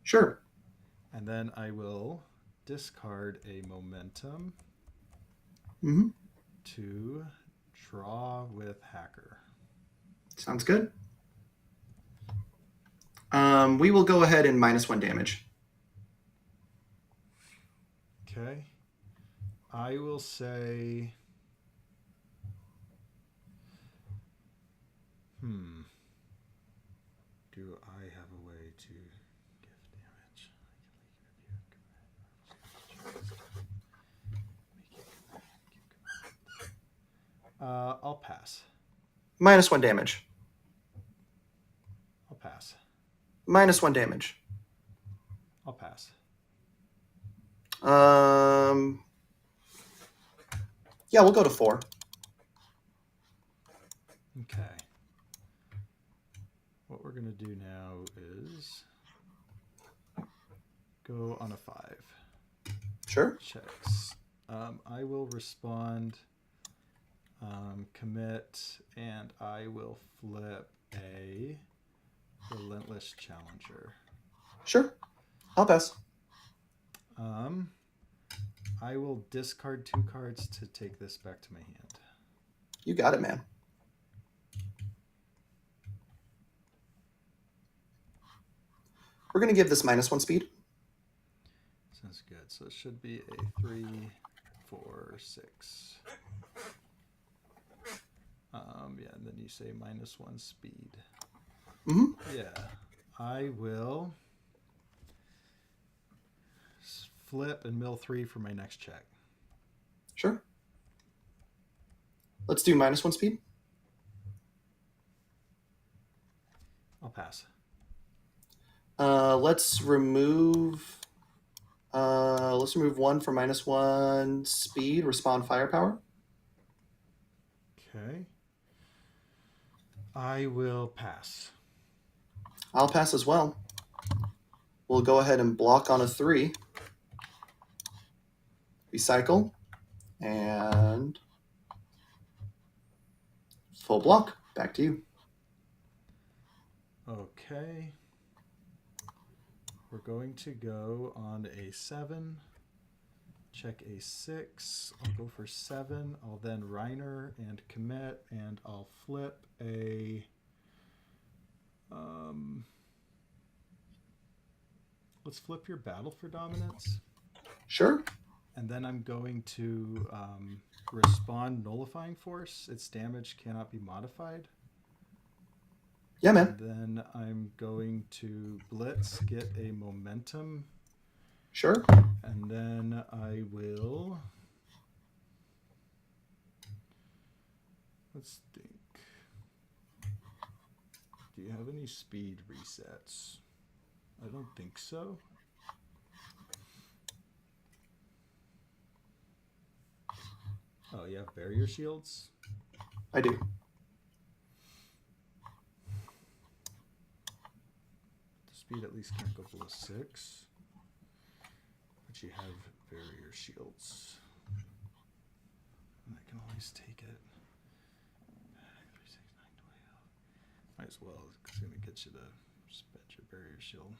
Sure. And then I will discard a momentum to draw with hacker. Sounds good. We will go ahead and -1 damage. Okay. I will say. Do I have a way to give damage? I'll pass. -1 damage. I'll pass. -1 damage. I'll pass. Yeah, we'll go to 4. Okay. What we're going to do now is go on a 5. Sure. Checks. I will respond, commit, and I will flip a relentless challenger. Sure. I'll pass. I will discard 2 cards to take this back to my hand. You got it, man. We're going to give this -1 speed. Sounds good. So it should be a 3, 4, 6. Yeah, and then you say -1 speed. Mm-hmm. Yeah. I will flip and mill 3 for my next check. Sure. Let's do -1 speed. I'll pass. Let's remove. Let's remove one for -1 speed. Respond firepower. Okay. I will pass. I'll pass as well. We'll go ahead and block on a 3. Recycle. And full block. Back to you. Okay. We're going to go on a 7. Check a 6. I'll go for 7. I'll then Reiner and commit, and I'll flip a. Let's flip your battle for dominance. Sure. And then I'm going to respond nullifying force. Its damage cannot be modified. Yeah, man. And then I'm going to blitz, get a momentum. Sure. And then I will. Let's think. Do you have any speed resets? I don't think so. Oh, you have barrier shields? I do. The speed at least can't go below 6. But you have barrier shields. And I can always take it. 3, 6, 9, 12. Might as well, it's going to get you to spend your barrier shield.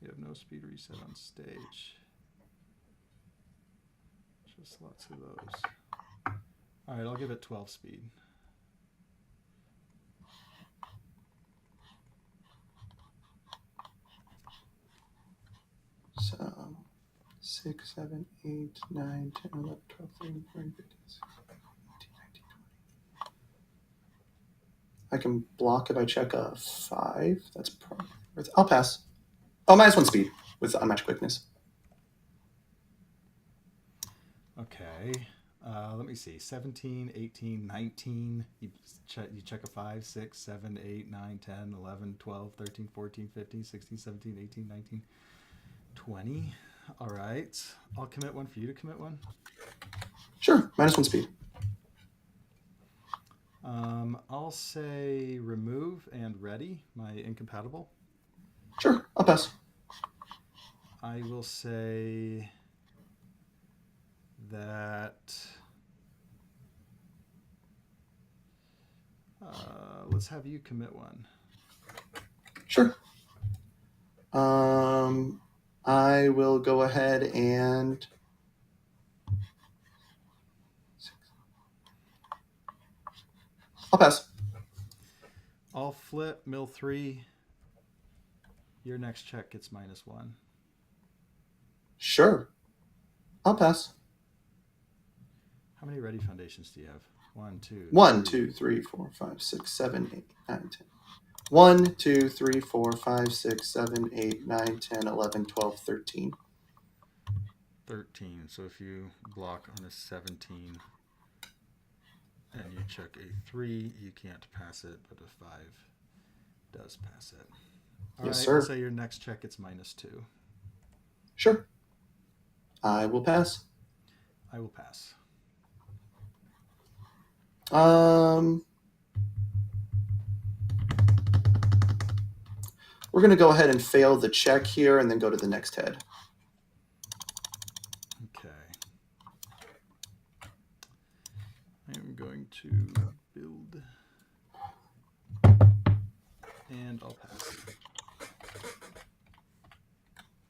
You have no speed reset on stage. Just lots of those. Alright, I'll give it 12 speed. So 6, 7, 8, 9, 10, 11, 12, 13, 14, 15, 16, 17, 18, 19, 20. I can block if I check a 5. That's probably. I'll pass. Oh, -1 speed with unmatched quickness. Okay. Let me see. 17, 18, 19. You check a 5, 6, 7, 8, 9, 10, 11, 12, 13, 14, 15, 16, 17, 18, 19, 20. All right. I'll commit one for you to commit one. Sure. -1 speed. I'll say remove and ready my incompatible. Sure. I'll pass. I will say that let's have you commit one. Sure. I will go ahead and. I'll pass. I'll flip mill 3. Your next check gets -1. Sure. I'll pass. How many ready foundations do you have? 1, 2, 1, 2, 3, 4, 5, 6, 7, 8, 9, 10. 1, 2, 3, 4, 5, 6, 7, 8, 9, 10, 11, 12, 13. 13. So if you block on a 17 and you check a 3, you can't pass it, but a 5 does pass it. All Yes, right, sir. So your next check it's -2. Sure. I will pass. I will pass. We're going to go ahead and fail the check here and then go to the next head. Okay. I am going to build. And I'll pass.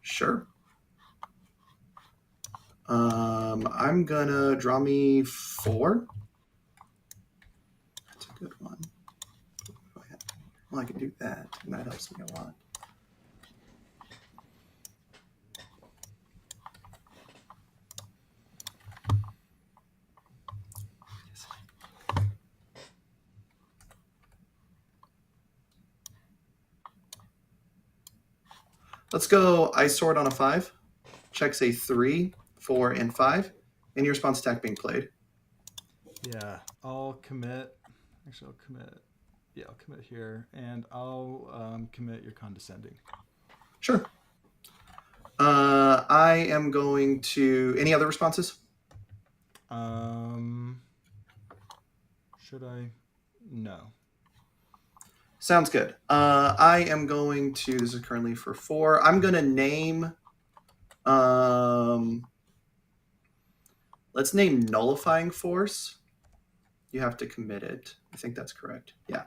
Sure. I'm going to draw me 4. That's a good one. Well, I can do that, and that helps me a lot. Let's go Ice Sword on a 5. Checks a 3, 4, and 5. Any response attack being played. Yeah, I'll commit. Actually, I'll commit Yeah, I'll commit here, and I'll commit your condescending. Sure. I am going to. Any other responses? Um, should I? No. Sounds good. I am going to. This is currently for 4. I'm going to name. Um, let's name nullifying force. You have to commit it. I think that's correct. Yeah.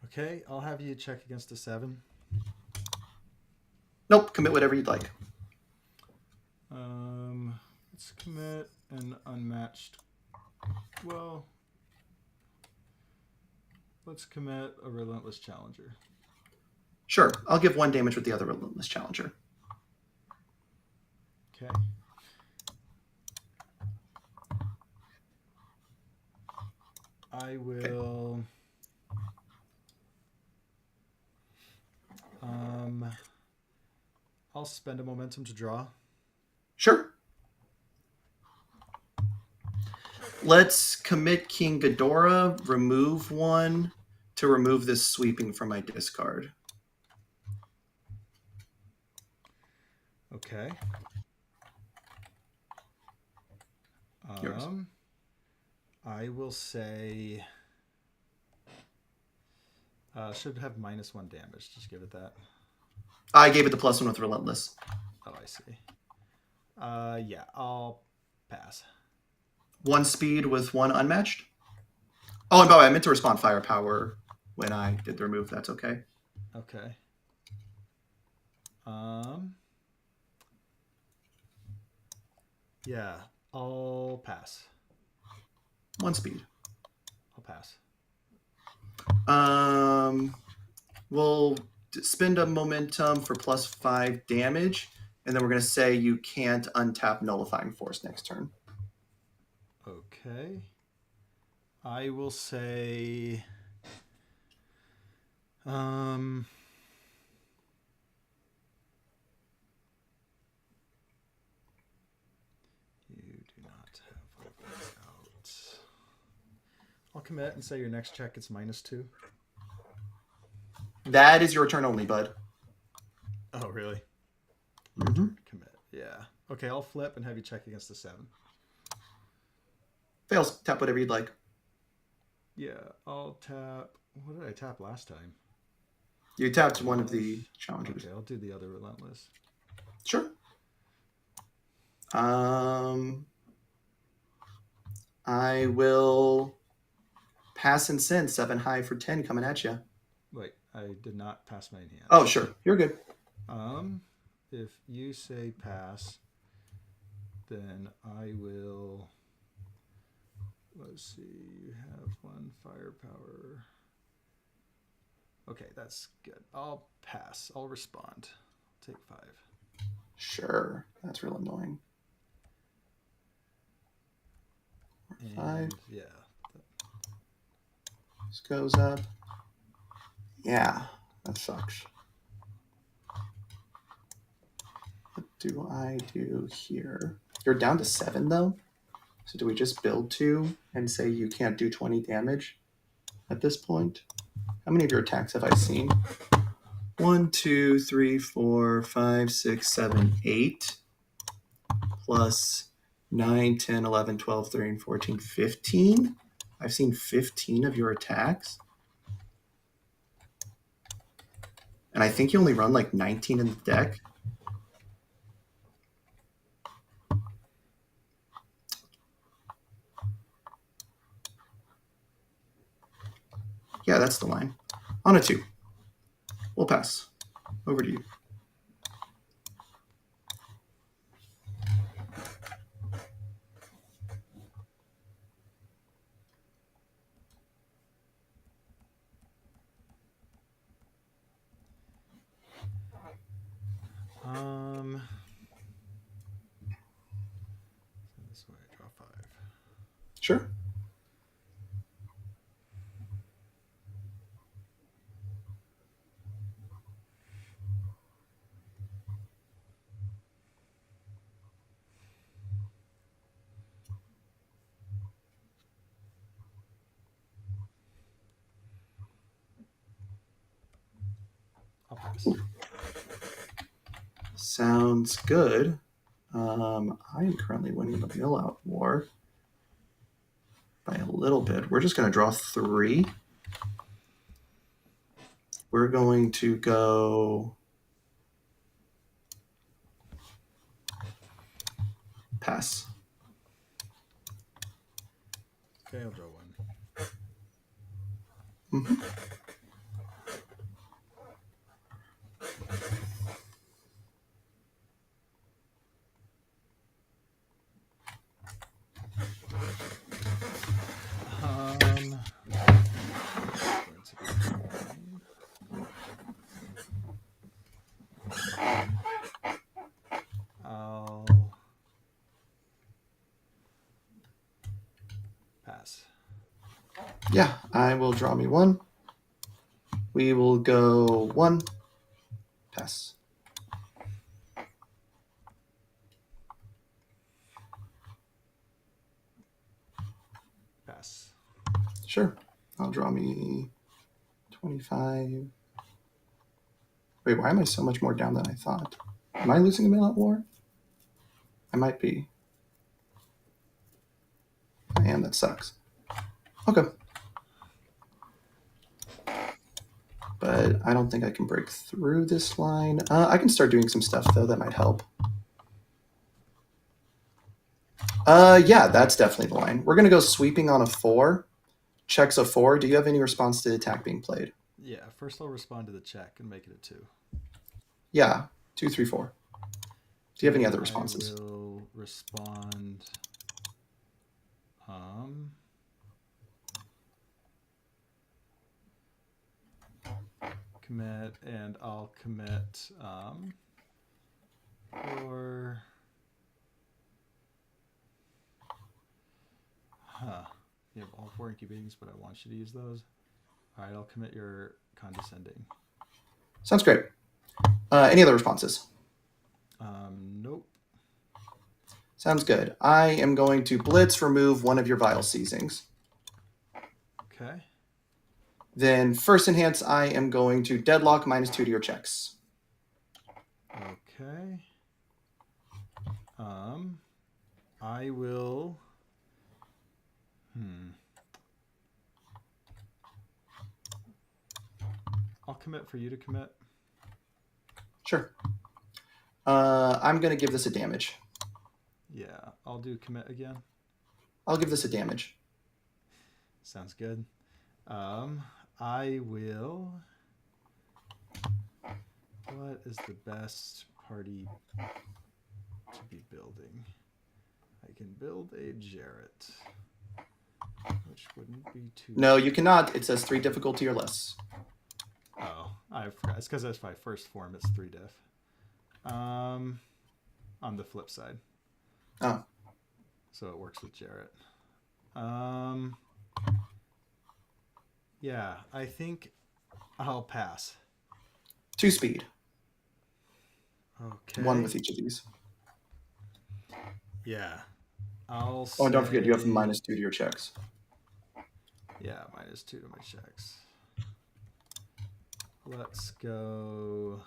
Okay, I'll have you check against a 7. Nope. Commit whatever you'd like. Let's commit an unmatched. Well, let's commit a relentless challenger. Sure. I'll give 1 damage with the other relentless challenger. Okay. I will. I'll spend a momentum to draw. Sure. Let's commit King Ghidorah, remove 1 to remove this sweeping from my discard. Okay. Yours. I will say. Should have -1 damage. Just give it that. I gave it the +1 with relentless. Oh, I see. Yeah, I'll pass. 1 speed with 1 unmatched. Oh, and by the way, I meant to respond firepower when I did the remove. That's okay. Okay. Yeah, I'll pass. 1 speed. I'll pass. We'll spend a momentum for +5 damage, and then we're going to say you can't untap nullifying force next turn. Okay. I will say. You do not have levels out. I'll commit and say your next check is -2. That is your turn only, bud. Oh, really? Mm-hmm. Commit. Yeah. Okay, I'll flip and have you check against the 7. Fails. Tap whatever you'd like. Yeah, I'll tap. What did I tap last time? You tapped one of the challengers. Okay, I'll do the other relentless. Sure. I will pass and send 7 high for 10 coming at you. Wait, I did not pass my hand. Oh, sure. You're good. If you say pass, then I will. Let's see. You have 1 firepower. Okay, that's good. I'll pass. I'll respond. I'll take 5. Sure. That's real annoying. 5. Yeah. This goes up. Yeah, that sucks. What do I do here? You're down to 7, though. So do we just build 2 and say you can't do 20 damage at this point? How many of your attacks have I seen? 1, 2, 3, 4, 5, 6, 7, 8. Plus 9, 10, 11, 12, 13, 14, 15. I've seen 15 of your attacks. And I think you only run like 19 in the deck. Yeah, that's the line. On a 2. We'll pass. Over to you. This way, I draw 5. Sure. pass. Sounds good. I am currently winning the mill out war by a little bit. We're just going to draw 3. We're going to go pass. Okay, I'll draw 1. Mm-hmm. I'll pass. Yeah, I will draw me 1. We will go 1. Pass. Pass. Sure. I'll draw me 25. Wait, why am I so much more down than I thought? Am I losing the mill out war? I might be. I am. That sucks. Okay. But I don't think I can break through this line. I can start doing some stuff, though, that might help. Yeah, that's definitely the line. We're going to go sweeping on a 4. Checks a 4. Do you have any response to the attack being played? Yeah, first I'll respond to the check and make it a 2. Yeah, 2, 3, 4. Do you have any other responses? I will respond. Commit, and I'll commit or you have all 4 incubatings, but I want you to use those. All right, I'll commit your condescending. Sounds great. Any other responses? Nope. Sounds good. I am going to blitz remove one of your vial seizings. Okay. Then first enhance, I am going to deadlock -2 to your checks. Okay. I will. I'll commit for you to commit. Sure. I'm going to give this a damage. Yeah, I'll do commit again. I'll give this a damage. Sounds good. I will. What is the best party to be building? I can build a Jarrett, which wouldn't be too. No, you cannot. It says 3 difficulty or less. Oh, I forgot. It's because that's my first form. It's 3 diff. On the flip side. Oh. So it works with Jarrett. Yeah, I think I'll pass. 2 speed. Okay. 1 with each of these. Yeah. I'll Oh, and don't say- forget, you have -2 to your checks. Yeah, -2 to my checks. Let's go.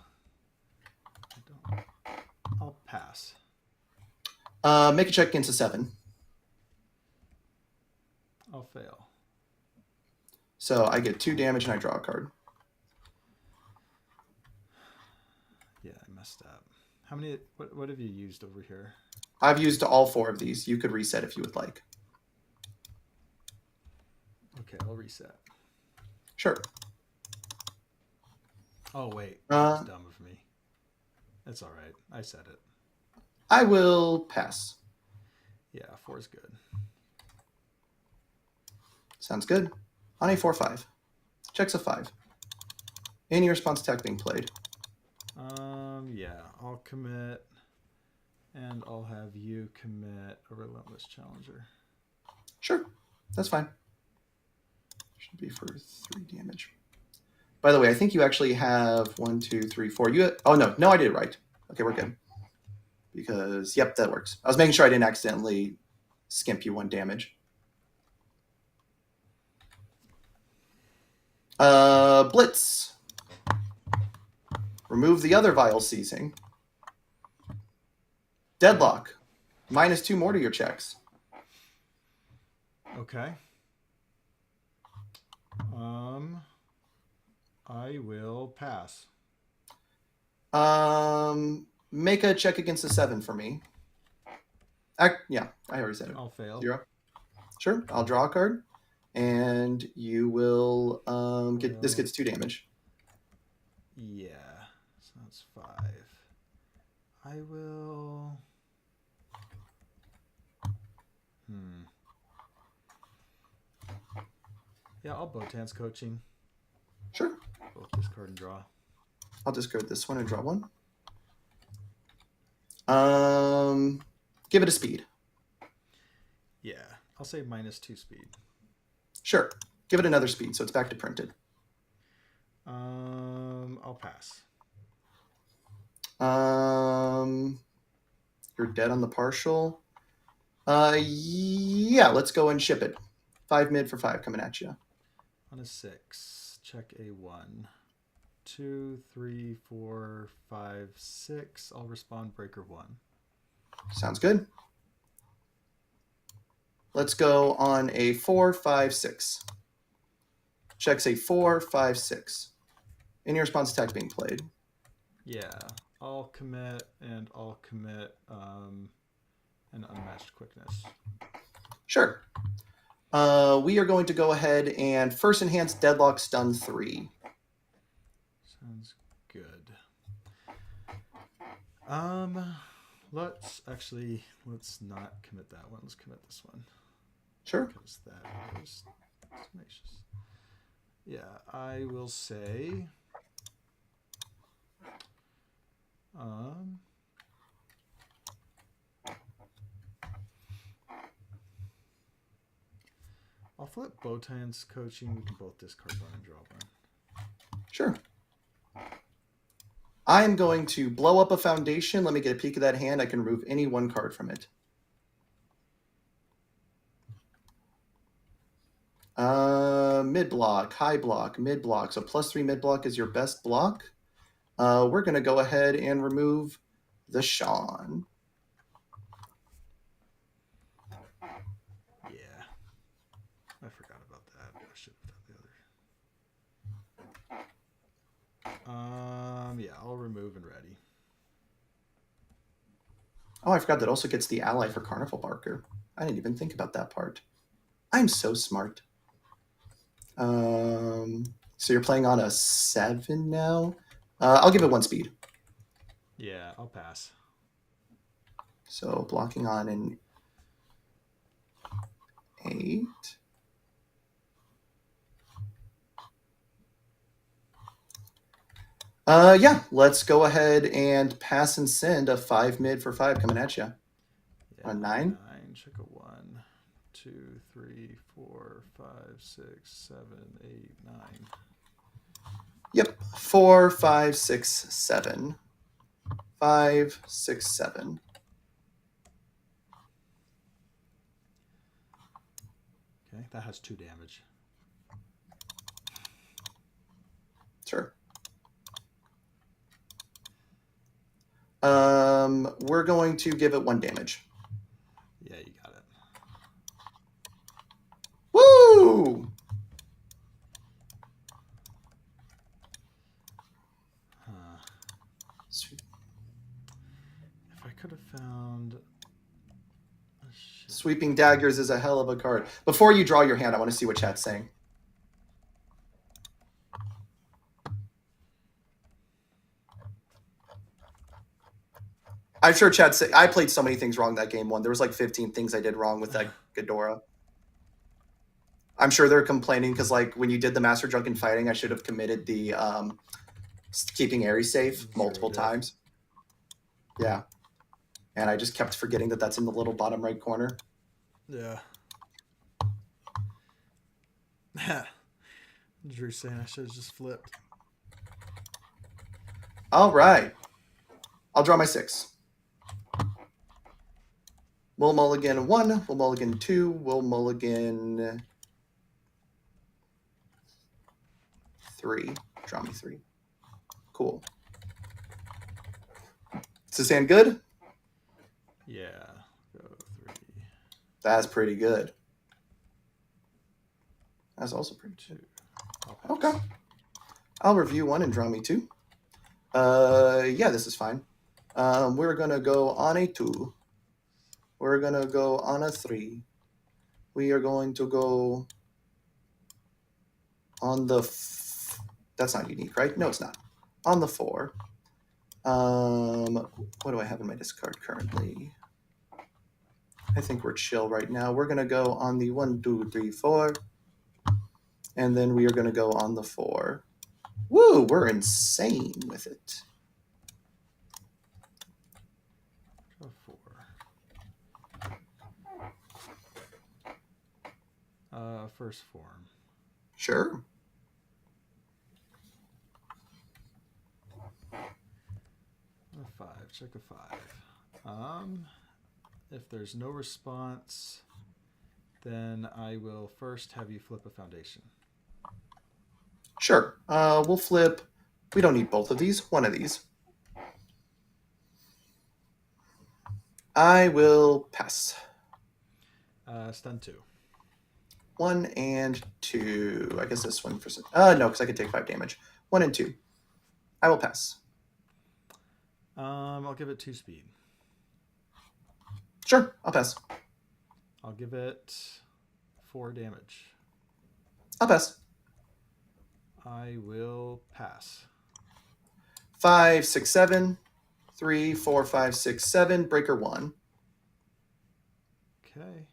I'll pass. Make a check against a 7. I'll fail. So I get 2 damage and I draw a card. Yeah, I messed up. How many? What have you used over here? I've used all 4 of these. You could reset if you would like. Okay, I'll reset. Sure. Oh wait, that's dumb of me. That's all right. I said it. I will pass. Yeah, 4 is good. Sounds good. On a 4/5. Checks a 5. Any response attack being played? Yeah, I'll commit, and I'll have you commit a Relentless Challenger. Sure, that's fine. Should be for 3 damage. By the way, I think you actually have 1, 2, 3, 4. Oh no, I did it right. Okay, we're good. Because yep, that works. I was making sure I didn't accidentally skimp you 1 damage. Blitz. Remove the other vile seizing. Deadlock. -2 more to your checks. Okay. I will pass. Make a check against a 7 for me. Yeah, I already said it. I'll fail. 0. Sure, I'll draw a card, and you will get. This gets 2 damage. Yeah, so that's 5. I will. Yeah, I'll Botan's coaching. Sure. Both discard and draw. I'll discard this one and draw one. Give it a speed. Yeah, I'll say -2 speed. Sure. Give it another speed, so it's back to printed. I'll pass. You're dead on the partial. Yeah, let's go and ship it. 5 mid for 5 coming at you. On a 6, check a 1. 2, 3, 4, 5, 6. I'll respond breaker 1. Sounds good. Let's go on a 4, 5, 6. Checks a 4, 5, 6. Any response attack being played? Yeah, I'll commit and I'll commit an unmatched quickness. Sure. We are going to go ahead and first enhance deadlock stun 3. Sounds good. Let's not commit that one. Let's commit this one. Sure. Because that is tenacious. Yeah, I will say. I'll flip Botan's coaching. We can both discard one and draw one. Sure. I am going to blow up a foundation. Let me get a peek of that hand. I can remove any one card from it. Mid block, high block, mid block. So +3 mid block is your best block. We're going to go ahead and remove the Sean. Yeah. I forgot about that. I should have done the other. Yeah, I'll remove and ready. Oh, I forgot that also gets the ally for Carnival Barker. I didn't even think about that part. I'm so smart. So you're playing on a 7 now? I'll give it 1 speed. Yeah, I'll pass. So blocking on an 8. Yeah, let's go ahead and pass and send a 5 mid for 5 coming at you. Yeah, A 9? 9, check a 1, 2, 3, 4, 5, 6, 7, 8, 9. Yep, 4, 5, 6, 7. 5, 6, 7. Okay, that has 2 damage. Sure. We're going to give it 1 damage. Yeah, you got it. Woo! Sweet. If I could have found... Sweeping Daggers is a hell of a card. Before you draw your hand, I want to see what chat's saying. I'm sure chat say I played so many things wrong that game one. There was like 15 things I did wrong with that Ghidorah. I'm sure they're complaining because like when you did the Master Drunken Fighting, I should have committed the keeping Ares safe multiple times. Yeah. And I just kept forgetting that that's in the little bottom right corner. Yeah. Drew saying I should have just flipped. All right. I'll draw my 6. We'll mulligan 1. We'll mulligan 2. We'll mulligan 3. Draw me 3. Cool. Does this hand good? Yeah. Go 3. That's pretty good. That's also pretty 2. good. Okay. I'll review 1 and draw me 2. Yeah, this is fine. We're gonna go on a 2. We're gonna go on a 3. We are going to go on the. That's not unique, right? No, it's not. On the 4. What do I have in my discard currently? I think we're chill right now. We're gonna go on the 1, 2, 3, 4, and then we are gonna go on the 4. Woo! We're insane with it. Draw 4. First form. Sure. A 5. Check a 5. If there's no response, then I will first have you flip a foundation. Sure. We'll flip. We don't need both of these. One of these. I will pass. Stun 2. 1 and 2. I guess this one for no, because I could take 5 damage. 1 and 2. I will pass. I'll give it 2 speed. Sure, I'll pass. I'll give it 4 damage. I'll pass. I will pass. 5, 6, 7. 3, 4, 5, 6, 7. Breaker 1. Okay.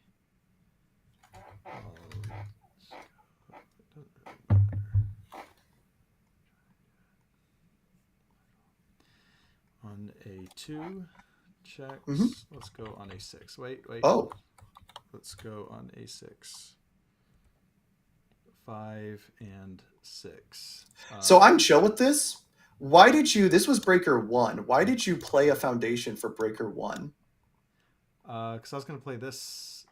On a 2, checks. Mm-hmm. Let's go on a 6. Wait. Oh. Let's go on a 6. 5 and 6. So I'm chill with this. Why did you? This was Breaker 1. Why did you play a foundation for Breaker 1? Because I was going to play this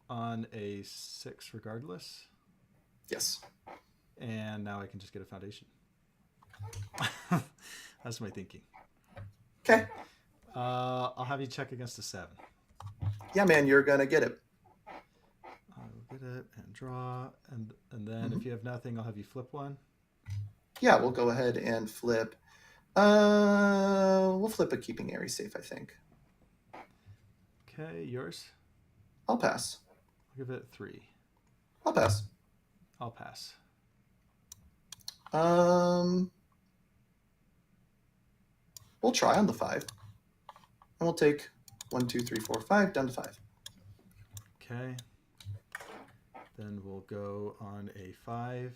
on a 6 regardless. Yes. And now I can just get a foundation. That's my thinking. Okay. I'll have you check against a 7. Yeah, man, you're going to get it. I'll get it and draw. And then if you have nothing, I'll have you flip 1. Yeah, we'll go ahead and flip. We'll flip a Keeping Aerie safe, I think. Okay, yours? I'll pass. I'll give it 3. I'll pass. I'll pass. We'll try on the 5. And we'll take 1, 2, 3, 4, 5, down to 5. Okay. Then we'll go on a 5,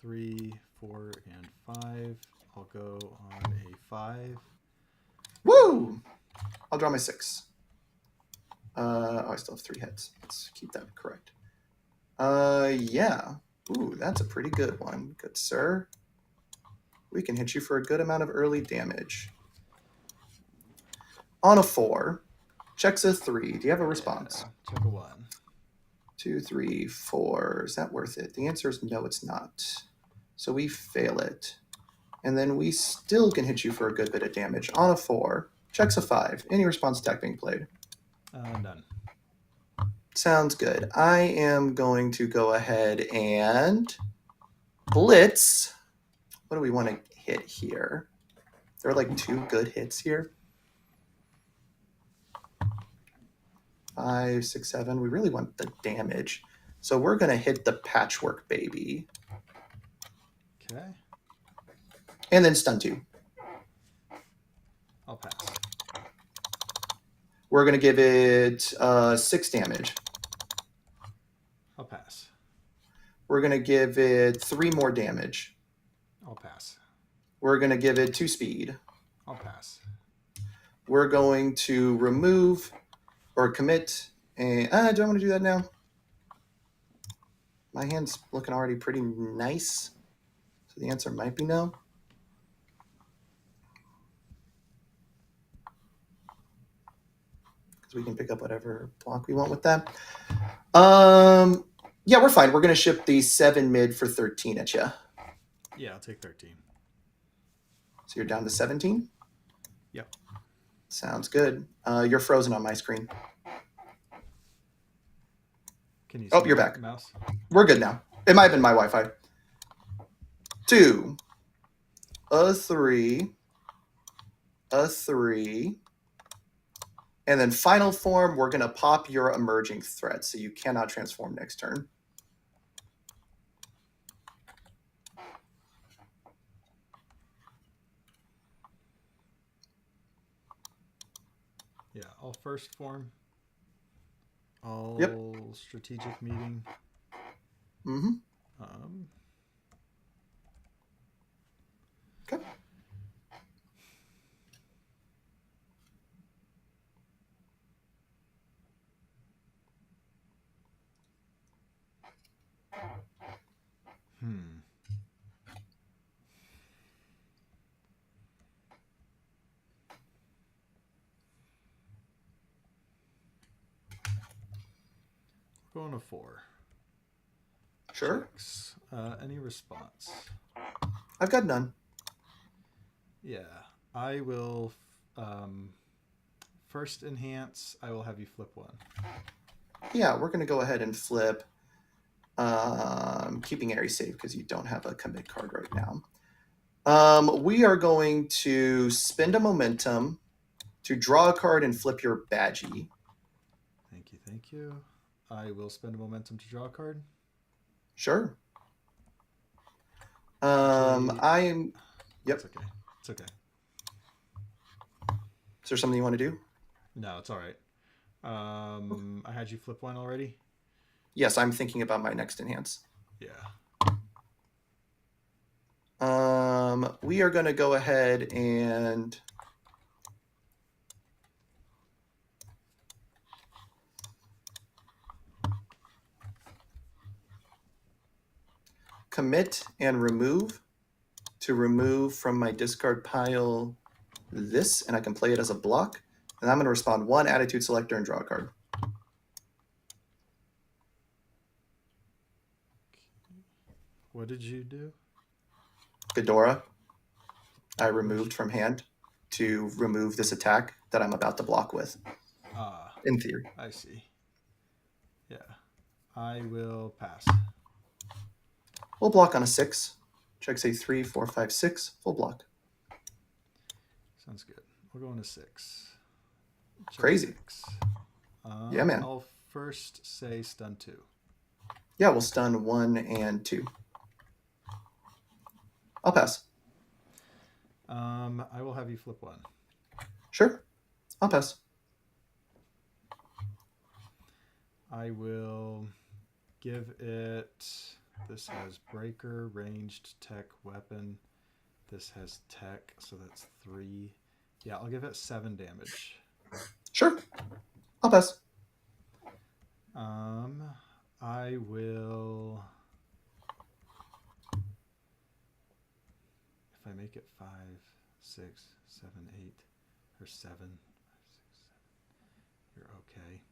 3, 4, and 5. I'll go on a 5. Woo! I'll draw my 6. I still have 3 heads. Let's keep that correct. Yeah. Ooh, that's a pretty good one. Good, sir. We can hit you for a good amount of early damage. On a 4. Checks a 3. Do you have a response? Yeah, check a 1. 2, 3, 4. Is that worth it? The answer is no, it's not. So we fail it. And then we still can hit you for a good bit of damage. On a 4. Checks a 5. Any response attack being played? None. Sounds good. I am going to go ahead and blitz. What do we want to hit here? There are like 2 good hits here. 5, 6, 7. We really want the damage. So we're going to hit the Patchwork Baby. Okay. And then stun 2. I'll pass. We're going to give it 6 damage. I'll pass. We're going to give it 3 more damage. I'll pass. We're going to give it 2 speed. I'll pass. We're going to remove or commit. Do I want to do that now? My hand's looking already pretty nice. So the answer might be no. Because we can pick up whatever block we want with that. Yeah, we're fine. We're going to ship the 7 mid for 13 at you. Yeah, I'll take 13. So you're down to 17? Yep. Sounds good. You're frozen on my screen. Can you see Oh, you're my back. mouse? We're good now. It might have been my Wi-Fi. 2, a 3, a 3, and then final form, we're going to pop your emerging threat, so you cannot transform next turn. Yeah, I'll first form. All Yep. strategic meeting. Mm-hmm. Okay. Going to 4. Sure. Checks. Any response? I've got none. Yeah, I will first enhance. I will have you flip 1. Yeah, we're going to go ahead and flip. Keeping Aries safe because you don't have a commit card right now. We are going to spend a momentum to draw a card and flip your Badgie. Thank you, thank you. I will spend a momentum to draw a card. Sure. Actually, I am. Yep. It's okay. It's okay. Is there something you want to do? No, it's all right. I had you flip 1 already. Yes, I'm thinking about my next enhance. Yeah. We are going to go ahead and commit and remove to remove from my discard pile this, and I can play it as a block. And I'm going to respond 1 attitude selector and draw a card. What did you do? Ghidorah, I removed from hand to remove this attack that I'm about to block with. In theory. I see. Yeah. I will pass. We'll block on a 6. Check say 3, 4, 5, 6. Full block. Sounds good. We're going to 6. Check Crazy. 6. Yeah, man. I'll first say stun 2. Yeah, we'll stun 1 and 2. I'll pass. I will have you flip 1. Sure. I'll pass. I will give it. This has breaker, ranged, tech, weapon. This has tech, so that's 3. Yeah, I'll give it 7 damage. Sure. I'll pass. I will. If I make it 5, 6, 7, 8, or 7, 5, 6, 7, you're okay.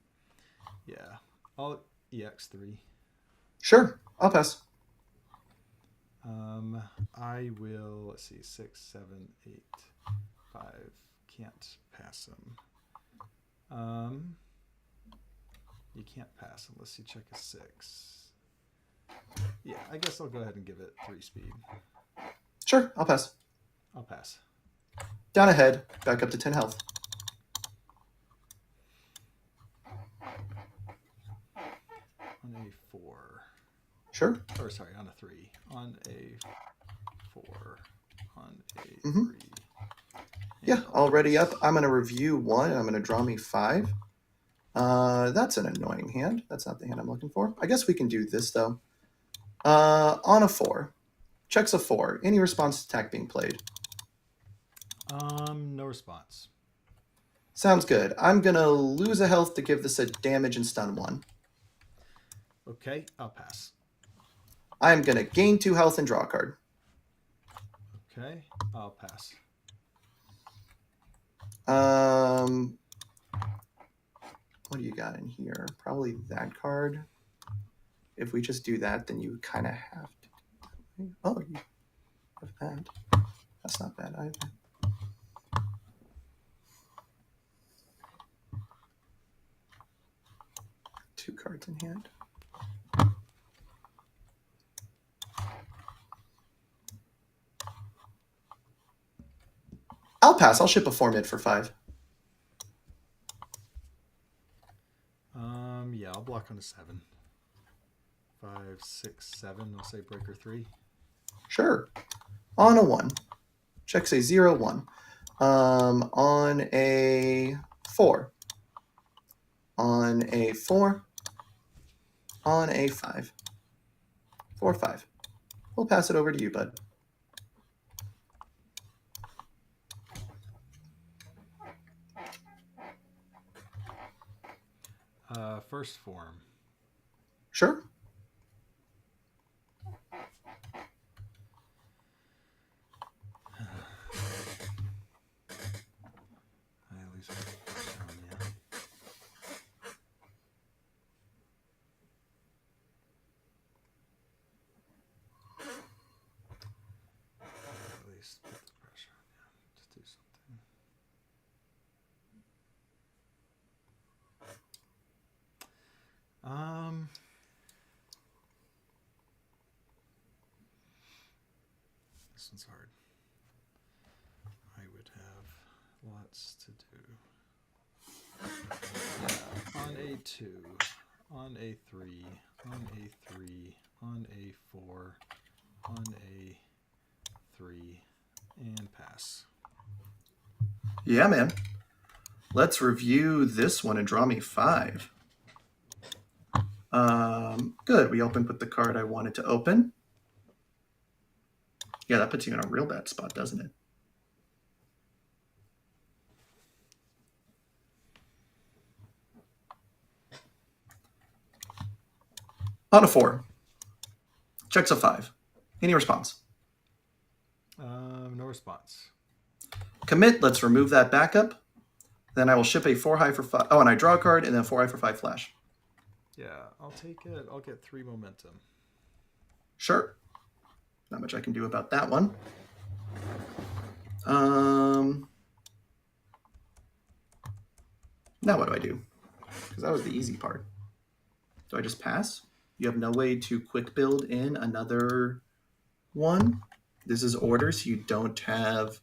Yeah, I'll EX3. Sure. I'll pass. I will. Let's see. 6, 7, 8, 5. Can't pass them. You can't pass unless you check a 6. Yeah, I guess I'll go ahead and give it 3 speed. Sure. I'll pass. I'll pass. Down ahead. Back up to 10 health. On a 4. Sure. Or sorry, on a 3. On a 4. On a 3. Yeah, already up. I'm going to review 1, and I'm going to draw me 5. That's an annoying hand. That's not the hand I'm looking for. I guess we can do this, though. On a 4. Checks a 4. Any response to attack being played? No response. Sounds good. I'm going to lose a health to give this a damage and stun 1. Okay, I'll pass. I'm going to gain 2 health and draw a card. Okay, I'll pass. What do you got in here? Probably that card. If we just do that, then you kind of have to. Oh, you have that. That's not bad either. cards in hand. I'll pass. I'll ship a 4-mid for 5. Yeah, I'll block on a 7. 5, 6, 7. I'll say breaker 3. Sure. On a 1. Check say 0, 1. On a 4. On a 4. On a 5. 4, 5. We'll pass it over to you, bud. First form. Sure. I at least put the first down, yeah. At least put the pressure on, yeah. Just do something. This one's hard. I would have lots to do. Yeah, on A2, on A3, on A3, on A4, on A3, and pass. Yeah, man. Let's review this one and draw me 5. Good. We opened with the card I wanted to open. Yeah, that puts you in a real bad spot, doesn't it? On a 4. Checks a 5. Any response? No response. Commit. Let's remove that backup. Then I will ship a 4 high for 5. Oh, and I draw a card and then 4 high for 5 flash. Yeah, I'll take it. I'll get 3 momentum. Sure. Not much I can do about that one. Now what do I do? Because that was the easy part. Do I just pass? You have no way to quick build in another one. This is orders you don't have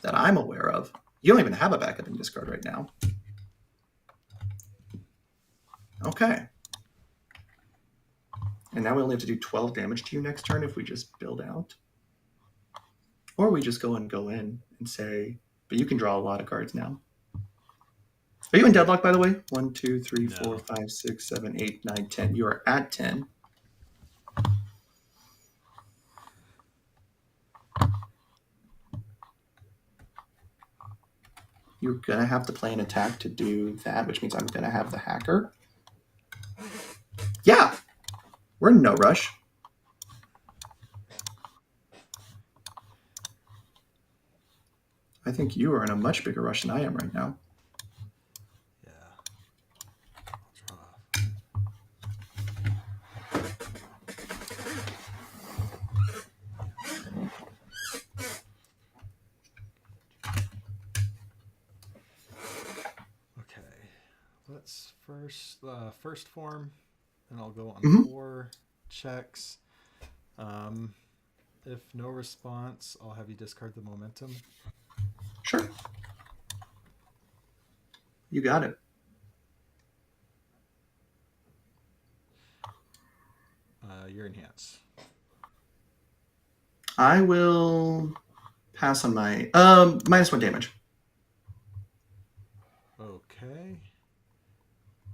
that I'm aware of. You don't even have a backup in discard right now. Okay. And now we only have to do 12 damage to you next turn if we just build out. Or we just go in and say, but you can draw a lot of cards now. Are you in deadlock, by the way? 1, 2, 3, No. 4, 5, 6, 7, 8, 9, 10. You are at 10. You're going to have to play an attack to do that, which means I'm going to have the hacker. Yeah. We're in no rush. I think you are in a much bigger rush than I am right now. Yeah. I'll draw. Okay. Let's first form, and I'll go on 4 checks. If no response, I'll have you discard the momentum. Sure. You got it. Your enhance. I will pass on my -1 damage. Okay.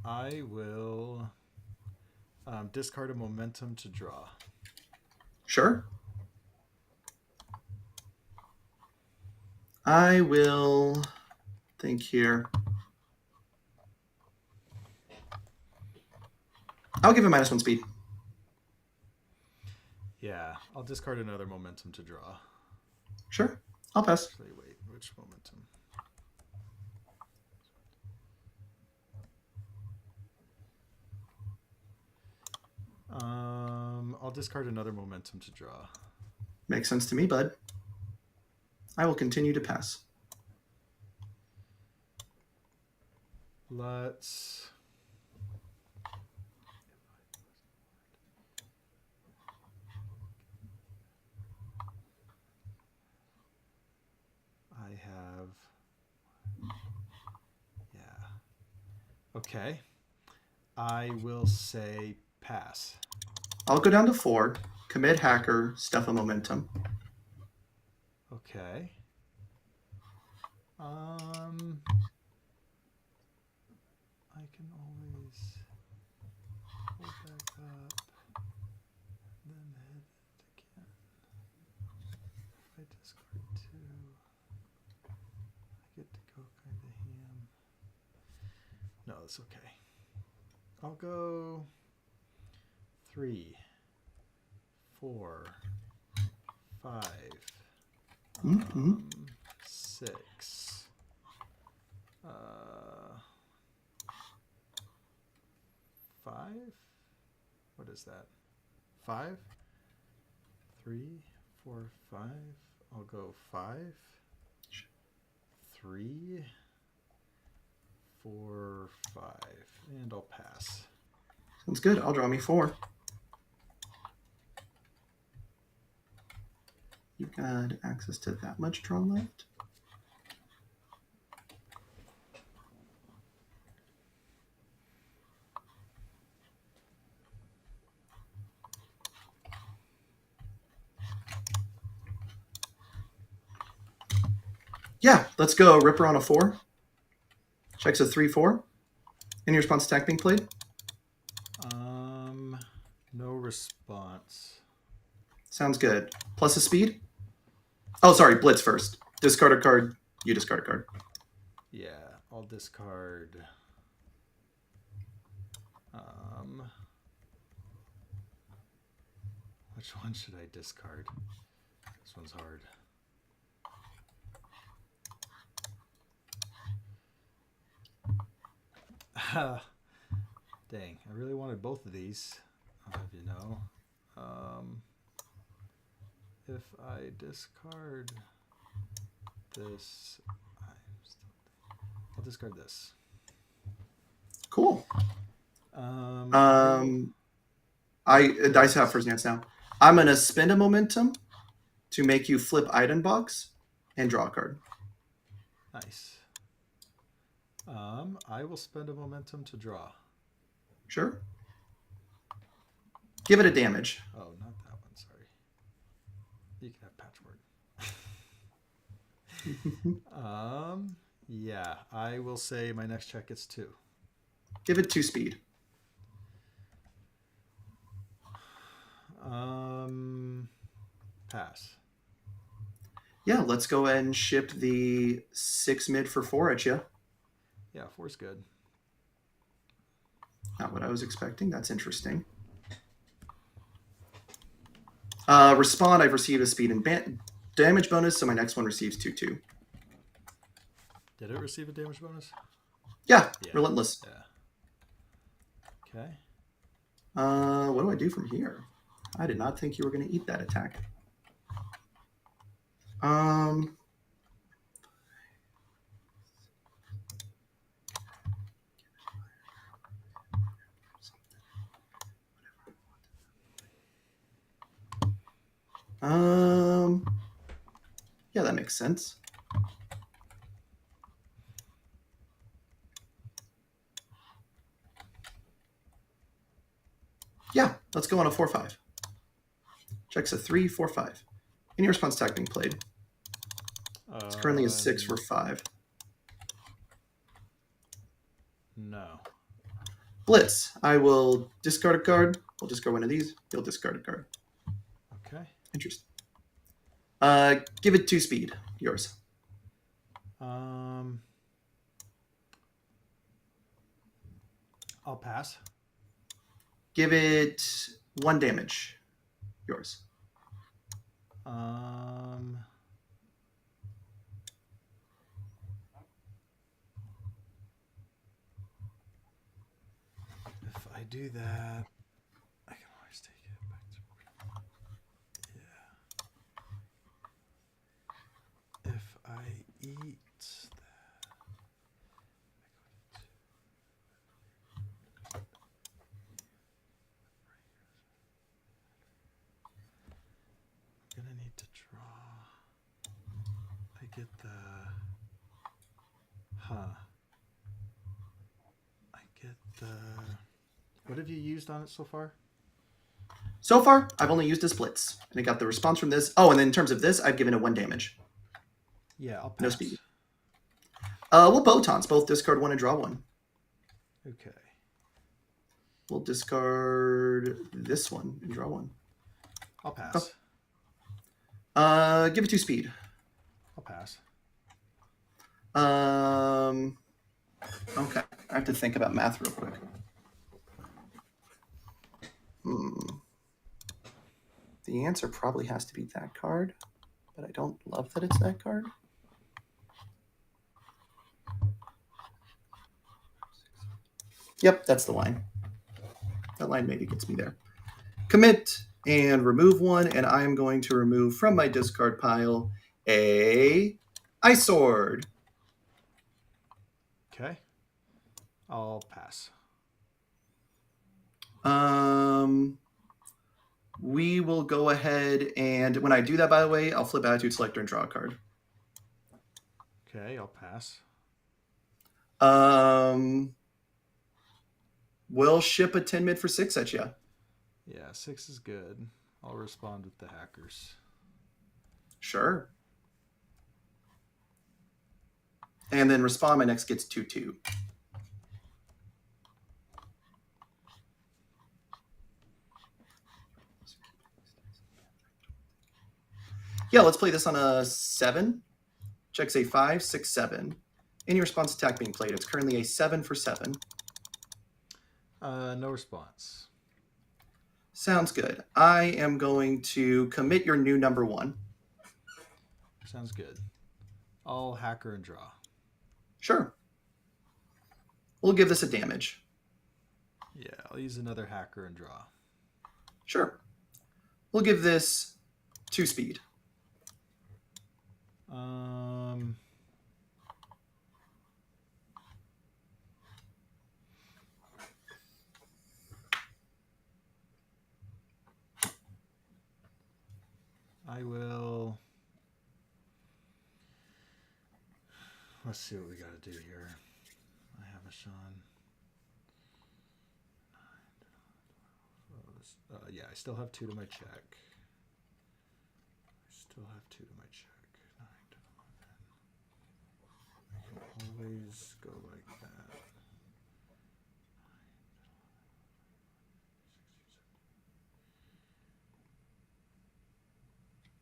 I will discard a momentum to draw. Sure. I will think here. I'll give him -1 speed. Yeah, I'll discard another momentum to draw. Sure. I'll pass. Actually, wait, which momentum? I'll discard another momentum to draw. Makes sense to me, bud. I will continue to pass. Let's have... Yeah. Okay. I will say pass. I'll go down to 4. Commit hacker, stuff a momentum. Okay. I can always pull back up, then hit it again. If I discard 2, I get to go kind of ham. No, that's okay. I'll go 3, 4, 5, 6. 5? What is that? 5? 3, 4, 5. I'll go 5, 3, 4, 5. And I'll pass. Sounds good. I'll draw me 4. You've got access to that much draw left? Yeah, let's go. Ripper on a 4. Checks a 3-4. Any response attack being played? No response. Sounds good. Plus a speed? Oh, sorry. Blitz first. Discard a card. You discard a card. Yeah, I'll discard. Which one should I discard? This one's hard. Dang, I really wanted both of these. I'll have you know. If I discard this, I'll discard this. Cool. Dice have first chance now. I'm gonna spend a momentum to make you flip item box and draw a card. Nice. I will spend a momentum to draw. Sure. Give it a damage. Oh, not that one. Sorry. You can have patchwork. Yeah, I will say my next check gets 2. Give it 2 speed. Pass. Yeah, let's go ahead and ship the 6 mid for 4 at you. Yeah, 4's good. Not what I was expecting. That's interesting. Respond, I've received a speed and damage bonus, so my next one receives 2/2. Did it receive a damage bonus? Yeah. Relentless. Yeah. Okay. What do I do from here? I did not think you were going to eat that attack. Yeah, that makes sense. Yeah, let's go on a 4/5. Checks a 3, 4, 5. Any response attack being played? It's currently a 6 for 5. No. Blitz. I will discard a card. We'll discard one of these. You'll discard a card. Okay. Interesting. Give it 2 speed. Yours. I'll pass. Give it 1 damage. Yours. If I do that, I can always take it back to... Yeah. If I eat I'm gonna need to draw. I get the. Huh. I get the. What have you used on it so far? So far, I've only used a splits, and I got the response from this. Oh, and then in terms of this, I've given it 1 damage. Yeah, I'll pass. No speed. We'll Botons. Both discard 1 and draw 1. Okay. We'll discard this one and draw 1. I'll pass. Give it 2 speed. I'll pass. Okay. I have to think about math real quick. The answer probably has to be that card, but I don't love that it's that card. Yep, that's the line. That line maybe gets me there. Commit and remove 1, and I'm going to remove from my discard pile a Ice Sword. Okay. I'll pass. We will go ahead and when I do that, by the way, I'll flip Attitude Selector and draw a card. Okay, I'll pass. We'll ship a 10 mid for 6 at you. Yeah, 6 is good. I'll respond with the hackers. Sure. And then respond, my next gets 2/2. Yeah, let's play this on a 7. Checks a 5, 6, 7. Any response attack being played. It's currently a 7 for 7. No response. Sounds good. I am going to commit your new number 1. Sounds good. I'll hacker and draw. Sure. We'll give this a damage. Yeah, I'll use another hacker and draw. Sure. We'll give this 2 speed. I will. Let's see what we got to do here. I have a Sean. Yeah, I still have 2 to my check. I still have 2 to my check. 9 to 11. I can always go like that.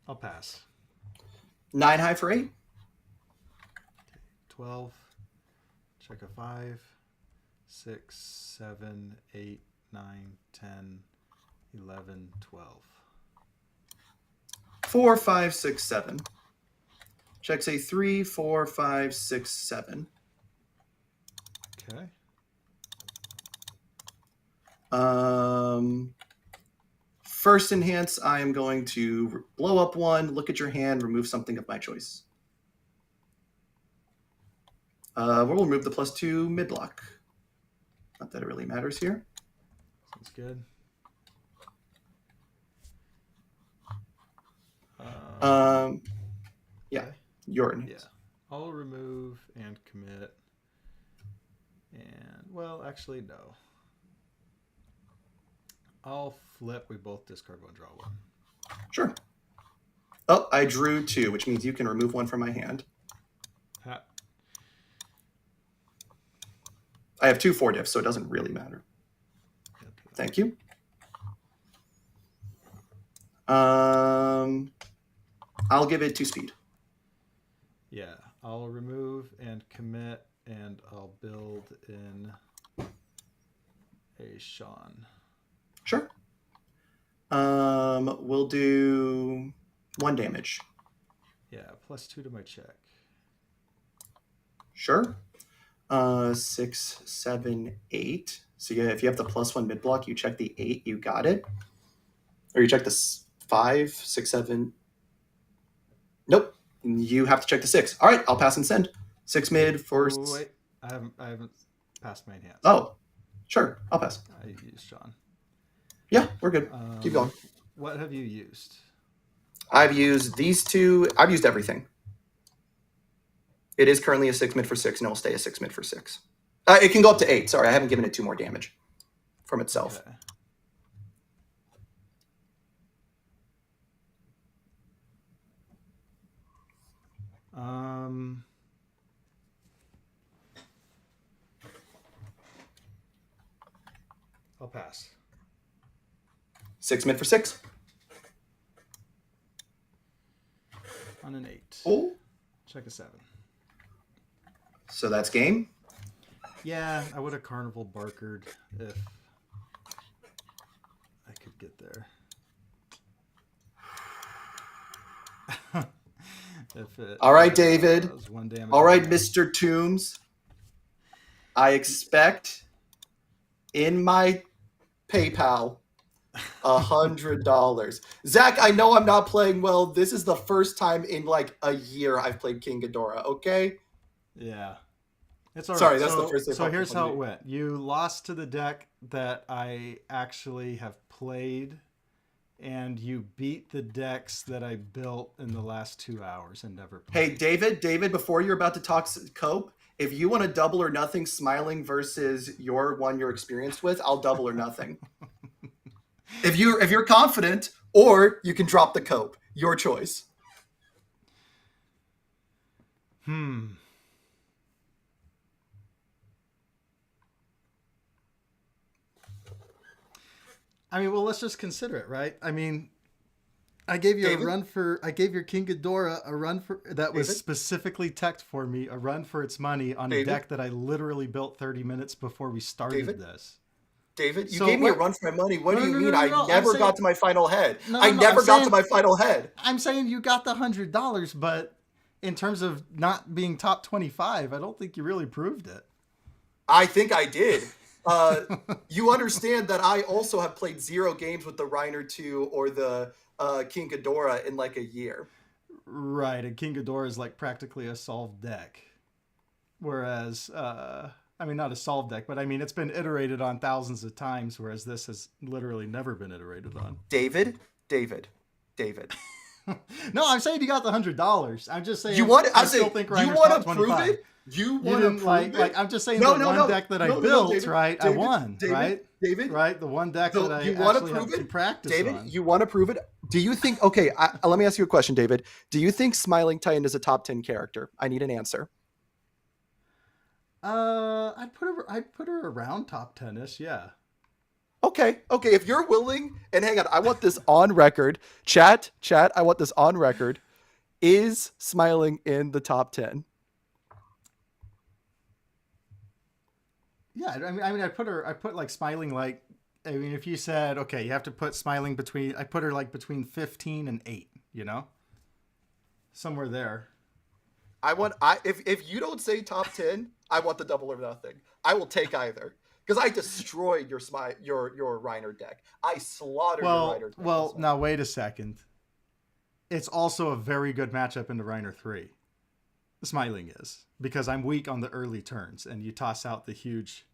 I'll pass. 9 high for 8. Okay, 12. Check a 5. 6, 7, 8, 9, 10, 11, 12. 4, 5, 6, 7. Checks a 3, 4, 5, 6, 7. Okay. First enhance, I am going to blow up 1, look at your hand, remove something of my choice. We'll remove the +2 mid block. Not that it really matters here. Sounds good. Yeah, Okay. your enhance. Yeah. I'll remove and commit. And, well, actually, no. I'll flip. We both discard 1, draw 1. Sure. Oh, I drew 2, which means you can remove 1 from my hand. Ha. I have 2 4 diffs, so it doesn't really matter. Okay. Thank you. I'll give it 2 speed. Yeah, I'll remove and commit, and I'll build in a Sean. Sure. We'll do 1 damage. Yeah, +2 to my check. Sure. 6, 7, 8. So yeah, if you have the +1 mid block, you check the 8, you got it. Or you check the 5, 6, 7. Nope. You have to check the 6. All right, I'll pass and send. 6 mid for. Oh, wait, I haven't passed my enhance. Oh, sure, I'll pass. I used Sean. Yeah, we're good. Keep going. What have you used? I've used these 2. I've used everything. It is currently a 6 mid for 6, and it will stay a 6 mid for 6. It can go up to 8. Sorry, I haven't given it 2 more damage from itself. Okay. I'll pass. 6 mid for 6. On an 8. Oh. Check a 7. So that's game. Yeah, I would have Carnival Barkered if I could get there. All right, David. One damage. All right, Mr. Toombs. I expect in my PayPal $100. Zach, I know I'm not playing well. This is the first time in like a year I've played King Ghidorah, okay? Yeah. It's all Sorry, right. that's the first thing. So here's how it went. You lost to the deck that I actually have played, and you beat the decks that I built in the last 2 hours and never played. Hey, David, before you're about to talk cope, if you want to double or nothing Smiling versus your one you're experienced with, I'll double or nothing. If you're confident, or you can drop the cope. Your choice. I mean, well, let's just consider it, right? I mean, I gave you I gave your King Ghidorah a run for that was specifically teched for me, a run for its money on a deck that I literally built 30 minutes before we started this. David, you gave me a run for my money. What do you mean? I never got to my final head. I'm saying you got the $100, but in terms of not being top 25, I don't think you really proved it. I think I did. You understand that I also have played 0 games with the Reiner 2 or the King Ghidorah in like a year. Right, and King Ghidorah is like practically a solved deck. Whereas, I mean, not a solved deck, but I mean, it's been iterated on thousands of times, whereas this has literally never been iterated on. David. No, I'm saying you got the $100. I'm just saying you want. I still think you want to prove it. You want to prove it. Like I'm just saying the one deck that I built, David, right? I won, right? David, right? The one deck that I actually have some practice David, on. you want to prove it? Do you think? Okay, let me ask you a question, David. Do you think Smiling Titan is a top 10 character? I need an answer. I'd put her around top 10ish, yeah. Okay. If you're willing, and hang on, I want this on record. Chat. I want this on record. Is Smiling in the top 10? Yeah, I mean, I put like Smiling like. I mean, if you said okay, you have to put Smiling between. I put her like between 15 and 8. You know, somewhere there. If you don't say top 10, I want the double or nothing. I will take either. Because I destroyed your Reiner deck. I slaughtered your Reiner deck. Well, now wait a second. It's also a very good matchup into Reiner 3. Smiling is. Because I'm weak on the early turns, and you toss out the huge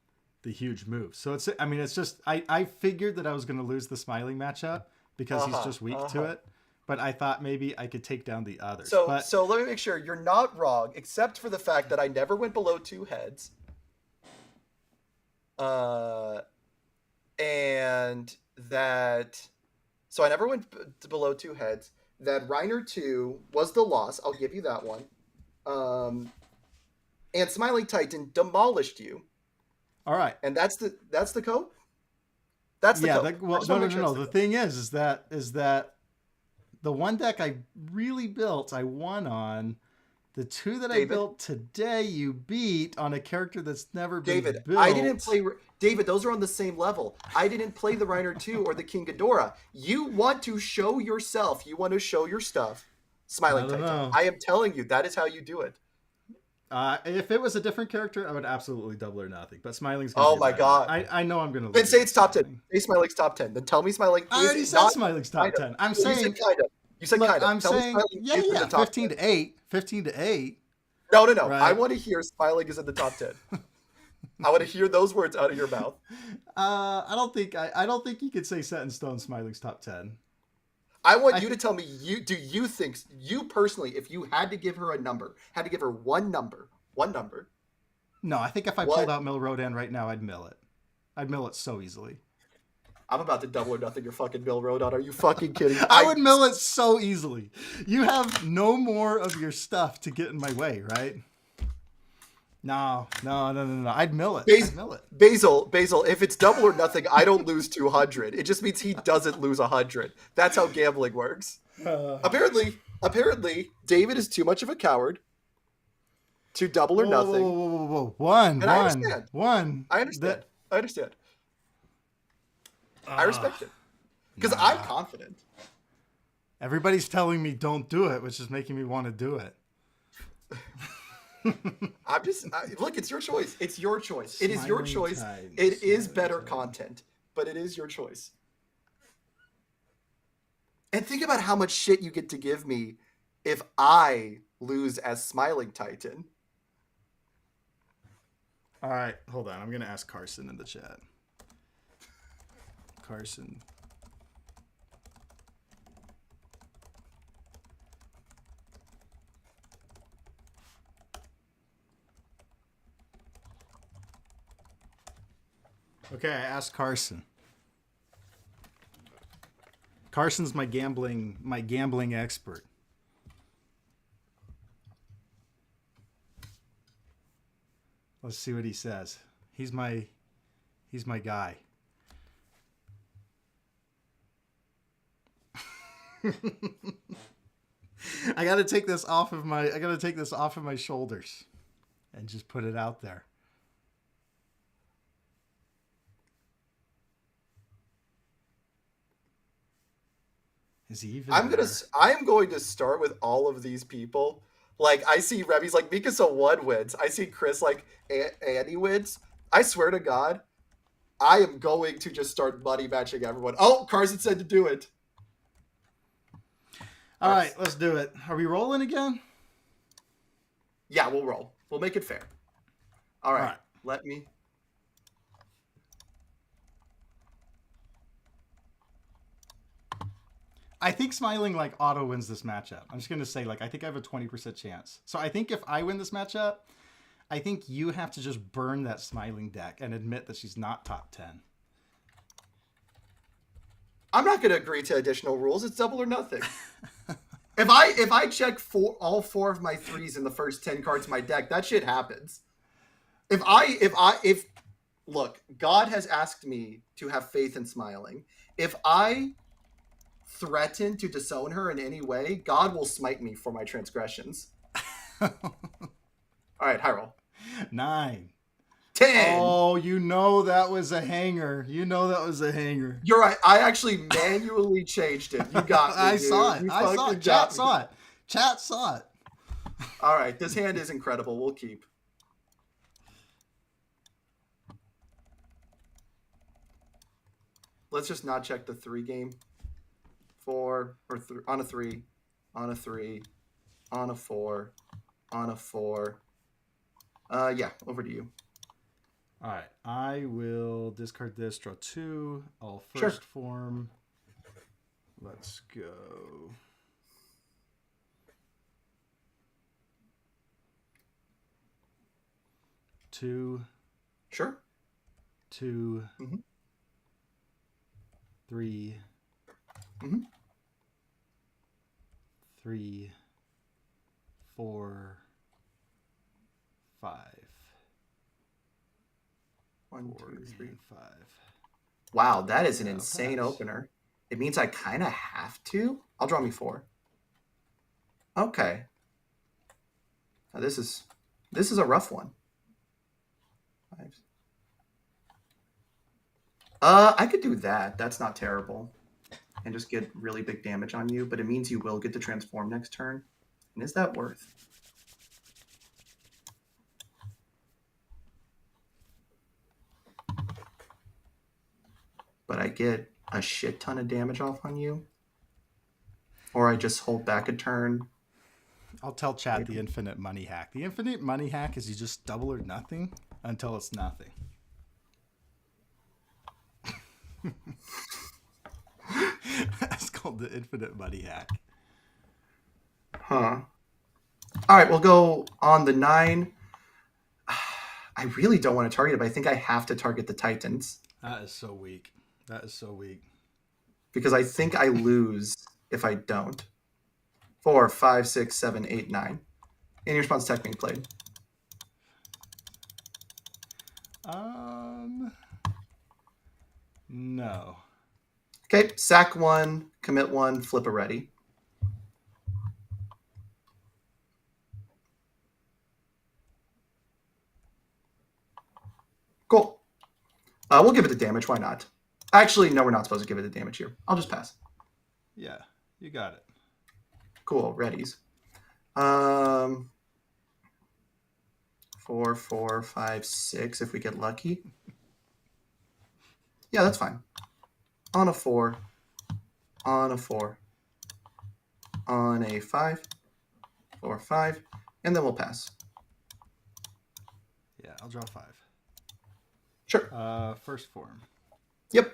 moves. So it's just I figured that I was going to lose the Smiling matchup because he's just weak to it. But I thought maybe I could take down the others. So let me make sure you're not wrong, except for the fact that I never went below 2 heads. And that, so I never went below 2 heads. That Reiner 2 was the loss. I'll give you that one. And Smiling Titan demolished you. All right. And that's the cope? That's the cope. No. The thing is that the one deck I really built, I won on. The 2 that I built today, you beat on a character that's never been built. I didn't play... David, those are on the same level. I didn't play the Reiner 2 or the King Ghidorah. You want to show yourself. You want to show your stuff. Smiling Titan. I am telling you, that is how you do it. If it was a different character, I would absolutely double or nothing. But Smiling's going to be God. I know I'm going to lose. Then say it's top 10. Say Smiling's top 10. Then tell me Smiling I already said Smiling's top 10. I'm saying... You said kind of. I'm saying, yeah, 15 to 8. 15 to 8. No. Right. I want to hear Smiling is in the top 10. I want to hear those words out of your mouth. I don't think you could say set in stone Smiling's top 10. I want you to tell me, do you think, you personally, if you had to give her a number, had to give her one number, No, I think if I pulled what? out Mill Rodan right now, I'd mill it. I'd mill it so easily. I'm about to double or nothing your fucking Bill Rodon. Are you fucking kidding me? I would mill it so easily. You have no more of your stuff to get in my way, right? No. I'd mill it. I'd mill it. Basil, if it's double or nothing, I don't lose 200. It just means he doesn't lose 100. That's how gambling works. Apparently, David is too much of a coward to double or nothing. Whoa. I understand. I understand. I respect it. Because I'm confident. Everybody's telling me don't do it, which is making me want to do it. Look, it's your choice. It's your choice. It is your choice. It is better content, but it is your choice. And think about how much shit you get to give me if I lose as Smiling Titan. All right, hold on. I'm going to ask Carson in the chat. Carson. Okay, I asked Carson. Carson's my gambling expert. Let's see what he says. He's my guy. I got to take this off of my shoulders and just put it out there. Is he even I'm going to start with all of these people. Like, I see Revy's like, Mikasa 1 wins. I see Chris like, Annie wins. I swear to God, I am going to just start money matching everyone. Oh, Carson said to do it. All right, let's do it. Are we rolling again? Yeah, we'll roll. We'll make it fair. All right. Let me... I think Smiling like auto wins this matchup. I'm just going to say, like, I think I have a 20% chance. So I think if I win this matchup, I think you have to just burn that Smiling deck and admit that she's not top 10. I'm not going to agree to additional rules. It's double or nothing. If I check all 4 of my 3s in the first 10 cards of my deck, that shit happens. If look, God has asked me to have faith in Smiling. If I threaten to disown her in any way, God will smite me for my transgressions. All right, high roll. 9. 10. Oh, that was a hanger. You're right. I actually manually changed it. You got me, I dude. saw it. I saw it. Chat saw it. All right, this hand is incredible. We'll keep. Let's just not check the 3 game. 4 or 3 on a 3, on a 3, on a 4, on a 4. Yeah, over to you. All right, I will discard this, draw 2. I'll first form. Let's go. Two. Sure. 2. Mm-hmm. 3. Mm-hmm. 3, 4, 5. 1, 2, 3, 5. Wow, that is an insane opener. It means I kind of have to. I'll draw me 4. Okay. Now this is a rough one. 5. I could do that. That's not terrible. And just get really big damage on you, but it means you will get to transform next turn. And is that worth? But I get a shit ton of damage off on you. Or I just hold back a turn. I'll tell chat the infinite money hack. The infinite money hack is you just double or nothing until it's nothing. That's called the infinite money hack. Huh. All right, we'll go on the 9. I really don't want to target it, but I think I have to target the Titans That is so weak. That is so weak. because I think I lose if I don't. 4, 5, 6, 7, 8, 9. Any response tech being played. No. Okay, sack 1, commit 1, flip a ready. Cool. We'll give it the damage. Why not? Actually, no, we're not supposed to give it the damage here. I'll just pass. Yeah, you got it. Cool. Readies. 4, 4, 5, 6 if we get lucky. Yeah, that's fine. On a 4. On a 4. On a 5. 4, 5. And then we'll pass. Yeah, I'll draw 5. Sure. First form. Yep.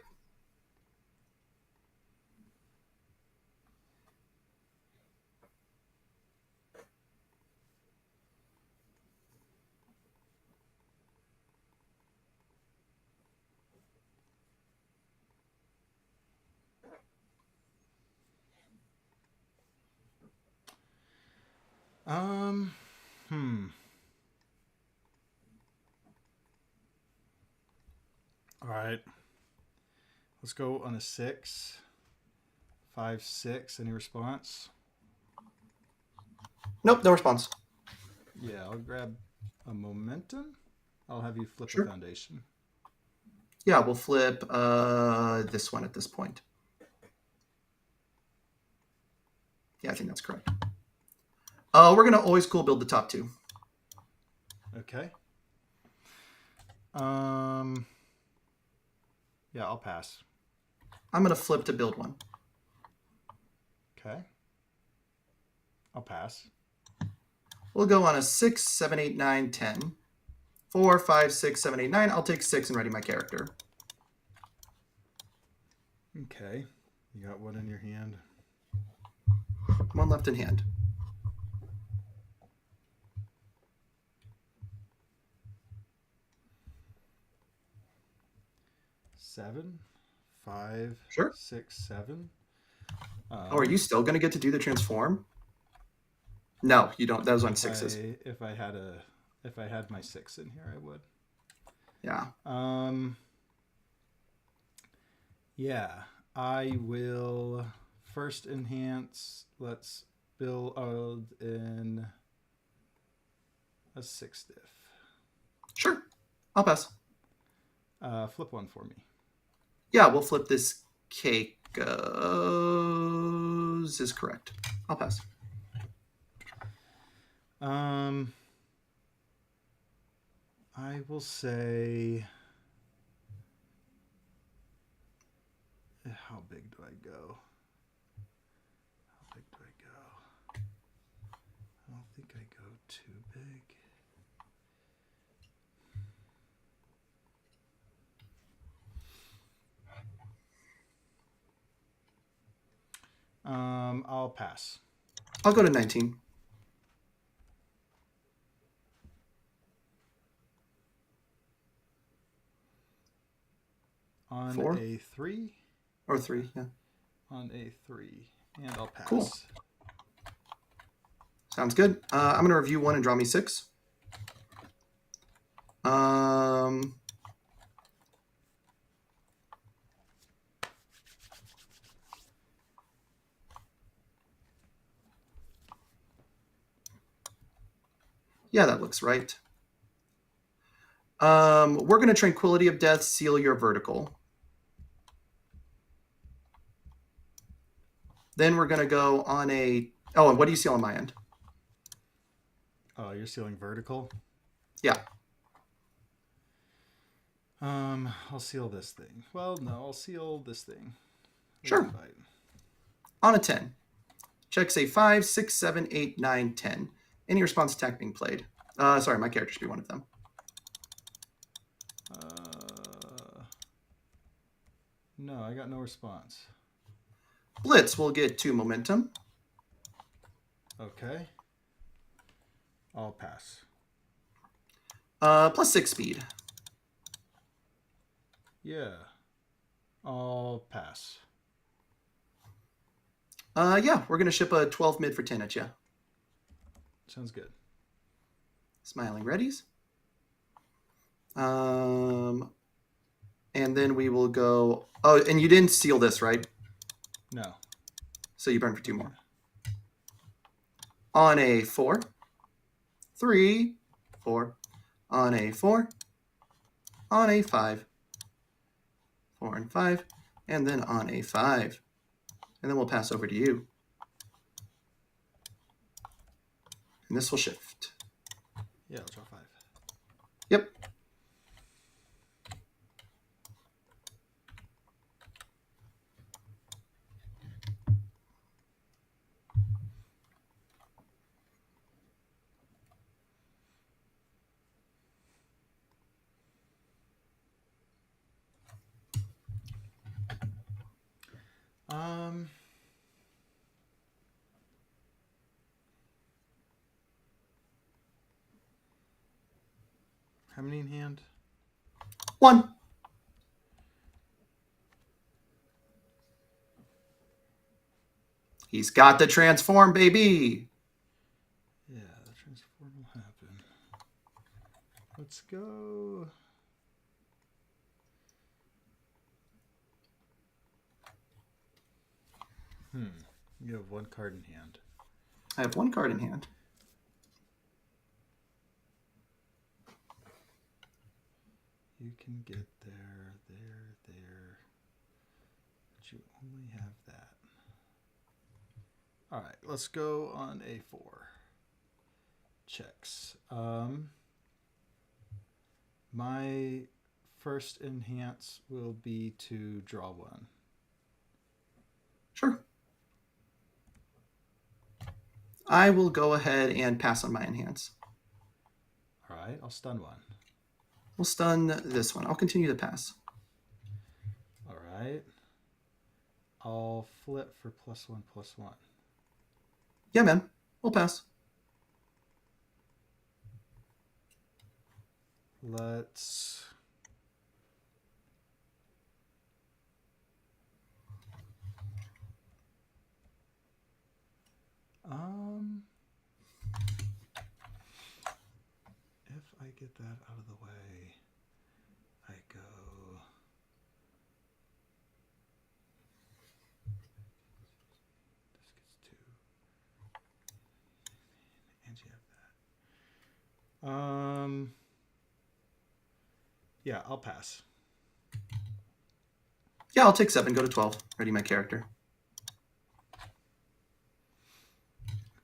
All right. Let's go on a 6. 5, 6. Any response? Nope, no response. Yeah, I'll grab a momentum. I'll have you flip Sure. a foundation. Yeah, we'll flip this one at this point. Yeah, I think that's correct. We're going to always cool build the top 2. Okay. Yeah, I'll pass. I'm going to flip to build 1. Okay. I'll pass. We'll go on a 6, 7, 8, 9, 10. 4, 5, 6, 7, 8, 9. I'll take 6 and ready my character. Okay. You got one in your hand. 1 left in hand. Seven, 5, Sure. 6, 7. Are you still going to get to do the transform? No, you don't. That was on 6s. If I had my 6 in here, I would. Yeah. Yeah, I will first enhance. Let's build in a 6 diff. Sure. I'll pass. Flip 1 for me. Yeah, we'll flip this cake. Is correct. I'll pass. I will say, how big do I go? How big do I go? I don't think I go too big. I'll pass. I'll go to 19. On 4? a 3? Or 3, yeah. On a 3. And I'll pass. Cool. Sounds good. I'm going to review 1 and draw me 6. Yeah, that looks right. We're going to Tranquility of Death, seal your vertical. Then we're going to go on a... Oh, and what do you seal on my end? Oh, you're sealing vertical? Yeah. I'll seal this thing. Well, no, I'll seal this thing. Sure. Invite. On a 10. Check say 5, 6, 7, 8, 9, 10. Any response attack being played? Sorry, my character should be one of them. No, I got no response. Blitz will get 2 momentum. Okay. I'll pass. Plus 6 speed. Yeah. I'll pass. Yeah, we're going to ship a 12 mid for 10 at you. Sounds good. Smiling readies. And then we will go... Oh, and you didn't seal this, right? No. So you burn for 2 more. On a 4. 3, 4. On a 4. On a 5. 4 and 5. And then on a 5. And then we'll pass over to you. And this will shift. Yeah, I'll draw 5. Yep. How many in hand? 1. He's got the transform, baby. Yeah, the transform will happen. Let's go. You have 1 card in hand. I have 1 card in hand. You can get there. But you only have that. All right, let's go on A4. Checks. My first enhance will be to draw 1. Sure. I will go ahead and pass on my enhance. All right, I'll stun 1. We'll stun this one. I'll continue to pass. All right. I'll flip for +1/+1. Yeah, man. We'll pass. Let's... If I get that out of the way, I go... This gets 2. And you have that. Yeah, I'll pass. Yeah, I'll take 7. Go to 12. Ready my character.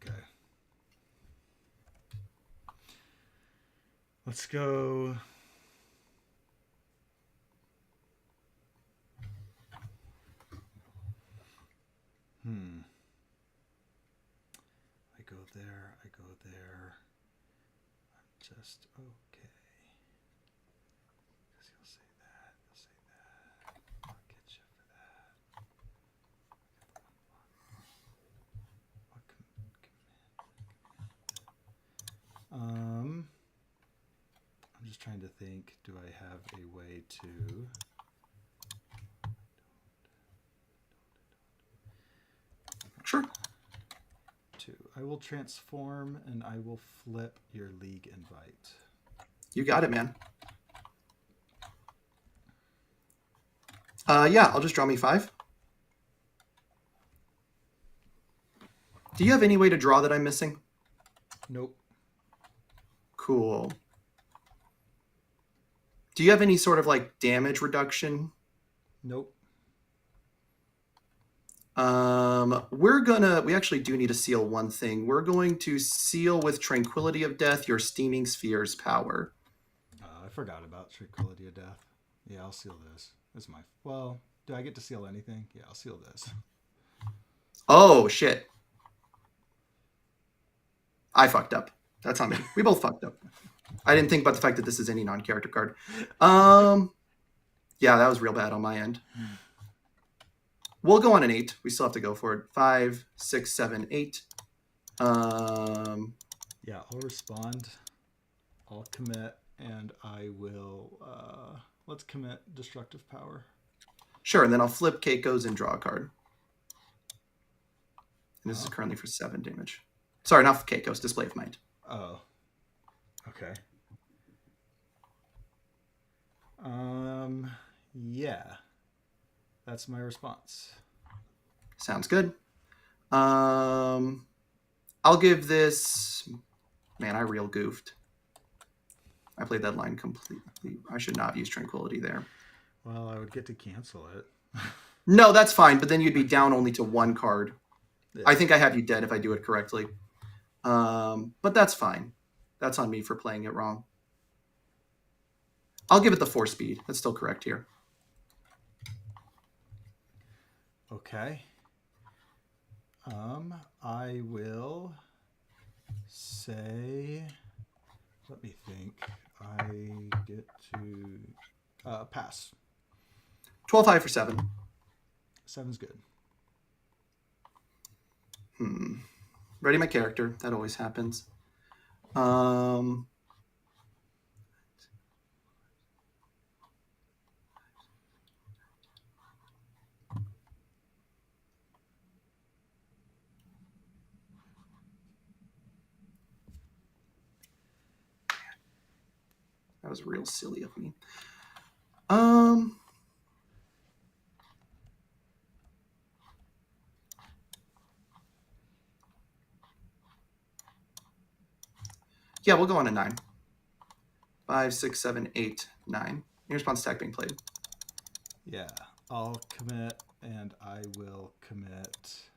Okay. Let's go. I go there. I'm just okay. Because he'll say that. I'll get you for that. What I'm just trying to think. Do I have a way to? Sure. 2. I will transform and I will flip your league invite. You got it, man. Yeah, I'll just draw me 5. Do you have any way to draw that I'm missing? Nope. Cool. Do you have any sort of like damage reduction? Nope. We actually do need to seal one thing. We're going to seal with Tranquility of Death your Steaming Sphere's power. I forgot about Tranquility of Death. Yeah, I'll seal this. This is my... Well, do I get to seal anything? Yeah, I'll seal this. Oh, shit. I fucked up. That's on me. We both fucked up. I didn't think about the fact that this is any non-character card. Yeah, that was real bad on my end. We'll go on an 8. We still have to go for it. 5, 6, 7, 8. Yeah, I'll respond. I'll commit, and I will. Let's commit destructive power. Sure, and then I'll flip Keiko's and draw a card. And this is Oh. currently for 7 damage. Sorry, not for Keiko's. Display of Might. Oh. Okay. Yeah. That's my response. Sounds good. I'll give this. Man, I real goofed. I played that line completely. I should not have used Tranquility there. Well, I would get to cancel it. No, that's fine, but then you'd be down only to 1 card. Yeah. I think I have you dead if I do it correctly. But that's fine. That's on me for playing it wrong. I'll give it the 4 speed. That's still correct here. Okay. I will say. Let me think. I get to pass. 12-5 for 7. 7's good. Ready my character. That always happens. That was real silly of me. Yeah, we'll go on a 9. 5, 6, 7, 8, 9. Your response tag being played. Yeah, I'll commit, and I will commit.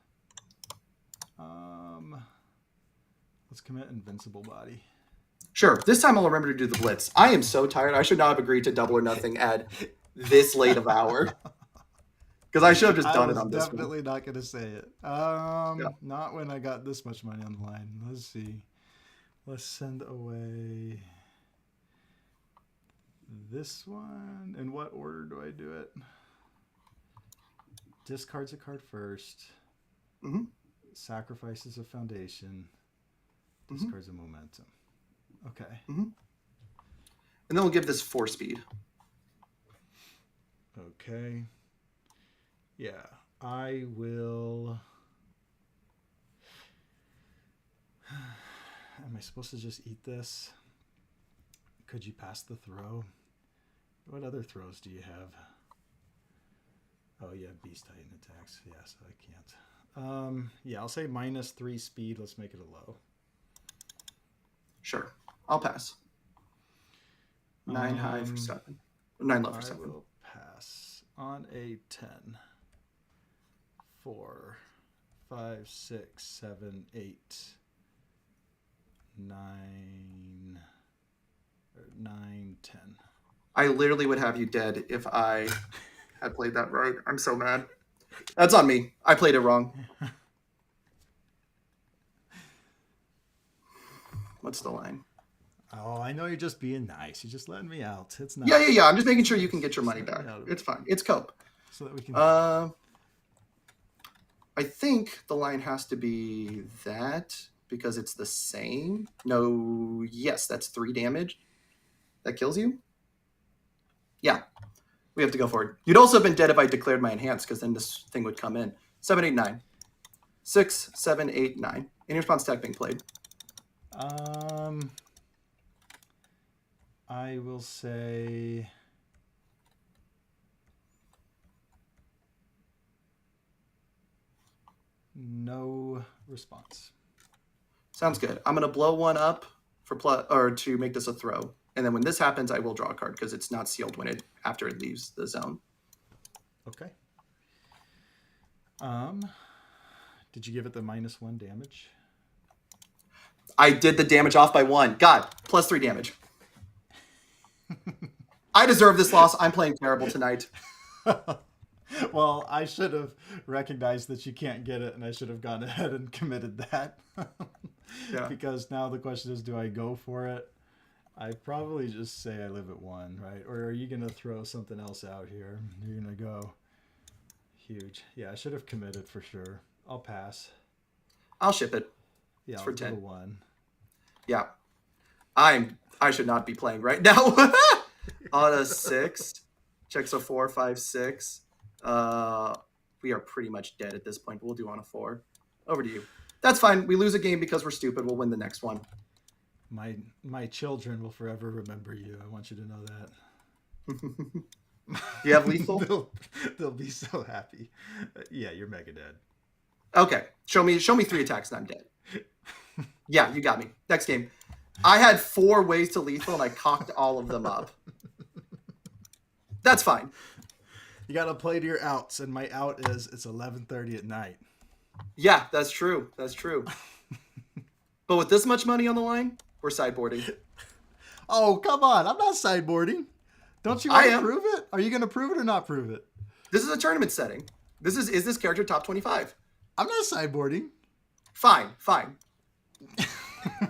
Let's commit Invincible Body. Sure. This time I'll remember to do the blitz. I am so tired. I should not have agreed to double or nothing at this late of hour. Because I should have just done it on this one. Definitely not going to say it. Not when I got this much money on the line. Let's see. Let's send away this one. In what order do I do it? Discards a card first. Mm-hmm. Sacrifices a foundation. Discards a momentum. Okay. Mm-hmm. And then we'll give this 4 speed. Okay. Yeah, I will. Am I supposed to just eat this? Could you pass the throw? What other throws do you have? Oh, yeah, Beast Titan attacks. Yeah, so I can't. Yeah, I'll say -3 speed. Let's make it a low. Sure. I'll pass. 9 high for 7. 9 low for 7. I will pass on a 10. 4, 5, 6, 7, 8, 9, 9, 10. I literally would have you dead if I had played that right. I'm so mad. That's on me. I played it wrong. What's the line? Oh, I know you're just being nice. You're just letting me out. It's nice. Yeah. I'm just making sure you can get your money back. It's fine. It's cope. So that we can. I think the line has to be that because it's the same. No, yes, that's 3 damage. That kills you? Yeah. We have to go for it. You'd also have been dead if I declared my enhance, because then this thing would come in. 7, 8, 9. 6, 7, 8, 9. In response tag being played. I will say no response. Sounds good. I'm gonna blow 1 up for to make this a throw, and then when this happens, I will draw a card because it's not sealed when after it leaves the zone. Okay. Did you give it the -1 damage? I did the damage off by 1. God, +3 damage. I deserve this loss. I'm playing terrible tonight. Well, I should have recognized that you can't get it, and I should have gone ahead and committed that. Yeah. Because now the question is, do I go for it? I probably just say I live at 1, right? Or are you going to throw something else out here? You're going to go Huge. Yeah, I should have committed for sure. I'll pass. I'll ship it. Yeah, It's I'll for go to 10. 1. Yeah. I should not be playing right now. On a 6. Checks a 4, 5, 6. We are pretty much dead at this point, but we'll do on a 4. Over to you. That's fine. We lose a game because we're stupid. We'll win the next one. My children will forever remember you. I want you to know that. Do you have lethal? they'll be so happy. Yeah, you're mega dead. Okay. Show me 3 attacks and I'm dead. Yeah, you got me. Next game. I had 4 ways to lethal and I cocked all of them up. That's fine. You got to play to your outs, and my out is it's 11:30 at night. Yeah, that's true. That's true. But with this much money on the line, we're sideboarding. Oh, come on. I'm not sideboarding. Don't you want to prove it? Are you going to prove it or not prove it? This is a tournament setting. Is this character top 25? I'm not sideboarding. Fine.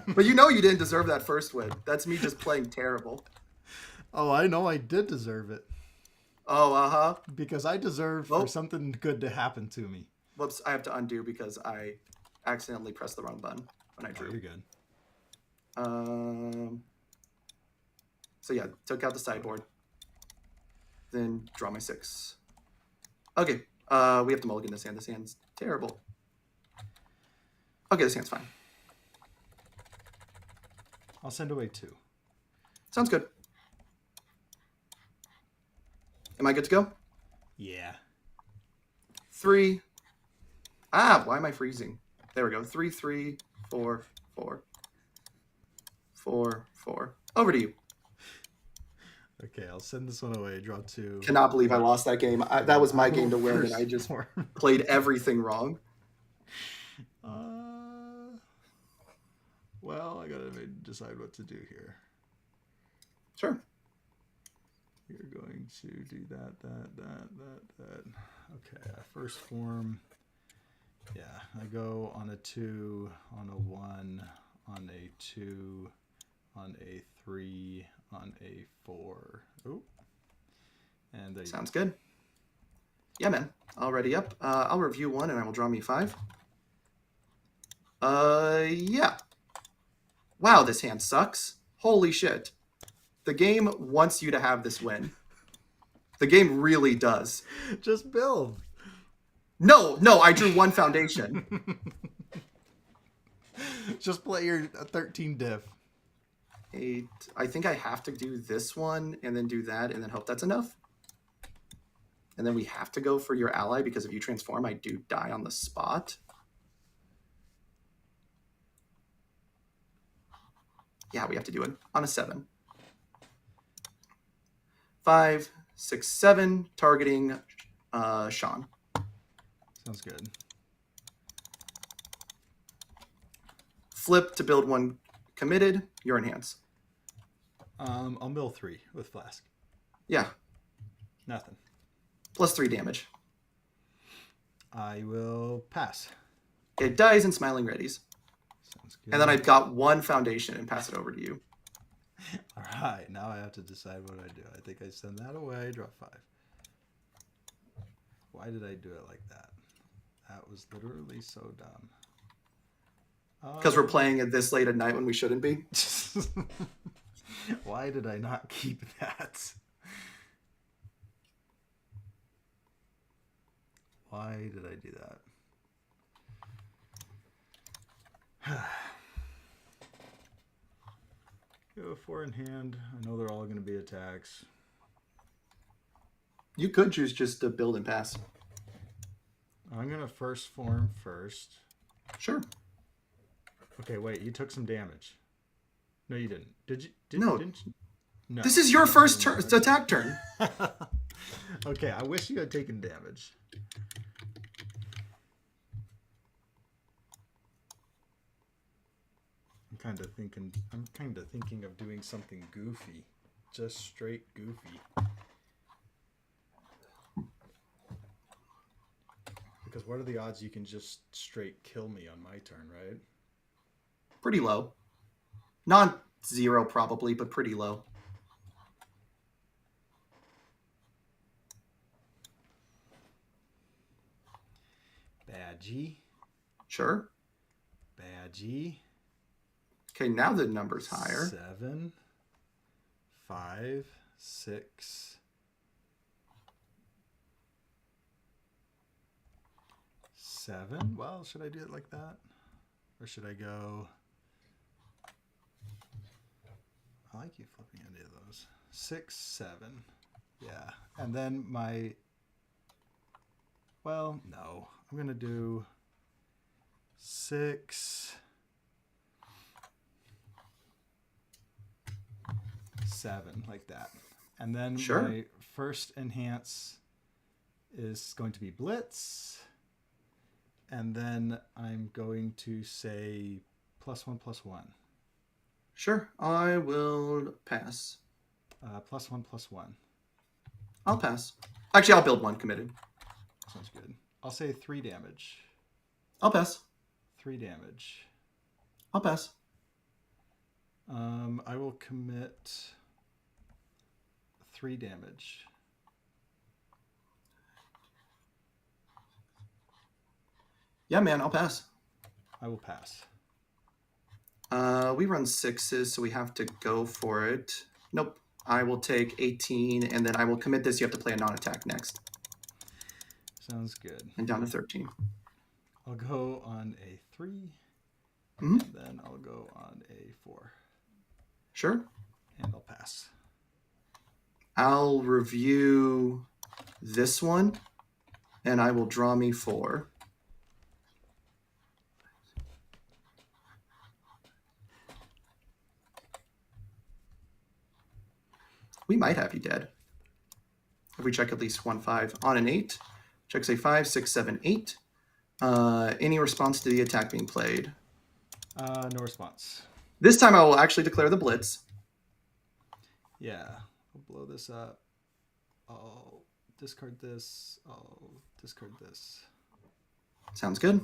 But you didn't deserve that first win. That's me just playing terrible. Oh, I know I did deserve it. Oh, uh-huh. Because I deserve for something good to happen to me. Whoops, I have to undo because I accidentally pressed the wrong button when I drew. Oh, you're good. So yeah, took out the sideboard. Then draw my 6. Okay, we have to mulligan this hand. This hand's terrible. Okay, this hand's fine. I'll send away 2. Sounds good. Am I good to go? Yeah. 3. Why am I freezing? There we go. 3, 3, 4, 4. 4, 4. Over to you. Okay, I'll send this one away. Draw 2. Cannot believe I lost that game. That was my game to win, and I just played everything wrong. Well, I gotta decide what to do here. Sure. You're going to do that. Okay, first form. Yeah, I go on a 2, on a 1, on a 2, on a 3, on a 4. Oh. And there Sounds good. Yeah, man. Already up. I'll review 1 and I will draw me 5. Yeah. Wow, this hand sucks. Holy shit. The game wants you to have this win. The game really does. Just build. No, I drew 1 foundation. Just play your 13 diff. 8. I think I have to do this one and then do that and then hope that's enough. And then we have to go for your ally because if you transform, I do die on the spot. Yeah, we have to do it on a 7. 5, 6, 7, targeting Sean. Sounds good. Flip to build 1 committed. You're in hands. I'll mill 3 with Flask. Yeah. Nothing. Plus 3 damage. I will pass. It dies in Smiling Readies. Sounds good. And then I've got 1 foundation and pass it over to you. All right, now I have to decide what I do. I think I send that away, draw 5. Why did I do it like that? That was literally so dumb. Because we're playing it this late at night when we shouldn't be. Why did I not keep that? Why did I do that? Go 4 in hand. I know they're all going to be attacks. You could choose just to build and pass. I'm going to first form first. Sure. Okay, wait. You took some damage. No, you didn't. Did you? No. Didn't you? No. This is your first turn. It's attack turn. Okay, I wish you had taken damage. I'm kind of thinking of doing something goofy. Just straight goofy. Because what are the odds you can just straight kill me on my turn, right? Pretty low. Not 0 probably, but pretty low. Badgie. Sure. Badgie. Okay, now the number's higher. 7, 5, 6, 7. Well, should I do it like that? Or should I go... I like you flipping any of those. 6, 7. Yeah. And then my... Well, no. I'm going to do 6, 7, like that. And then Sure. my first enhance is going to be Blitz. And then I'm going to say +1/+1. Sure. I will pass. +1/+1. I'll pass. Actually, I'll build one committed. Sounds good. I'll say 3 damage. I'll pass. 3 damage. I'll pass. I will commit 3 damage. Yeah, man, I'll pass. I will pass. We run 6s, so we have to go for it. Nope. I will take 18, and then I will commit this. You have to play a non-attack next. Sounds good. And down to 13. I'll go on a 3, Mm-hmm. and then I'll go on a 4. Sure. And I'll pass. I'll review this one, and I will draw me 4. We might have you dead. If we check at least 1, 5 on an 8, check say 5, 6, 7, 8. Any response to the attack being played? No response. This time I will actually declare the blitz. Yeah. I'll blow this up. I'll discard this. I'll discard this. Sounds good.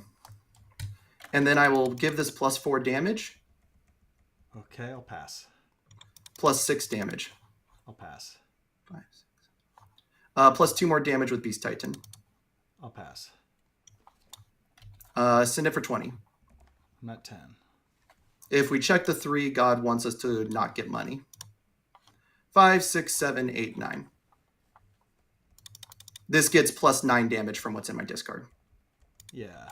And then I will give this +4 damage, Okay, I'll pass. +6 damage. I'll pass. 5, 6. +2 more damage with Beast Titan. I'll pass. Send it for 20. I'm at 10. If we check the 3, God wants us to not get money. 5, 6, 7, 8, 9. This gets +9 damage from what's in my discard. Yeah.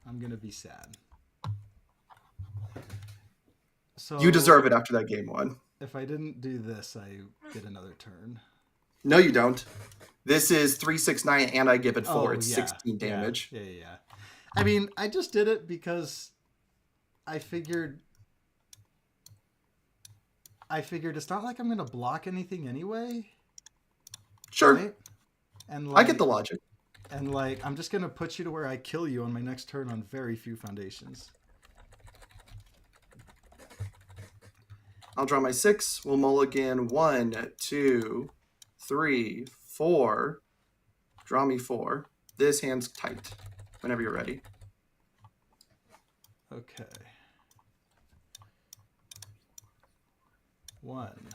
I'm going to be sad. So You deserve it after that game 1. If I didn't do this, I get another turn. No, you don't. This is 3, 6, 9, and I give it 4. It's yeah. 16 damage. Yeah. I mean, I just did it because I figured it's not like I'm going to block anything anyway. Sure. Right? And I get the logic. And I'm just going to put you to where I kill you on my next turn on very few foundations. I'll draw my 6. We'll mulligan 1, 2, 3, 4. Draw me 4. This hand's tight. Whenever you're ready. Okay. 1.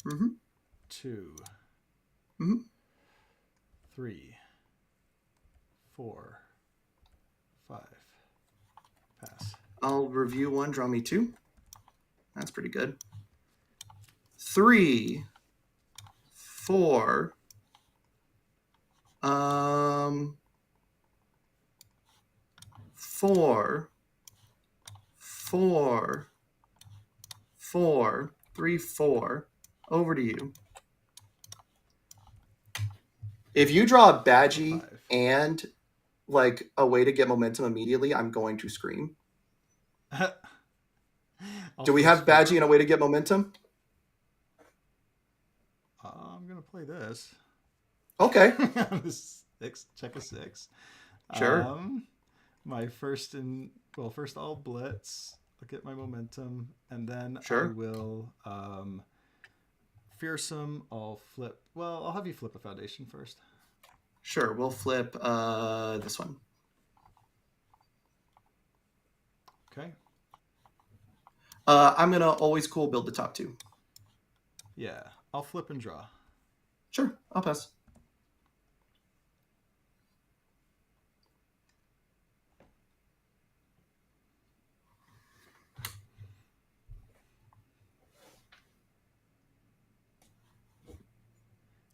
Mm-hmm. 2. Mm-hmm. 3. 4. 5. Pass. I'll review 1. Draw me 2. That's pretty good. 3. 4. 4. 4. 4. 3, 4. Over to you. If you draw a Badgie 5. and a way to get momentum immediately, I'm going to scream. Do we have Badgie and a way to get momentum? I'm going to play this. Okay. 6, check a 6. Sure. First I'll blitz. I'll get my momentum, and then Sure. I will fearsome. I'll flip. Well, I'll have you flip a foundation first. Sure. We'll flip this one. Okay. I'm gonna always cool build the top 2. Yeah, I'll flip and draw. Sure. I'll pass.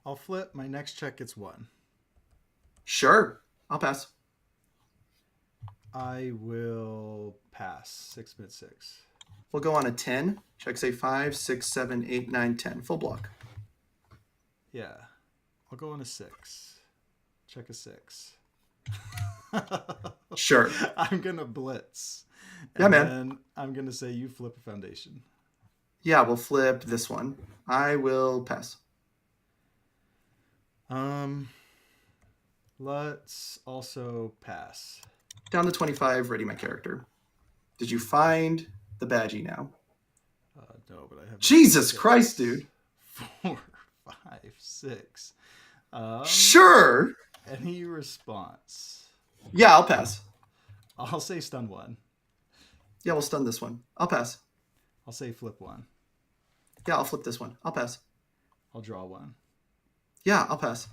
I'll flip. My next check gets 1. Sure. I'll pass. I will pass. 6 mid 6. We'll go on a 10. Check say 5, 6, 7, 8, 9, 10. Full block. Yeah. I'll go on a 6. Check a 6. Sure. I'm going to blitz. Yeah, And man. then I'm going to say you flip a foundation. Yeah, we'll flip this one. I will pass. Let's also pass. Down to 25, ready my character. Did you find the badgie now? No, but I have Jesus 6, Christ, dude. 4, 5, 6. Sure. Any response? Yeah, I'll pass. I'll say stun 1. Yeah, we'll stun this one. I'll pass. I'll say flip 1. Yeah, I'll flip this one. I'll pass. I'll draw 1. Yeah, I'll pass.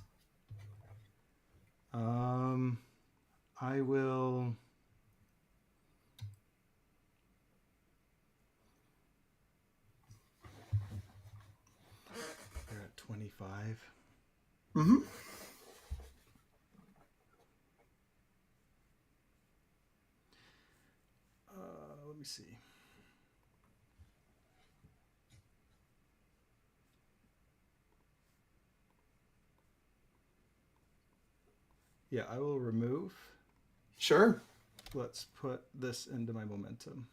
I will. They're at 25. Mm-hmm. Let me see. Yeah, I will remove. Sure. Let's put this into my momentum.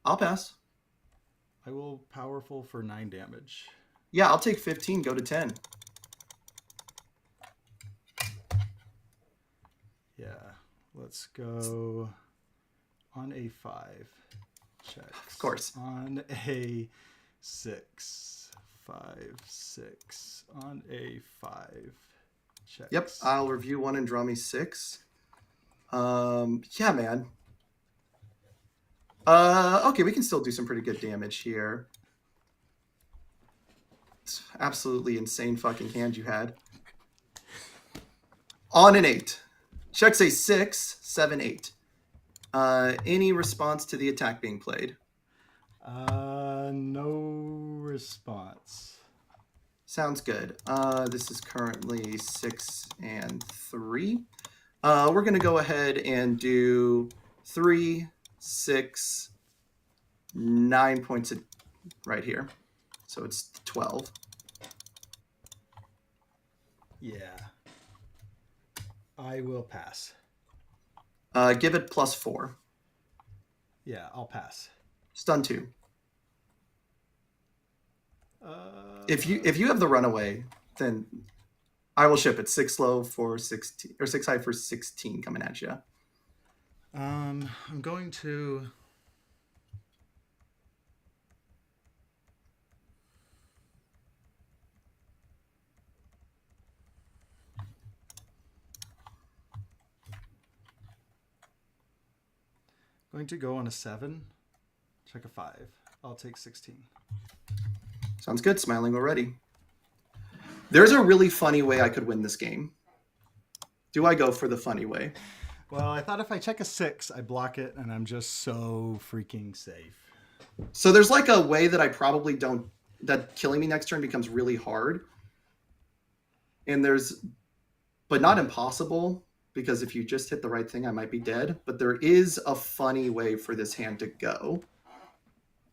I'll pass. I will powerful for 9 damage. Yeah, I'll take 15, go to 10. Yeah, let's go on a 5. Checks. Of course. On a 6. 5, 6. On a 5. Checks. Yep, I'll review 1 and draw me 6. Yeah, man. Okay, we can still do some pretty good damage here. It's absolutely insane fucking hand you had. On an 8. Checks a 6, 7, 8. Any response to the attack being played? No response. Sounds good. This is currently 6 and 3. We're going to go ahead and do 3, 6, 9 points right here. So it's 12. Yeah. I will pass. Give it plus 4. Yeah, I'll pass. Stun 2. If you have the runaway, then I will ship it 6 low for 16 or 6 high for 16 coming at you. I'm going to go on a 7. Check a 5. I'll take 16. Sounds good. Smiling already. There's a really funny way I could win this game. Do I go for the funny way? Well, I thought if I check a 6, I block it, and I'm just so freaking safe. So there's like a way that I probably don't, that killing me next turn becomes really hard. And but not impossible, because if you just hit the right thing, I might be dead. But there is a funny way for this hand to go.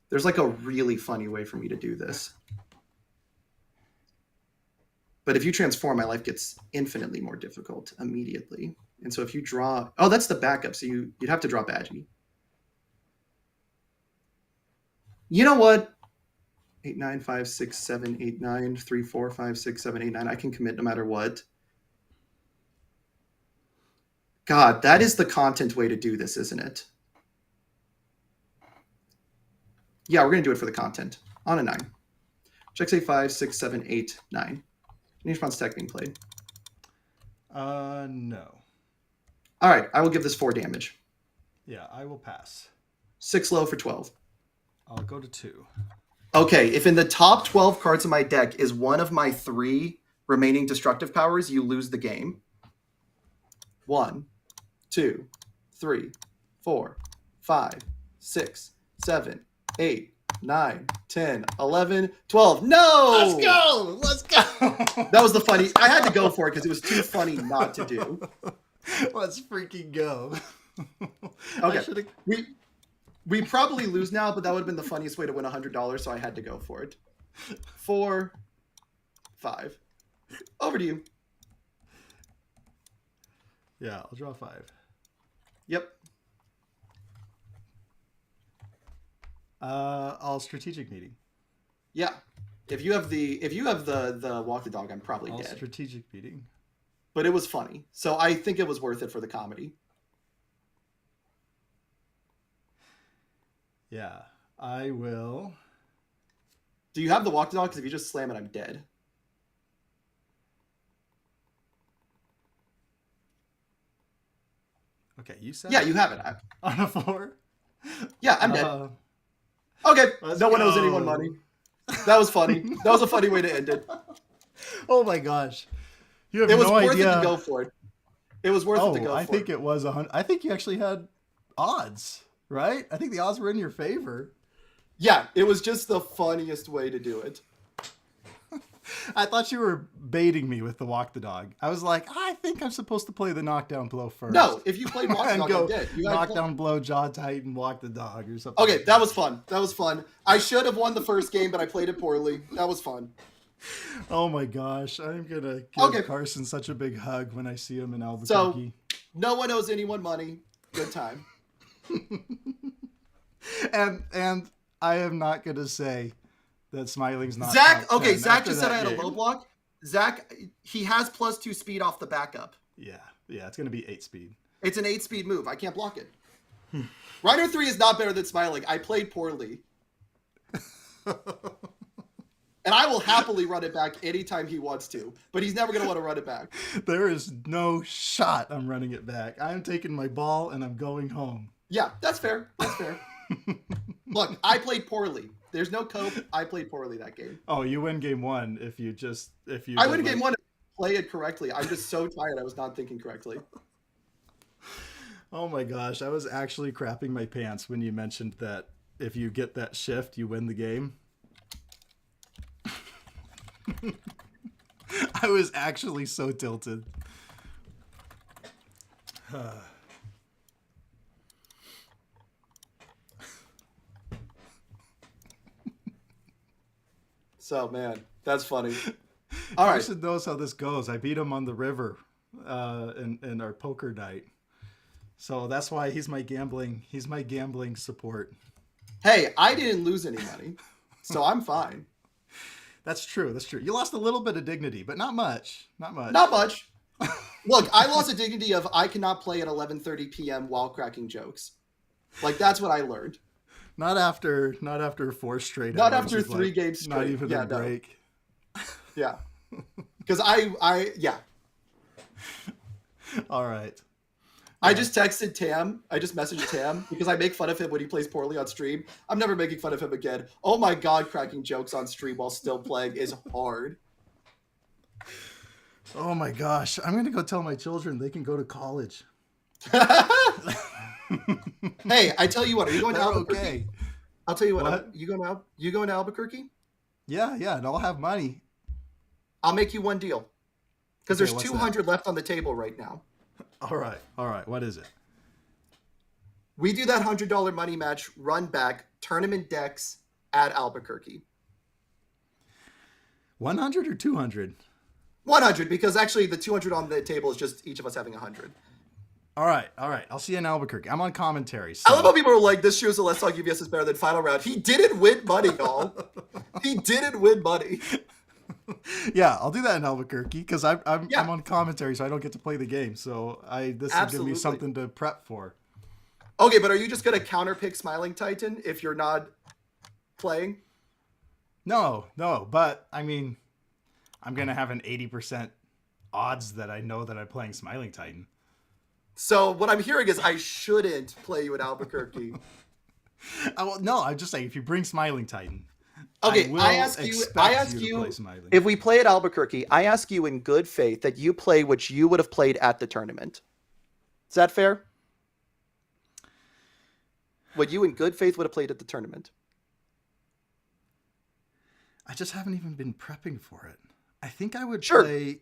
There's like a really funny way for me to do this. But if you transform, my life gets infinitely more difficult immediately. And so if you draw... Oh, that's the backup. So you'd have to draw Badgie. You know what? 8, 9, 5, 6, 7, 8, 9, 3, 4, 5, 6, 7, 8, 9. I can commit no matter what. God, that is the content way to do this, isn't it? Yeah, we're going to do it for the content. On a 9. Check say 5, 6, 7, 8, 9. Any response attack being played? No. All right, I will give this 4 damage. Yeah, I will pass. 6 low for 12. I'll go to 2. Okay, if in the top 12 cards of my deck is one of my 3 remaining destructive powers, you lose the game. 1, 2, 3, 4, 5, 6, 7, 8, 9, 10, 11, 12. No! Let's go! Let's go! That was the funny. I had to go for it because it was too funny not to do. Let's freaking go. Okay. We probably lose now, but that would have been the funniest way to win $100, so I had to go for it. 4, 5. Over to you. Yeah, I'll draw 5. Yep. I'll strategic meeting. Yeah. If you have the walk the dog, I'm probably I'll dead. Strategic meeting. But it was funny, so I think it was worth it for the comedy. Yeah, I will. Do you have the walk the dog? Because if you just slam it, I'm dead. Okay, you said. Yeah, you have it. On a 4. Yeah, I'm dead. Okay, no one owes anyone money. That was funny. That was a funny way to end it. Oh my gosh, you have it was no worth idea. it to go for it. It was worth it to go for it. I think it was 100. I think you actually had odds, right? I think the odds were in your favor. Yeah, it was just the funniest way to do it. I thought you were baiting me with the walk the dog. I was like, I think I'm supposed to play the knockdown blow first. No, if you played walk the dog, go I did. knockdown blow, jaw tight, and walk the dog or something. Okay, that was fun. That was fun. I should have won the first game, but I played it poorly. That was fun. Oh my gosh, I'm gonna give Carson such a big hug when I see him in Albuquerque. So, no one owes anyone money. Good time. and I am not gonna say that Smiling's not. Zach, okay, Zach just said I had a low block. Zach, he has +2 speed off the backup. Yeah, it's gonna be 8 speed. It's an 8-speed move. I can't block it. Reiner 3 is not better than Smiling. I played poorly. And I will happily run it back anytime he wants to, but he's never going to want to run it back. There is no shot I'm running it back. I'm taking my ball and I'm going home. Yeah, that's fair. That's fair. Look, I played poorly. There's no cope. I played poorly that game. Oh, you win game 1 if you. I win game 1 if I play it correctly. I'm just so tired. I was not thinking correctly. Oh my gosh, I was actually crapping my pants when you mentioned that if you get that shift, you win the game. I was actually so tilted. So, man, that's funny. All right. Carson knows how this goes. I beat him on the river in our poker night. So that's why he's my gambling support. Hey, I didn't lose any money, so I'm fine. That's true. You lost a little bit of dignity, but not much. Not much. Look, I lost a dignity of I cannot play at 11:30 p.m. while cracking jokes. Like, that's what I learned. Not after 4 straight. Not after 3 games straight. Not even a break. No. Yeah. Because yeah. All right. I just texted Tam. I just messaged Tam because I make fun of him when he plays poorly on stream. I'm never making fun of him again. Oh my God, cracking jokes on stream while still playing is hard. Oh my gosh. I'm going to go tell my children they can go to college. Hey, I tell you what, are you going to Albuquerque? Okay. I'll tell you what, you going to Albuquerque? Yeah, and I'll have money. I'll make you one deal. Because Okay, there's 200 left on the table right now. All right. What is it? We do that $100 money match, run back, tournament decks at Albuquerque. 100 or 200? 100, because actually the 200 on the table is just each of us having 100. All right. I'll see you in Albuquerque. I'm on commentary. So. I love how people are like, this shows the Let's Talk UVS is better than Final Round. He didn't win money, y'all. He didn't win money. Yeah, I'll do that in Albuquerque because I'm on commentary, so I don't get to play the game. So this will give me something to prep for. Okay, but are you just gonna counterpick Smiling Titan if you're not playing? No, but I mean, I'm gonna have an 80% odds that I know that I'm playing Smiling Titan. So what I'm hearing is I shouldn't play you at Albuquerque. No, I'm just saying if you bring Smiling Titan. Okay, I ask you if we play at Albuquerque, I ask you in good faith that you play what you would have played at the tournament. Is that fair? What you in good faith would have played at the tournament. I just haven't even been prepping for it. I think I would Sure. play.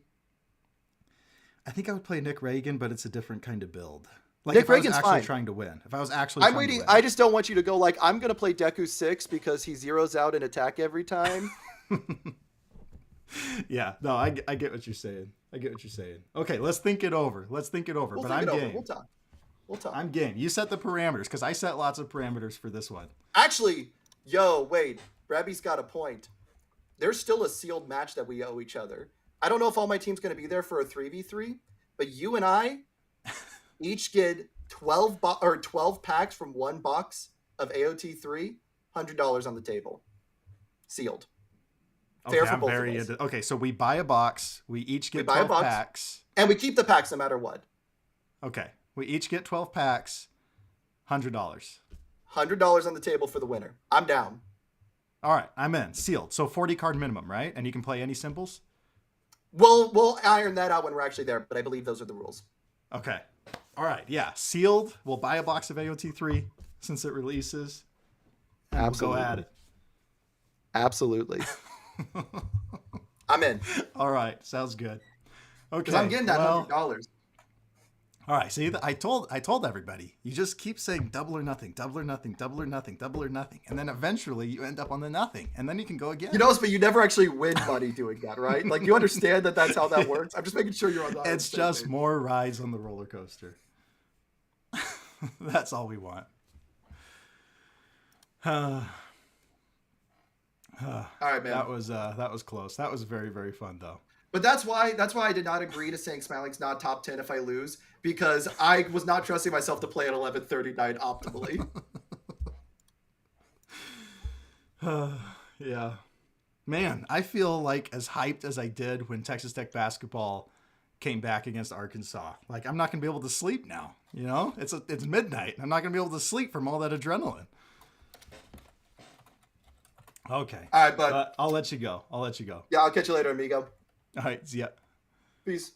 I think I would play Nick Reagan, but it's a different kind of build. Like Nick if I was Reagan's actually fine. trying to win. If I was actually I'm trying waiting. to win. I just don't want you to go like, I'm going to play Deku 6 because he zeroes out an attack every time. Yeah, no, I get what you're saying. I get what you're saying. Okay, let's think it over. We'll but think I'm it over. game. We'll talk. I'm game. You set the parameters because I set lots of parameters for this one. Actually, wait. Brabby's got a point. There's still a sealed match that we owe each other. I don't know if all my team's going to be there for a 3v3, but you and I each get 12 packs from one box of AOT3, $100 on the table. Sealed. Okay, Fair for both of us. Okay, so we buy a box. We each get buy a 12 box. packs. And we keep the packs no matter what. Okay, we each get 12 packs, $100. $100 on the table for the winner. I'm down. All right, I'm in. Sealed. So 40 card minimum, right? And you can play any symbols? We'll iron that out when we're actually there, but I believe those are the rules. Okay. All right, yeah. Sealed. We'll buy a box of AOT3 since it releases. And Absolutely. We'll go at it. Absolutely. I'm in. All right, sounds good. Okay. Because I'm getting that $100. All right, see, I told everybody. You just keep saying double or nothing, double or nothing, double or nothing, double or nothing, and then eventually you end up on the nothing, and then you can go again. But you never actually win money doing that, right? Like, you understand that that's how that works? I'm just making sure you're on the It's just more rides on the roller coaster. That's all we want. All right, man. That was close. That was very, very fun, though. But that's why I did not agree to saying Smiling's not top 10 if I lose, because I was not trusting myself to play at 11:39 optimally. Yeah. Man, I feel like as hyped as I did when Texas Tech basketball came back against Arkansas. Like, I'm not going to be able to sleep now. You know, it's midnight. I'm not going to be able to sleep from all that adrenaline. Okay. All right, bud. But I'll let you go. Yeah, I'll catch you later, amigo. All right. See ya. Peace.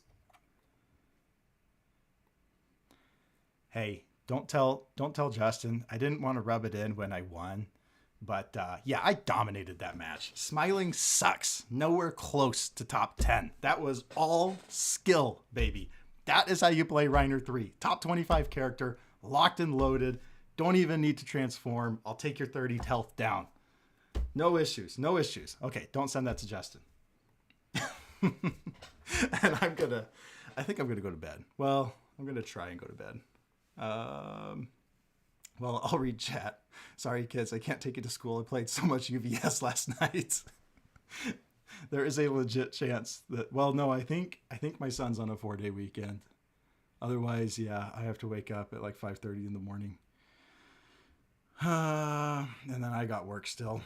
Hey, don't tell Justin. I didn't want to rub it in when I won. But yeah, I dominated that match. Smiling sucks. Nowhere close to top 10. That was all skill, baby. That is how you play Reiner 3. Top 25 character, locked and loaded. Don't even need to transform. I'll take your 30 health down. No issues. Okay, don't send that to Justin. And I think I'm gonna go to bed. Well, I'm gonna try and go to bed. Well, I'll read chat. Sorry, kids, I can't take you to school. I played so much UVS last night. There is a legit chance that, well, no, I think my son's on a 4-day weekend. Otherwise, yeah, I have to wake up at like 5:30 in the morning. And then I got work still.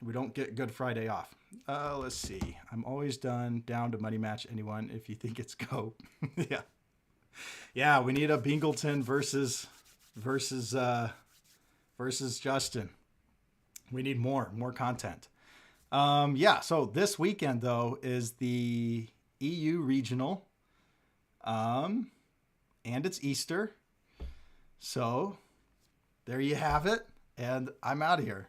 We don't get Good Friday off. Let's see. I'm always down to money match anyone if you think it's go. Yeah. Yeah, we need a Bingleton versus Justin. We need more content. Yeah, so this weekend though is the EU regional. And it's Easter. So there you have it. And I'm out of here.